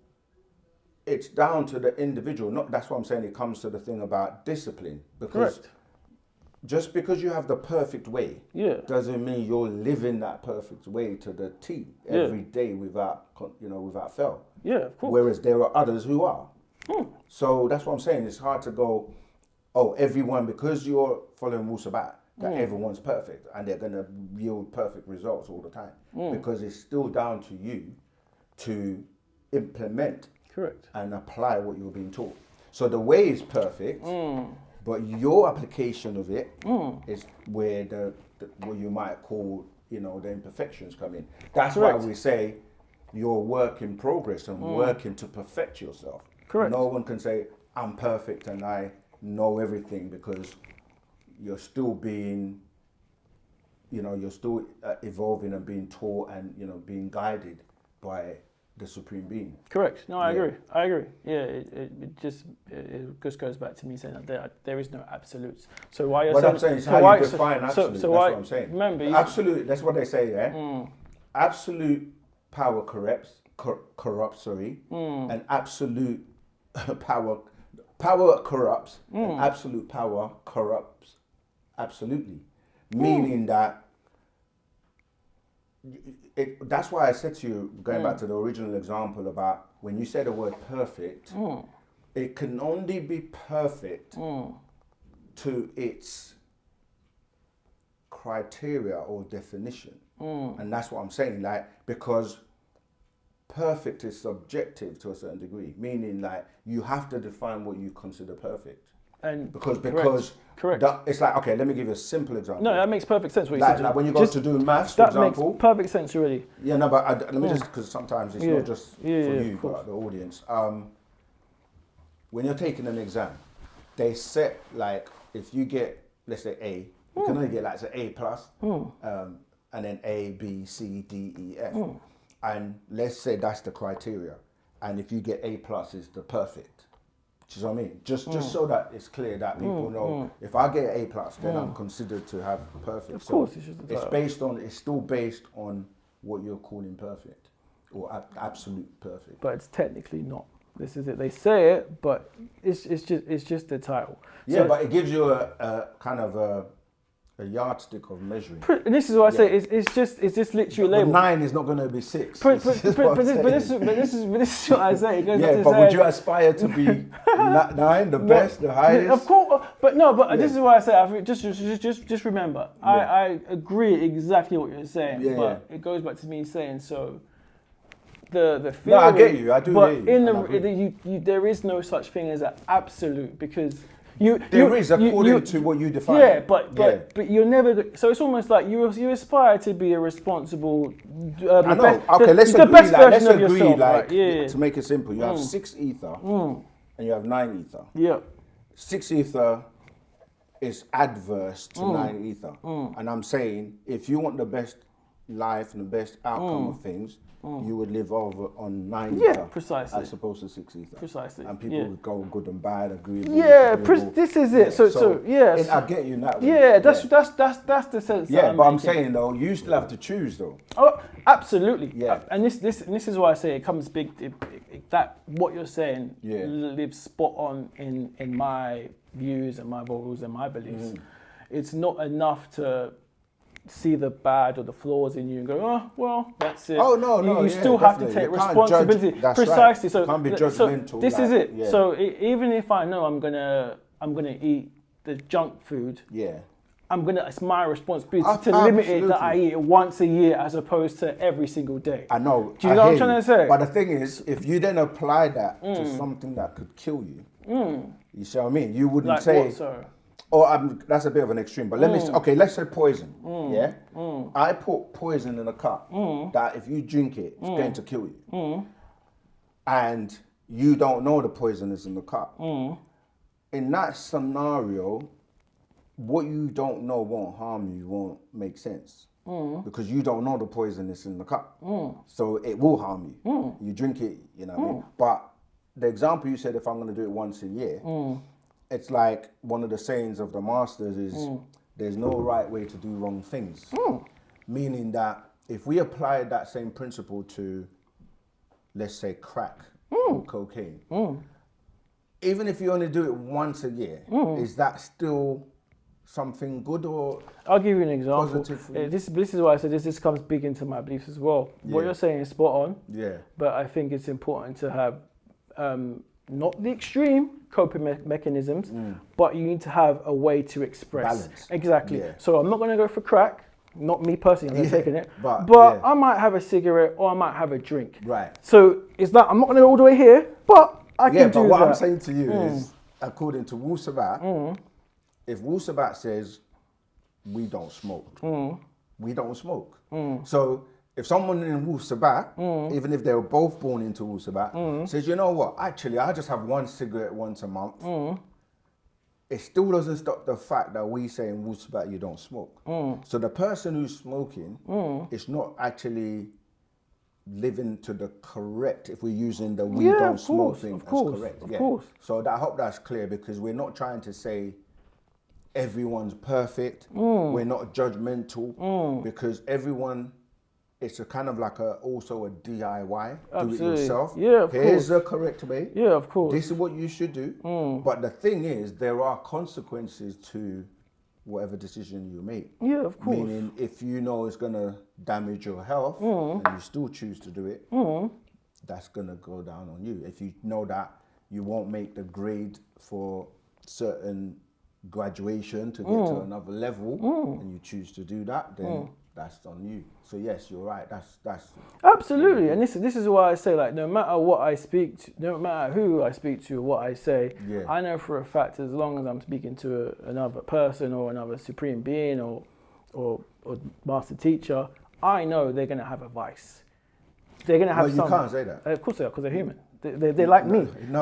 it's down to the individual. That's what I'm saying. It comes to the thing about discipline, because just because you have the perfect way doesn't mean you're living that perfect way to the T every day without fail. Yeah, of course. Whereas there are others who are. So that's what I'm saying. It's hard to go, everyone, because you're following Wu-Sabat, that everyone's perfect and they're going to yield perfect results all the time. Because it's still down to you to implement and apply what you're being taught. So the way is perfect, but your application of it is where the what you might call, the imperfections come in. That's why we say you're a work in progress and working to perfect yourself. Correct. No one can say, I'm perfect and I know everything, because you're still being, you're still evolving and being taught and, being guided by the Supreme Being. Correct. No, I agree. Yeah, it just goes back to me saying that there is no absolutes. So why you're what saying, I'm saying is so how why, you define absolute. So that's why, what I'm saying. Remember, absolute. That's what they say. Yeah. Absolute power corrupts. And absolute power corrupts. And absolute power corrupts absolutely. Meaning that. That's why I said to you, going back to the original example about when you say the word perfect, it can only be perfect to its criteria or definition. And that's what I'm saying, because perfect is subjective to a certain degree, meaning you have to define what you consider perfect. And because correct. It's like, okay, let me give you a simple example. No, that makes perfect sense. What you said. Like when you go to do maths, for example. That makes perfect sense, really. Yeah, no, but let me just, because sometimes it's not just for you, but the audience. When you're taking an exam, they set, if you get, let's say A, you can only get say A plus, and then A, B, C, D, E, F. And let's say that's the criteria. And if you get A plus, is the perfect. Do you know what I mean? Just so that it's clear that people know, if I get an A plus, then I'm considered to have perfect. Of course, it's still based on what you're calling perfect or absolute perfect. But it's technically not. This is it. They say it, but it's just the title. Yeah, so, but it gives you a kind of a yardstick of measuring. And this is what I say. It's just literally a label. 9 is not going to be 6. But this is what I say. Would you aspire to be 9, the best, the highest? Of course, this is what I say. Just remember, I agree exactly what you're saying. It goes back to me saying so. The theory. No, I get you. I do. But hear you. There is no such thing as an absolute, because. There is, according to what you define. Yeah, but you're never. So it's almost like you aspire to be a responsible. I know. Okay, let's agree. To make it simple, you have 6 ether and you have 9 ether. Yeah. 6 ether is adverse to 9 ether. And I'm saying, if you want the best life and the best outcome of things, you would live over on 9 ether. Precisely. As opposed to 6 ether. Precisely. And people would go good and bad, agreeable. This is it. So yes. I get you in that way. Yeah, that's the sense. Yeah, that but I'm making. saying though, you still have to choose though. Oh, absolutely. Yeah. And this is why I say it comes big. That what you're saying lives spot on in my views and my morals and my beliefs. It's not enough to see the bad or the flaws in you and go, oh, well, that's it. Oh, no, you still have to take responsibility. That's precisely. Right. So you can't be judgmental. So this is it. So even if I know I'm gonna eat the junk food, it's my responsibility to limit it that I eat it once a year as opposed to every single day. I know. Do you know what I'm trying to say? But the thing is, if you then apply that to something that could kill you, you see what I mean? You wouldn't say. That's a bit of an extreme, but let's say poison. I put poison in a cup that if you drink it, it's going to kill you. And you don't know the poison is in the cup. In that scenario, what you don't know won't harm you, won't make sense. Because you don't know the poison is in the cup. So it will harm you. You drink it, you know what I mean? But the example you said, if I'm going to do it once a year, it's like one of the sayings of the masters is there's no right way to do wrong things. Meaning that if we apply that same principle to, let's say, crack or cocaine, even if you only do it once a year, is that still something good or I'll give you an example. This is why I said this comes big into my beliefs as well. What you're saying is spot on. Yeah. But I think it's important to have not the extreme coping mechanisms, but you need to have a way to express. Balance. Exactly. Yeah. So I'm not going to go for crack. Not me personally, I'm not taking it. But I might have a cigarette or I might have a drink. Right. So it's that I'm not going to go all the way here, but I can do that. Yeah, but what I'm saying to you is, according to Wu-Sabat, if Wu-Sabat says we don't smoke, we don't smoke. So if someone in Wu-Sabat, even if they were both born into Wu-Sabat, says, you know what, actually I just have one cigarette once a month, it still doesn't stop the fact that we say in Wu-Sabat you don't smoke. So the person who's smoking is not actually living to the correct, if we're using the we don't smoke thing as correct. Of course. So I hope that's clear, because we're not trying to say everyone's perfect. We're not judgmental, because everyone, it's a kind of like also a DIY, do it yourself. Yeah, of Here's course. the correct way. Yeah, of course. This is what you should do. But the thing is, there are consequences to whatever decision you make. Yeah, of course. Meaning, if you know it's going to damage your health and you still choose to do it, that's going to go down on you. If you know that you won't make the grade for certain graduation to get to another level and you choose to do that, then that's on you. So yes, you're right. That's absolutely. And this is why I say, like, no matter what I speak to, no matter who I speak to or what I say, I know for a fact, as long as I'm speaking to another person or another supreme being or master teacher, I know they're going to have a vice. They're going to have something. You can't say that. Of course they are, because they're human. They're like me. No.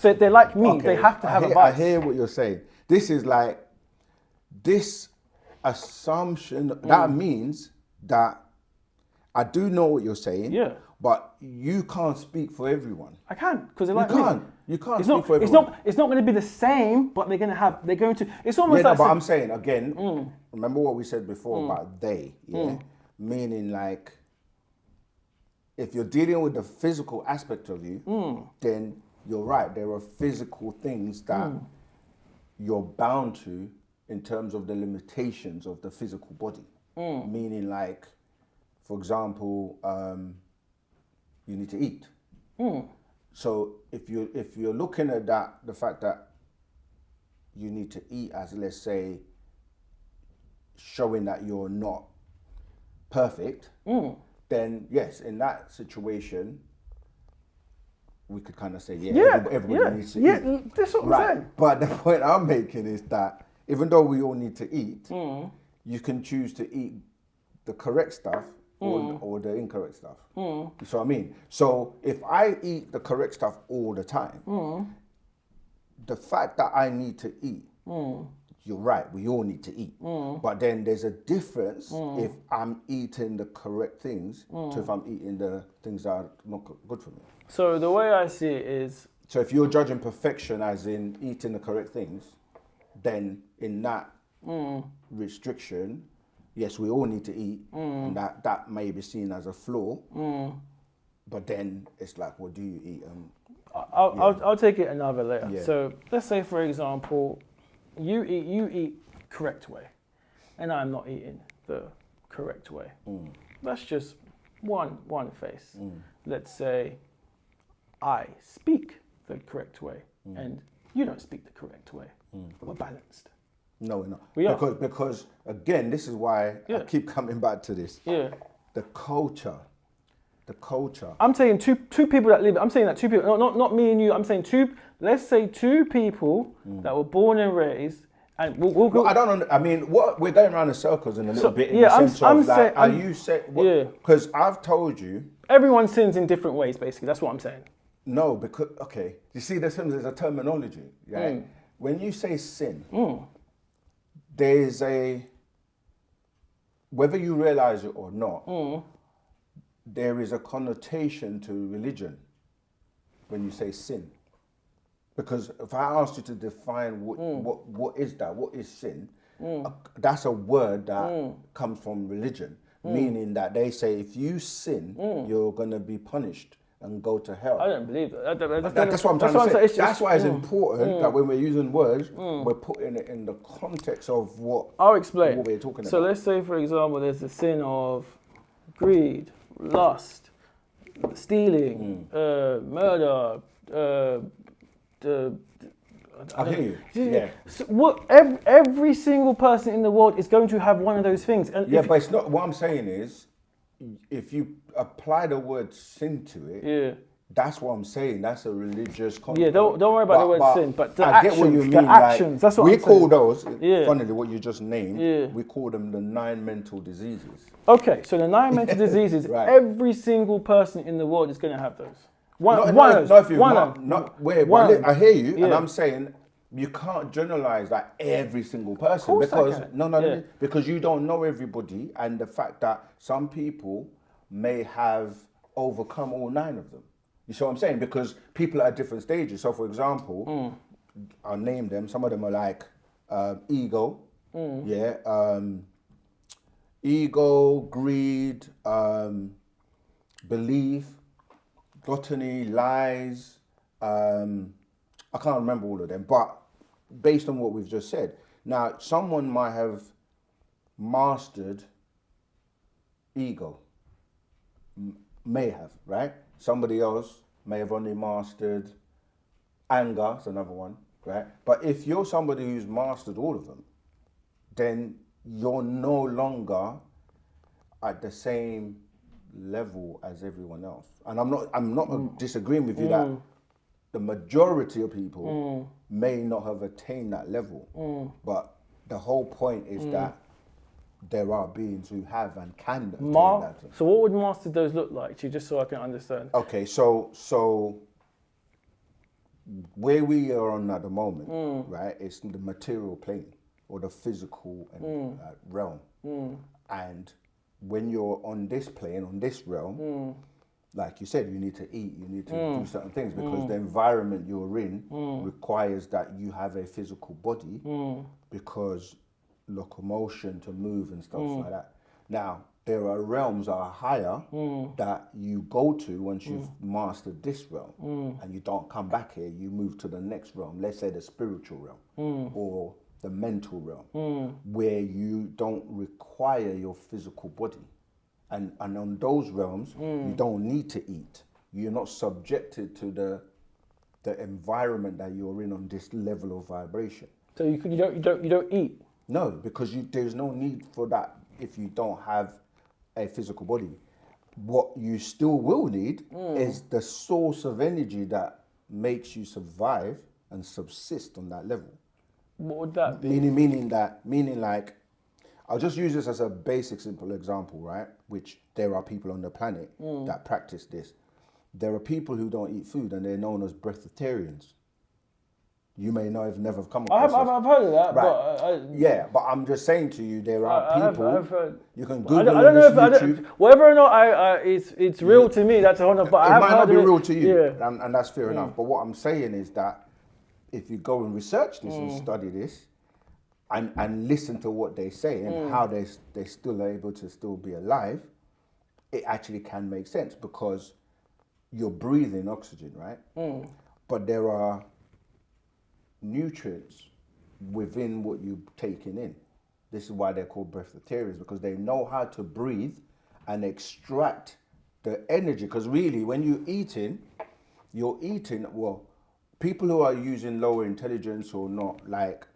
They're like me. Okay, they have to have a vice. I hear what you're saying. This is like, this assumption, that means that I do know what you're saying, but you can't speak for everyone. I can, because they're like me. You can't speak for everyone. It's not going to be the same, but they're going to, it's almost like... but I'm saying, again, remember what we said before about they, meaning like, if you're dealing with the physical aspect of you, then you're right, there are physical things that you're bound to in terms of the limitations of the physical body. Meaning like, for example, you need to eat. So if you're looking at that, the fact that you need to eat as, let's say, showing that you're not perfect, then yes, in that situation, we could kind of say, everybody needs to eat. Yeah, that's what I'm saying. But the point I'm making is that even though we all need to eat, you can choose to eat the correct stuff or the incorrect stuff. You see what I mean? So if I eat the correct stuff all the time, the fact that I need to eat you're right, we all need to eat. But then there's a difference if I'm eating the correct things to if I'm eating the things that are not good for me. So the way I see it is... So if you're judging perfection as in eating the correct things, then in that restriction, yes, we all need to eat, and that may be seen as a flaw. But then it's like, what do you eat? I'll take it another layer. Yeah. So let's say, for example, you eat correct way, and I'm not eating the correct way. That's just one face. Let's say I speak the correct way, and you don't speak the correct way. We're balanced. No, we're not. We are. Because again, this is why I keep coming back to this. Yeah. The culture. I'm saying two people that live. I'm saying that two people, not me and you. I'm saying two. Let's say two people that were born and raised, and we'll go. I don't know. I mean, what we're going around in circles in a little bit. In yeah, the sense of like, I'm are you saying? Yeah. Because I've told you. Everyone sins in different ways. Basically, that's what I'm saying. No, because okay. You see, there's a terminology, right? When you say sin, there's a whether you realize it or not. There is a connotation to religion when you say sin. Because if I asked you to define what is that, what is sin, that's a word that comes from religion, meaning that they say if you sin, you're going to be punished and go to hell. I don't believe that. That's what I'm trying to say. That's why it's important that when we're using words, we're putting it in the context of what, I'll explain. What we're talking about. So let's say, for example, there's the sin of greed, lust, stealing, murder. I hear you. Yeah. So every single person in the world is going to have one of those things. And yeah, but it's not. What I'm saying is, if you apply the word sin to it, that's what I'm saying. That's a religious concept. Yeah, don't worry about the word sin, but the I actions. Get what you mean. The actions. That's what we I'm call saying. those. Funnily, what you just named. We call them the 9 mental diseases. Okay, so the 9 mental diseases. Right. Every single person in the world is going to have those. I hear you, and I'm saying you can't generalize that every single person because you don't know everybody, and the fact that some people may have overcome all 9 of them. You see what I'm saying? Because people are at different stages. So, for example, I'll name them. Some of them are like ego, ego, greed, belief, gluttony, lies. I can't remember all of them, but based on what we've just said. Now, someone might have mastered ego. May have, right? Somebody else may have only mastered anger, that's another one, right? But if you're somebody who's mastered all of them, then you're no longer at the same level as everyone else. And I'm not disagreeing with you that the majority of people may not have attained that level. But the whole point is that there are beings who have and can attain that. So what would master those look like to you, just so I can understand? Okay, so where we are on at the moment, right, it's the material plane or the physical and, realm. And when you're on this plane, on this realm, like you said, you need to eat, you need to do certain things because the environment you're in requires that you have a physical body because locomotion to move and stuff like that. Now, there are realms that are higher that you go to once you've mastered this realm and you don't come back here, you move to the next realm, let's say the spiritual realm or the mental realm, where you don't require your physical body. And on those realms, you don't need to eat. You're not subjected to the environment that you're in on this level of vibration. So you don't eat? No, because there's no need for that if you don't have a physical body. What you still will need is the source of energy that makes you survive and subsist on that level. What would that be? Meaning like, I'll just use this as a basic, simple example, right? Which there are people on the planet that practice this. There are people who don't eat food and they're known as breatharians. You may not have never come I've across. I've heard of that, Right. but Yeah, but I'm just saying to you, there are people. I've heard. You can I Google don't, I don't know if YouTube. whether or not it's real to me. That's a honor, but I It have might heard not be of it. real to you, Yeah. and that's fair enough. But what I'm saying is that if you go and research this and study this, and listen to what they say and how they still are able to still be alive, it actually can make sense because you're breathing oxygen, right? But there are nutrients within what you're taking in. This is why they're called breatharians, because they know how to breathe and extract the energy. Because really, when you're eating, well, people who are using lower intelligence or not, like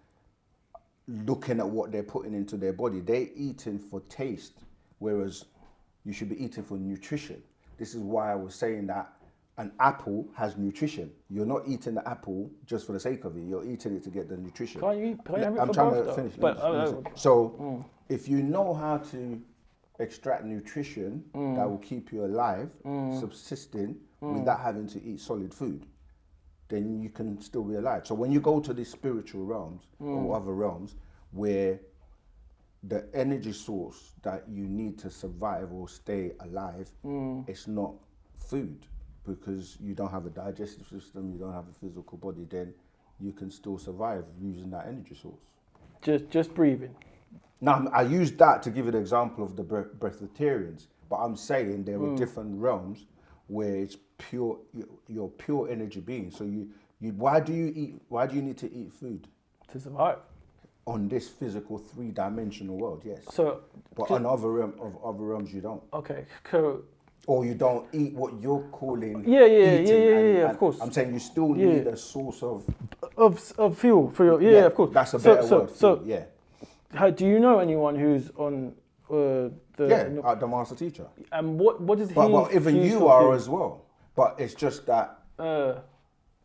looking at what they're putting into their body, they're eating for taste, whereas you should be eating for nutrition. This is why I was saying that an apple has nutrition. You're not eating the apple just for the sake of it. You're eating it to get the nutrition. Can you have it I'm for trying both, to though? finish. But, So if you know how to extract nutrition that will keep you alive, subsisting, without having to eat solid food, then you can still be alive. So when you go to these spiritual realms or other realms where the energy source that you need to survive or stay alive, it's not food, because you don't have a digestive system, you don't have a physical body, then you can still survive using that energy source. just breathing. Now, I used that to give you the example of the breatharians, but I'm saying there are different realms where it's pure, you're pure energy being. So why do you need to eat food? To survive. On this physical 3-dimensional world, yes. So, but on other realms you don't. Okay, cool. Or you don't eat what you're calling Yeah, eating. of course. I'm saying you still need a source of fuel for your of course. That's a better word. Fuel, yeah. Do you know anyone who's on the the master teacher? And what does he? Well, even you are as well. But it's just that.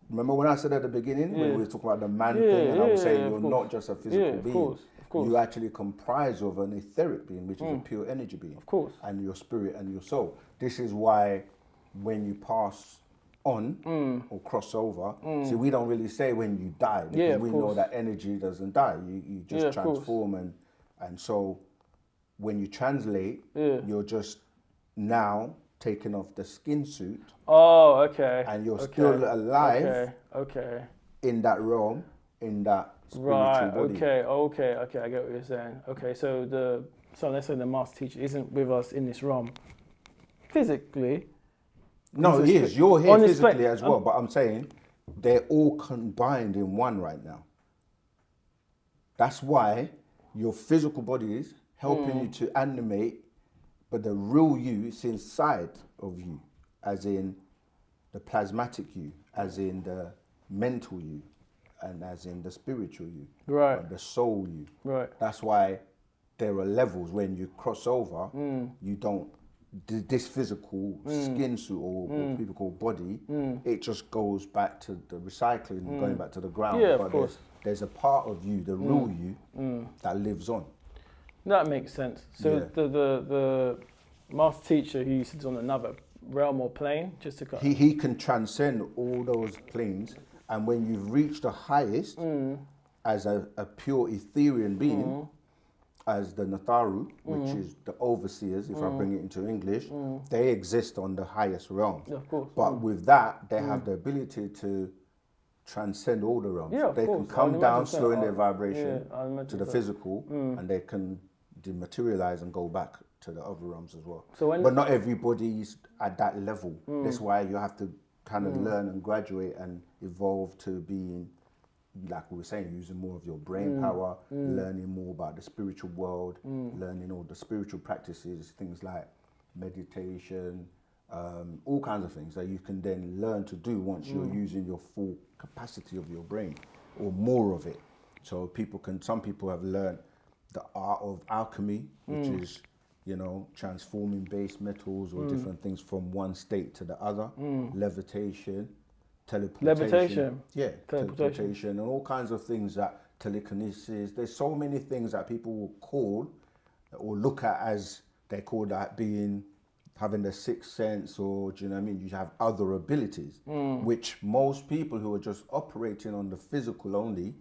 Remember when I said at the beginning when we were talking about the man thing, and I was saying you're not just a physical being. Of course. You actually comprise of an etheric being, which is a pure energy being. Of course. And your spirit and your soul. This is why when you pass on or cross over, see, we don't really say when you die, because we know that energy doesn't die. You just transform, and so when you translate, you're just now taking off the skin suit. Oh, okay. And you're still alive. Okay. In that realm, in that spiritual body. Okay. I get what you're saying. Okay, so let's say the master teacher isn't with us in this realm physically. No, he is. You're here physically as well, but I'm saying they're all combined in one right now. That's why your physical body is helping you to animate, but the real you is inside of you, as in the plasmatic you, as in the mental you, and as in the spiritual you, right? The soul you, right? That's why there are levels when you cross over. You don't. This physical skin suit or what people call body, it just goes back to the recycling, going back to the ground. Yeah, but of course. There's a part of you, the real you, that lives on. That makes sense. So the master teacher who sits on another realm or plane, just to he can transcend all those planes, and when you've reached the highest as a pure Etherian being, as the Natharu, which is the overseers, if I bring it into English, they exist on the highest realm. Yeah, of course. But with that, they have the ability to transcend all the realms. Yeah, they of can course. come down slow in their vibration to the so. physical, and they can dematerialize and go back to the other realms as well. So but not everybody's at that level. That's why you have to kind of learn and graduate and evolve to being, like we were saying, using more of your brain power, learning more about the spiritual world, learning all the spiritual practices, things like meditation, all kinds of things that you can then learn to do once you're using your full capacity of your brain, or more of it. So some people have learned the art of alchemy, which is, transforming base metals or different things from one state to the other, levitation, teleportation. Yeah, teleportation and all kinds of things, that telekinesis. There's so many things that people will call or look at as they call that being having the sixth sense, or do you know what I mean? You have other abilities, which most people who are just operating on the physical only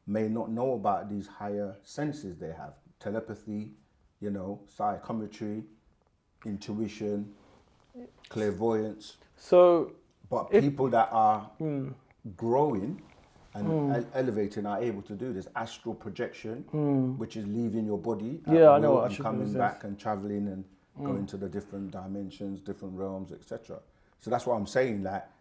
may not know about these higher senses they have. Telepathy, you know, psychometry, intuition, clairvoyance. So, but people that are growing and elevating are able to do this. Astral projection, which is leaving your body I know what and coming back and traveling and going to the different dimensions, different realms, etc. So that's what I'm saying, that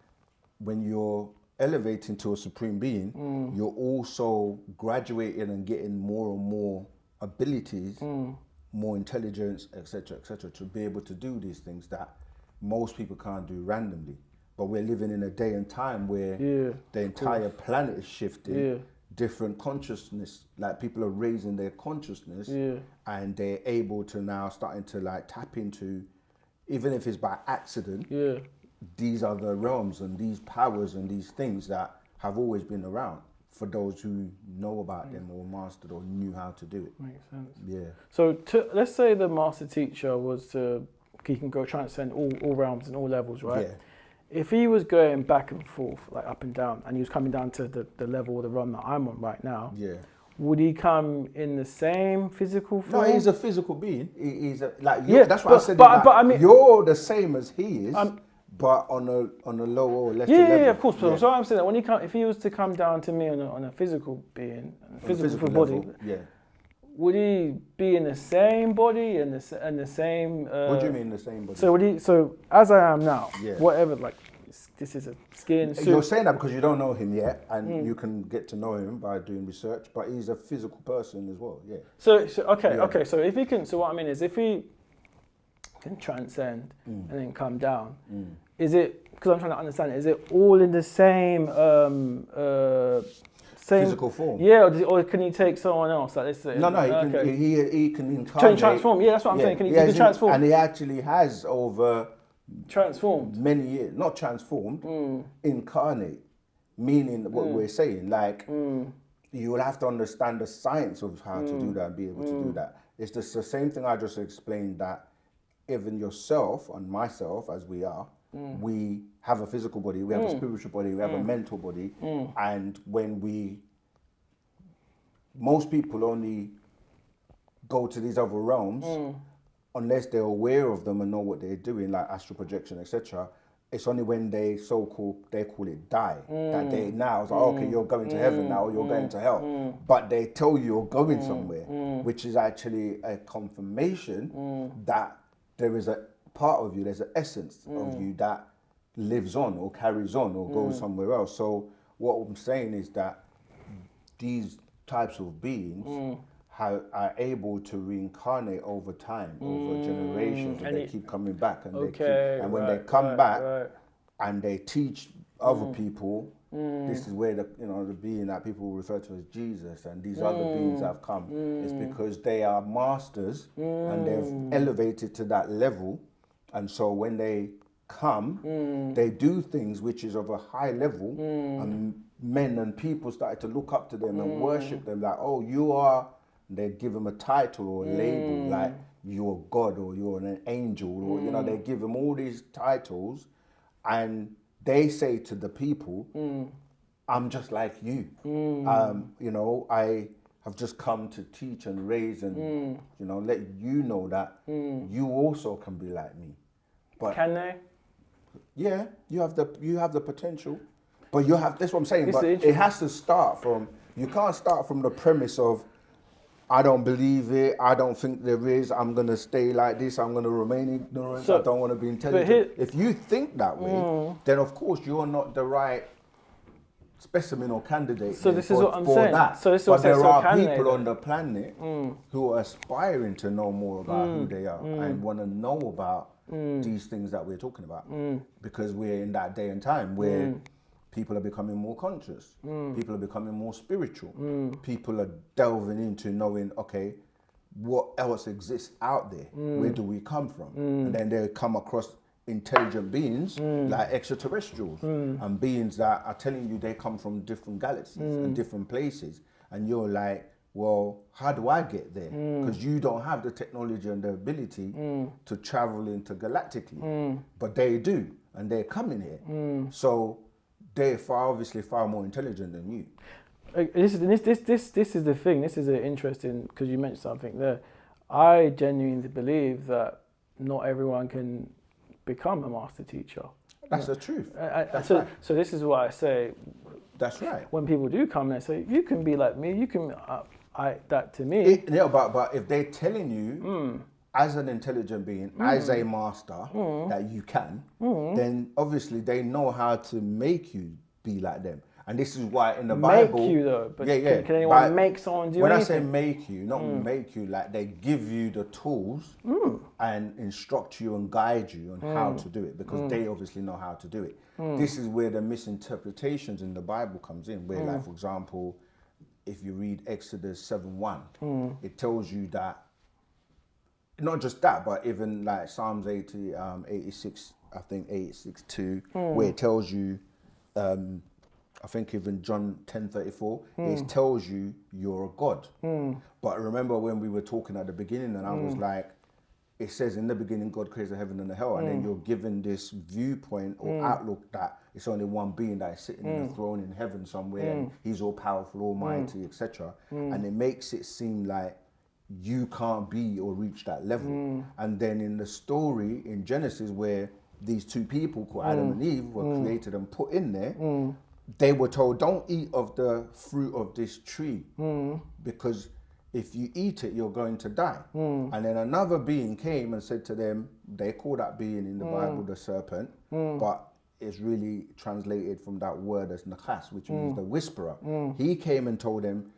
when you're elevating to a supreme being, you're also graduating and getting more and more abilities, more intelligence, etc., to be able to do these things that most people can't do randomly. But we're living in a day and time where the entire planet is shifting, different consciousness, like people are raising their consciousness, and they're able to now starting to like tap into, even if it's by accident, these are the realms and these powers and these things that have always been around for those who know about them or mastered or knew how to do it. Makes sense. Yeah. So let's say the master teacher he can go transcend all realms and all levels, right? Yeah. If he was going back and forth, like up and down, and he was coming down to the level of the realm that I'm on right now, would he come in the same physical form? No, he's a physical being. He's like that's what I said. But I mean, you're the same as he is, but on a lower or lesser level. Yeah, of course. Yeah. So I'm saying that when if he was to come down to me on a physical being, physical body, level, would he be in the same body and the same? What do you mean the same body? So would he? So as I am now, whatever, like this is a skin suit. You're saying that because you don't know him yet, and you can get to know him by doing research. But he's a physical person as well. Yeah. So okay. So if he can, so what I mean is, if he can transcend and then come down, is it? Because I'm trying to understand, is it all in the same physical form? Yeah, or can he take someone else? Like this? No, he can incarnate. Transform. Yeah, that's what I'm saying. He can transform. And he actually has over transformed many years, not transformed, incarnate, meaning what we're saying. Like you will have to understand the science of how to do that and be able to do that. It's just the same thing I just explained, that even yourself and myself, as we are, we have a physical body, we have a spiritual body, we have a mental body, and when most people only go to these other realms unless they're aware of them and know what they're doing, like astral projection, etc. It's only when they call it die, that they now it's like, okay, you're going to heaven now, or you're going to hell. But they tell you you're going somewhere, which is actually a confirmation that there is a part of you, there's an essence of you that lives on or carries on or goes somewhere else. So what I'm saying is that these types of beings are able to reincarnate over time, over generations, and they keep coming back, and when they come back and they teach other people, this is where the being that people refer to as Jesus and these other beings have come. It's because they are masters and they've elevated to that level, and so when they come, they do things which is of a high level, and men and people started to look up to them and worship them, like, oh, you are. They give them a title or a label, like you're God or you're an angel, or they give them all these titles, and they say to the people, I'm just like you. I have just come to teach and raise and let you know that you also can be like me. But can they? Yeah, you have the potential, but that's what I'm saying. But it has to start from. You can't start from the premise of, I don't believe it, I don't think there is, I'm going to stay like this, I'm going to remain ignorant, I don't want to be intelligent. If you think that way, then of course you're not the right specimen or candidate for saying. That. So but there are people on the planet who are aspiring to know more about who they are and want to know about these things that we're talking about, because we're in that day and time where people are becoming more conscious. People are becoming more spiritual. People are delving into knowing, okay, what else exists out there? Where do we come from? And then they come across intelligent beings like extraterrestrials and beings that are telling you they come from different galaxies and different places. And you're like, well, how do I get there? Because you don't have the technology and the ability to travel intergalactically, but they do, and they're coming here. So they're obviously far more intelligent than you. This is the thing. This is an interesting, because you mentioned something there. I genuinely believe that not everyone can become a master teacher. That's the truth. So this is why I say. That's right. When people do come and say, you can be like me, you can. That to me. But if they're telling you as an intelligent being, as a master, that you can, then obviously they know how to make you be like them. And this is why in the Bible... Make you though, but can anyone make someone do when anything? I say make you, not make you, like they give you the tools and instruct you and guide you on how to do it, because they obviously know how to do it. This is where the misinterpretations in the Bible comes in, where like, for example, if you read Exodus 7:1, it tells you that, not just that, but even like Psalms 86, I think 86:2, where it tells you, I think even John 10:34, it tells you you're a God. But remember when we were talking at the beginning, and I was like, it says in the beginning God created the heaven and the hell, and then you're given this viewpoint or outlook that it's only one being that is sitting in a throne in heaven somewhere, and he's all powerful, almighty, etc. And it makes it seem like you can't be or reach that level. And then in the story in Genesis, where these two people called Adam and Eve were created and put in there, they were told, don't eat of the fruit of this tree, because if you eat it, you're going to die. And then another being came and said to them, they call that being in the Bible the serpent, but it's really translated from that word as nakas, which means the whisperer. He came and told them,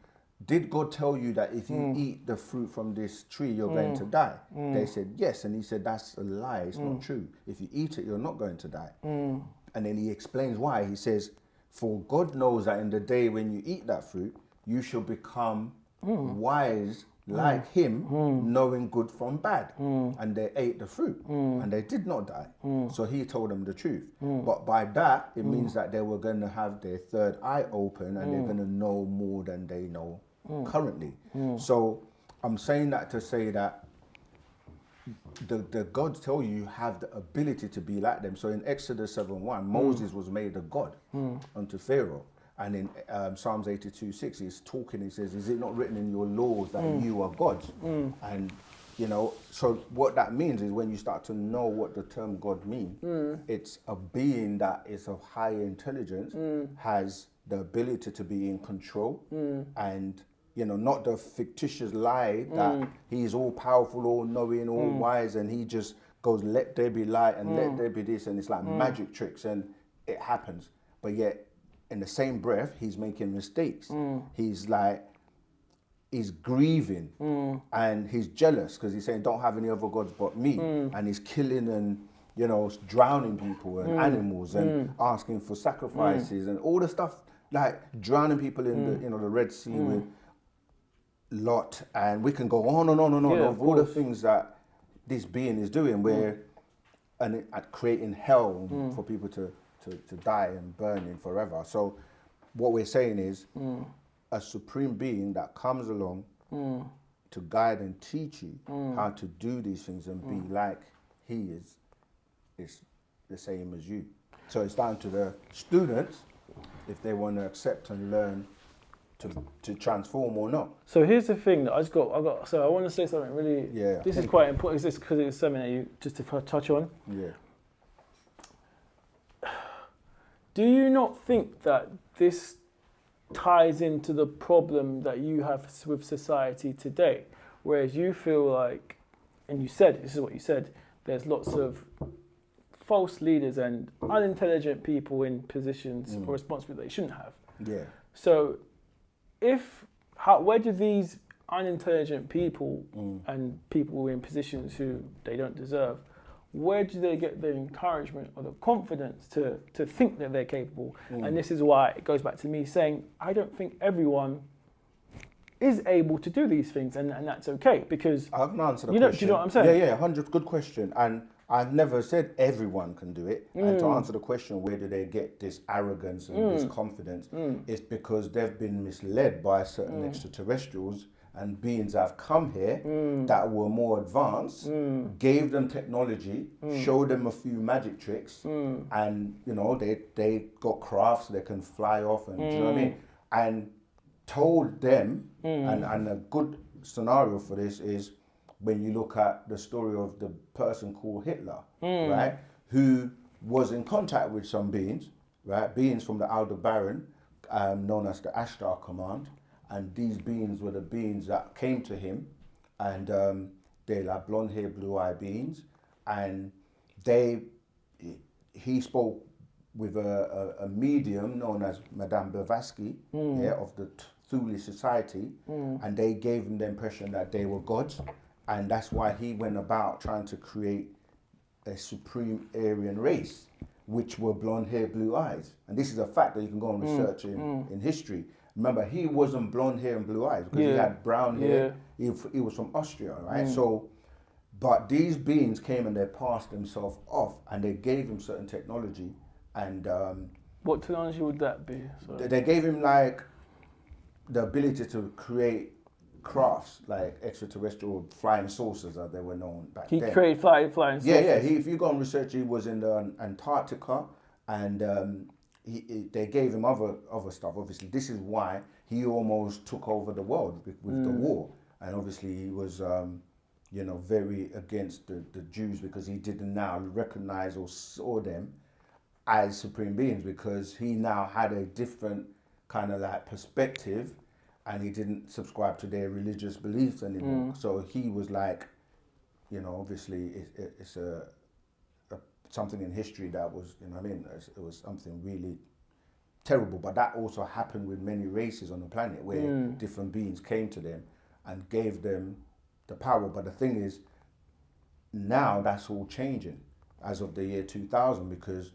did God tell you that if you eat the fruit from this tree, you're going to die? They said, yes. And he said, that's a lie, it's not true. If you eat it, you're not going to die. And then he explains why. He says, for God knows that in the day when you eat that fruit, you shall become wise like him, knowing good from bad. And they ate the fruit and they did not die. So he told them the truth. But by that, it means that they were going to have their third eye open and they're going to know more than they know currently. So I'm saying that to say that the gods tell you have the ability to be like them. So in Exodus 7:1, Moses was made a god unto Pharaoh. And in Psalms 82:6, he's talking, he says, is it not written in your laws that you are gods? And, you know, so what that means is when you start to know what the term God means, it's a being that is of higher intelligence, has the ability to be in control, and, you know, not the fictitious lie that he's all powerful, all knowing, all wise, and he just goes, let there be light and let there be this, and it's like magic tricks and it happens. But yet, in the same breath, he's making mistakes. He's like, he's grieving and he's jealous because he's saying, don't have any other gods but me. And he's killing and, you know, drowning people and animals and asking for sacrifices and all the stuff, like drowning people in the, you know, the Red Sea with Lot. And we can go on and on and on of all the things that this being is doing, where, and creating hell for people to die and burn in forever. So what we're saying is a supreme being that comes along to guide and teach you how to do these things and be like he is the same as you. So it's down to the students if they want to accept and learn to transform or not. So here's the thing that I got. So I want to say something really. Yeah. This is quite important. Is this because it's something that you just to touch on? Yeah. Do you not think that this ties into the problem that you have with society today? Whereas you feel like, and you said, this is what you said, there's lots of false leaders and unintelligent people in positions or responsibility they shouldn't have. Yeah. So where do these unintelligent people and people in positions who they don't deserve, where do they get the encouragement or the confidence to think that they're capable? And this is why it goes back to me saying, I don't think everyone is able to do these things, and that's okay, because I can answer the question. Do you know what I'm saying? Yeah, 100, good question. And I've never said everyone can do it. And to answer the question, where do they get this arrogance and this confidence? It's because they've been misled by certain extraterrestrials and beings that have come here that were more advanced, gave them technology, showed them a few magic tricks, and you know they got crafts they can fly off, and do you know what I mean? And told them, and a good scenario for this is when you look at the story of the person called Hitler, right, who was in contact with some beings, right, beings from the Aldebaran, known as the Ashtar Command, and these beings were the beings that came to him, and they're like blonde hair, blue eye beings, and he spoke with a medium known as Madame Blavatsky, of the Thule Society, and they gave him the impression that they were gods. And that's why he went about trying to create a supreme Aryan race, which were blonde hair, blue eyes. And this is a fact that you can go and research in history. Remember, he wasn't blonde hair and blue eyes because he had brown hair. He was from Austria, right? So, but these beings came and they passed themselves off, and they gave him certain technology. And what technology would that be? Sorry. They gave him like the ability to create crafts, like extraterrestrial flying saucers, as they were known back then. He created flying saucers? Yeah. If you go and research, he was in the Antarctica, and they gave him other stuff. Obviously, this is why he almost took over the world with the war. And obviously, he was, very against the Jews because he didn't now recognize or saw them as supreme beings, because he now had a different kind of like perspective, and he didn't subscribe to their religious beliefs anymore. So he was like, obviously it's something in history that was, it was something really terrible. But that also happened with many races on the planet, where different beings came to them and gave them the power. But the thing is, now that's all changing as of the year 2000, because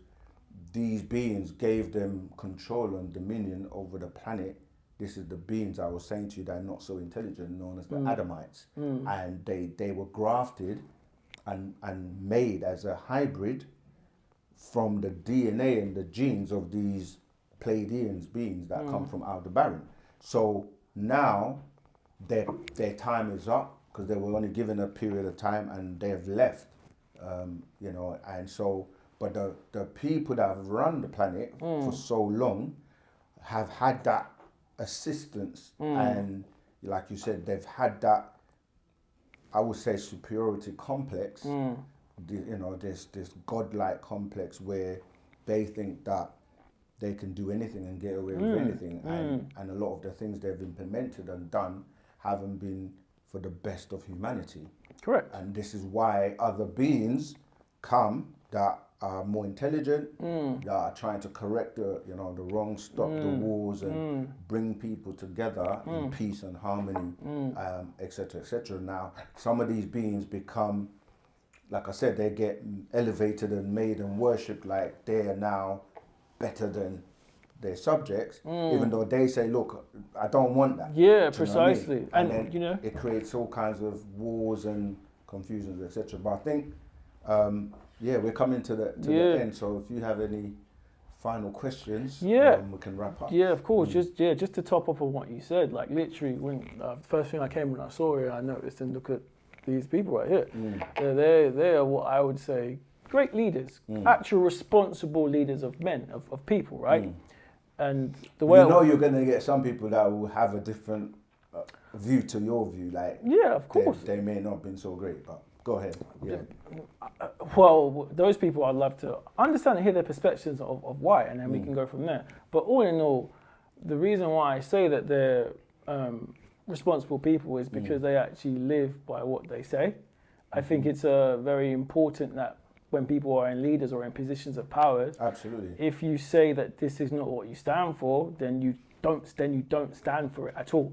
these beings gave them control and dominion over the planet. This is the beings I was saying to you that are not so intelligent, known as the Adamites. And they were grafted and made as a hybrid from the DNA and the genes of these Pleiadians beings that come from Aldebaran. So now their time is up, because they were only given a period of time and they have left. And so, but the people that have run the planet for so long have had that assistance, and like you said, they've had that, I would say, superiority complex. This godlike complex where they think that they can do anything and get away with anything, and a lot of the things they've implemented and done haven't been for the best of humanity. Correct. And this is why other beings come that are more intelligent, that are trying to correct the wrong, stop the wars, and bring people together in peace and harmony, etc., etc. Now, some of these beings become, like I said, they get elevated and made and worshipped like they are now better than their subjects, even though they say, look, I don't want that. Yeah, precisely. And then it creates all kinds of wars and confusions, etc. But I think, we're coming to the end. So if you have any final questions, we can wrap up. Yeah, of course. Just to top up on what you said, like literally, when first thing I came when I saw it, I noticed and look at these people right here. They are what I would say great leaders, actual responsible leaders of men, of people, right? And the way you're going to get some people that will have a different view to your view, like of course they may not have been so great, but go ahead. Well, those people I'd love to understand and hear their perspectives of why, and then we can go from there. But all in all, the reason why I say that they're responsible people is because they actually live by what they say. I think it's very important that when people are in leaders or in positions of power, absolutely, if you say that this is not what you stand for, then you don't stand for it at all.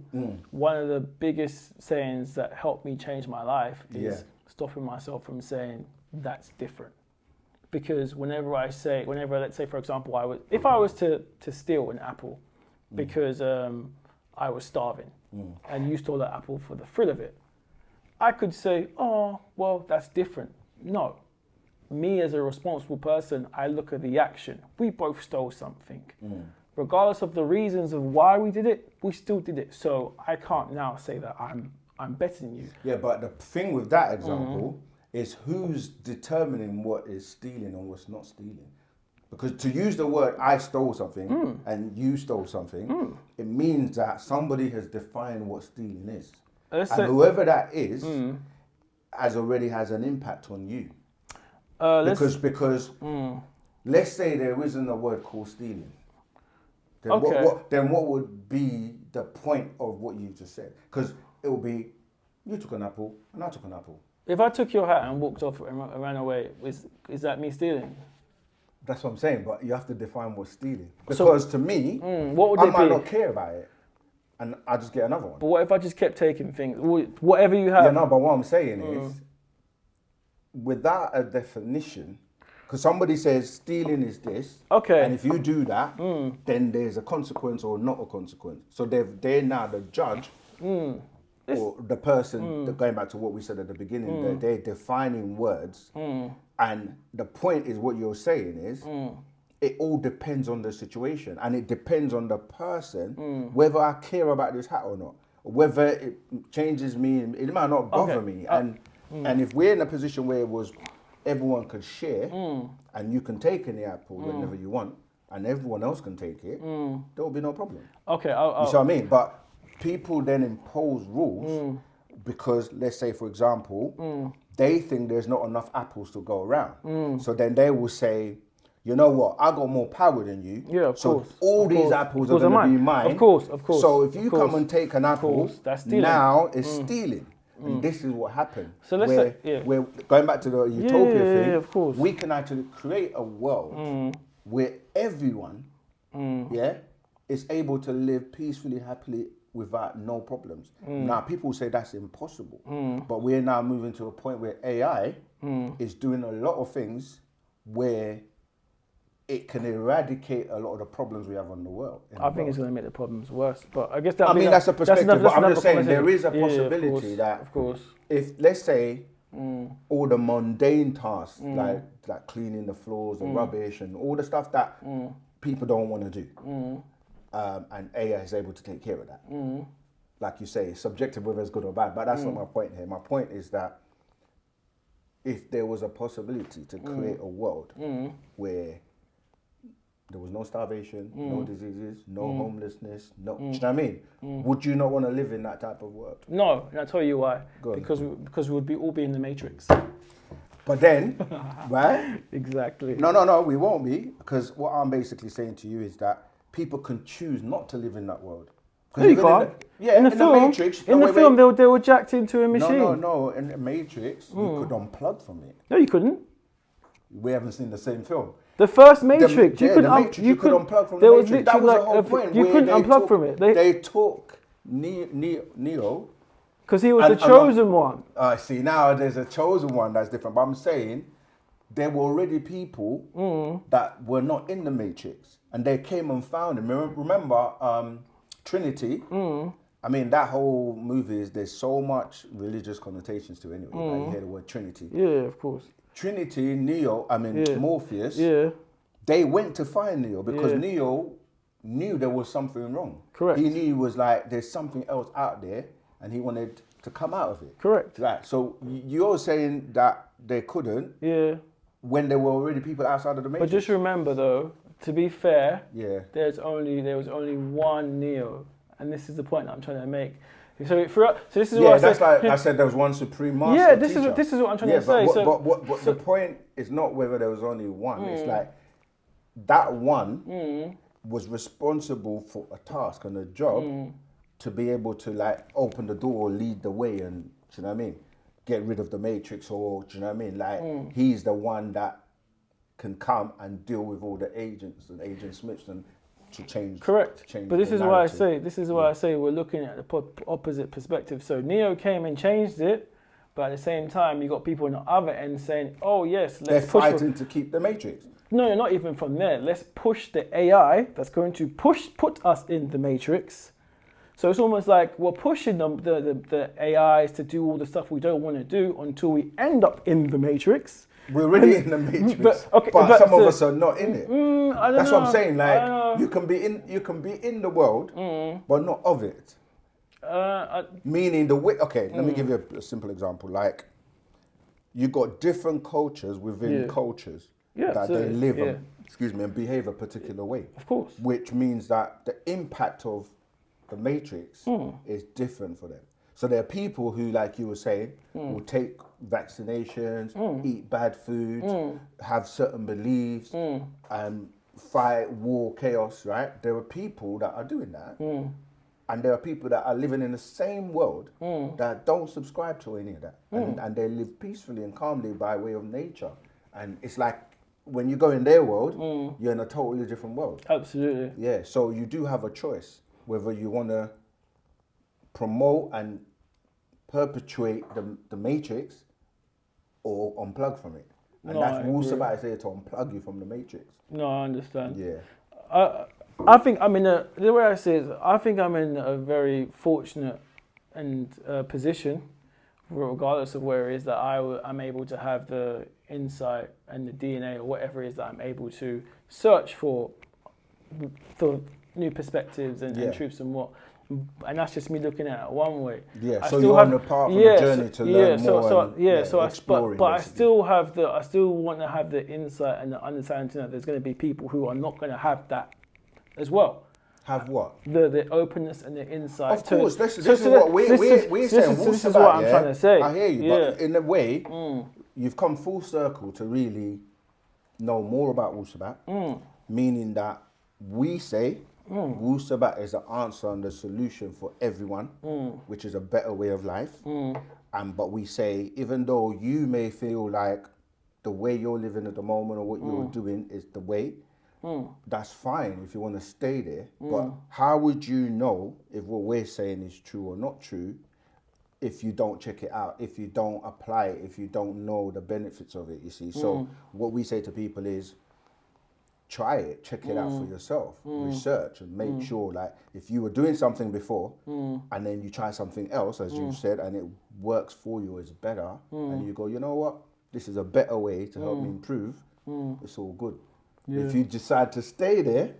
One of the biggest sayings that helped me change my life is stopping myself from saying that's different. Because whenever let's say, for example, if I was to steal an apple because I was starving and you stole that apple for the thrill of it, I could say, oh, well, that's different. No, me as a responsible person, I look at the action. We both stole something. Regardless of the reasons of why we did it, we still did it. So I can't now say that I'm better than you. Yeah, but the thing with that example is who's determining what is stealing and what's not stealing. Because to use the word I stole something and you stole something, it means that somebody has defined what stealing is. And whoever that is already has an impact on you. Because let's say there isn't a word called stealing. Then what would be the point of what you just said? Because it would be, you took an apple and I took an apple. If I took your hat and walked off and ran away, is that me stealing? That's what I'm saying, but you have to define what's stealing. Because to me, what would I might not care about it, and I just get another one. But what if I just kept taking things? Whatever you have. Yeah, no, but what I'm saying is, without a definition, because somebody says stealing is this, and if you do that, then there's a consequence or not a consequence. So they're now the judge, or the person, going back to what we said at the beginning, they're defining words. And the point is what you're saying is, it all depends on the situation, and it depends on the person, whether I care about this hat or not, whether it changes me, it might not bother me. And if we're in a position where it was everyone could share, and you can take any apple whenever you want, and everyone else can take it, there will be no problem. Okay, you see what I mean? But people then impose rules because, let's say, for example, they think there's not enough apples to go around. So then they will say, you know what, I got more power than you. Yeah, of course. All these apples are going to be mine. Of course. So if you come and take an apple, that's stealing. now it's stealing. And this is what happened. So let's say, we're going back to the Utopia thing. Yeah, of course. We can actually create a world where everyone, is able to live peacefully, happily, without no problems. Now, people say that's impossible, but we're now moving to a point where AI is doing a lot of things where it can eradicate a lot of the problems we have on the world. I think it's going to make the problems worse, but I guess that's a perspective, but I'm just saying there is a possibility that of course, if, let's say, all the mundane tasks like cleaning the floors and rubbish and all the stuff that people don't want to do, and AI is able to take care of that. Like you say, it's subjective whether it's good or bad, but that's not my point here. My point is that if there was a possibility to create a world where there was no starvation, no diseases, no homelessness, no, do you know what I mean? Would you not want to live in that type of world? No, and I'll tell you why. Because we would all be in the Matrix. But then, right? Exactly. No, we won't be, because what I'm basically saying to you is that people can choose not to live in that world. No, you can't. In the Matrix. In the film, they were jacked into a machine. No. In the Matrix, you could unplug from it. No, you couldn't. We haven't seen the same film. The first Matrix, you could unplug from the Matrix. That was the whole point. You couldn't unplug from it. They took Neo. Because he was the chosen one. See, now there's a chosen one that's different. But I'm saying there were already people that were not in the Matrix. And they came and found him. Remember Trinity? I mean, that whole movie there's so much religious connotations to it anyway. Like you hear the word Trinity. Yeah, of course. Trinity, Morpheus, they went to find Neo because Neo knew there was something wrong. Correct. He knew he was like, there's something else out there and he wanted to come out of it. Correct. Right. So you're saying that they couldn't when there were already people outside of the Matrix. But just remember though, to be fair, there was only one Neo. And this is the point that I'm trying to make. So this is what I said. Like I said, there was one supreme master. Yeah, this is what I'm trying to say. But the point is not whether there was only one. It's like that one was responsible for a task and a job to be able to like open the door, lead the way, and do you know what I mean? Get rid of the Matrix, or do you know what I mean? Like he's the one that can come and deal with all the agents and Agent Smiths and to change. Correct. Change but this is narrative. why I say we're looking at the opposite perspective. So Neo came and changed it, but at the same time you got people on the other end saying, "Oh yes, they're fighting to keep the Matrix." No, not even from there. Let's push the AI that's going to put us in the Matrix. So it's almost like we're pushing the AIs to do all the stuff we don't want to do until we end up in the Matrix. We're really in the matrix, but some of us are not in it. That's what I'm saying. Like you can be in the world, but not of it. Meaning the way. Okay, let me give you a simple example. Like you got different cultures within cultures that they live and behave a particular way. Of course. Which means that the impact of the matrix is different for them. So there are people who, like you were saying, will take vaccinations, eat bad food, have certain beliefs, fight, war, chaos, right? There are people that are doing that. And there are people that are living in the same world that don't subscribe to any of that. And they live peacefully and calmly by way of nature. And it's like when you go in their world, you're in a totally different world. Absolutely. Yeah, so you do have a choice whether you want to promote and perpetuate the matrix or unplug from it. And that's Wu-Sabat is here to unplug you from the matrix. No, I understand. Yeah. I think I'm in the way I see it, I think I'm in a very fortunate and position, regardless of where it is, that I'm able to have the insight and the DNA or whatever it is that I'm able to search for new perspectives and truths and what. And that's just me looking at it one way. Yeah, so you're on the path of the journey to learn more. But I still want to have the insight and the understanding that there's going to be people who are not going to have that as well. Have what? The openness and the insight. Of course, this is what we're saying. This is what I'm trying to say. I hear you, but in a way, you've come full circle to really know more about Wu-Sabat, meaning that we say Wu-Sabat is the answer and the solution for everyone, which is a better way of life. But we say, even though you may feel like the way you're living at the moment or what you're doing is the way, that's fine if you want to stay there. But how would you know if what we're saying is true or not true if you don't check it out, if you don't apply it, if you don't know the benefits of it, you see? So what we say to people is, try it, check it out for yourself, research and make sure, like, if you were doing something before and then you try something else, as you said, and it works for you, it's better, and you go, you know what, this is a better way to help me improve, it's all good. Yeah. If you decide to stay there,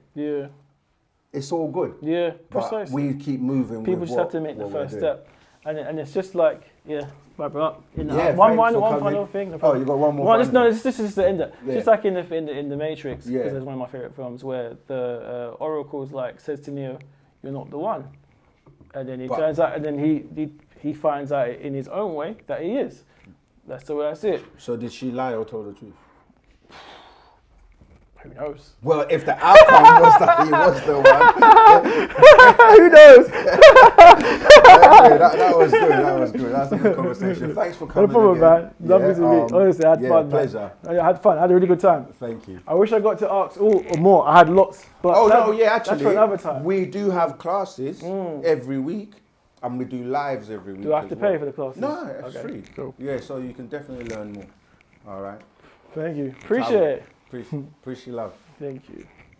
it's all good. Yeah, but precisely. We keep moving. People just have to make the first step. And it's just like, wrapping up. One final thing. Oh, you got one more. This is the end. Just like in the Matrix, because it's one of my favorite films, where the Oracle's like says to Neo, "You're not the one," and then turns out, and then he finds out in his own way that he is. That's the way I see it. So did she lie or tell the truth? Who knows? Well, if the outcome was that he was the one, who knows? that was good. That was good. That's a good conversation. Thanks for coming. No problem, man. Lovely to meet. Honestly, I had fun. Pleasure. I had fun. I had a really good time. Thank you. I wish I got to ask or more. I had lots, but actually, that's for another time. We do have classes every week, and we do lives every week. Do I have to pay for the classes? No, it's free. Cool. Yeah, so you can definitely learn more. All right. Thank you. Appreciate it. Appreciate love. Thank you.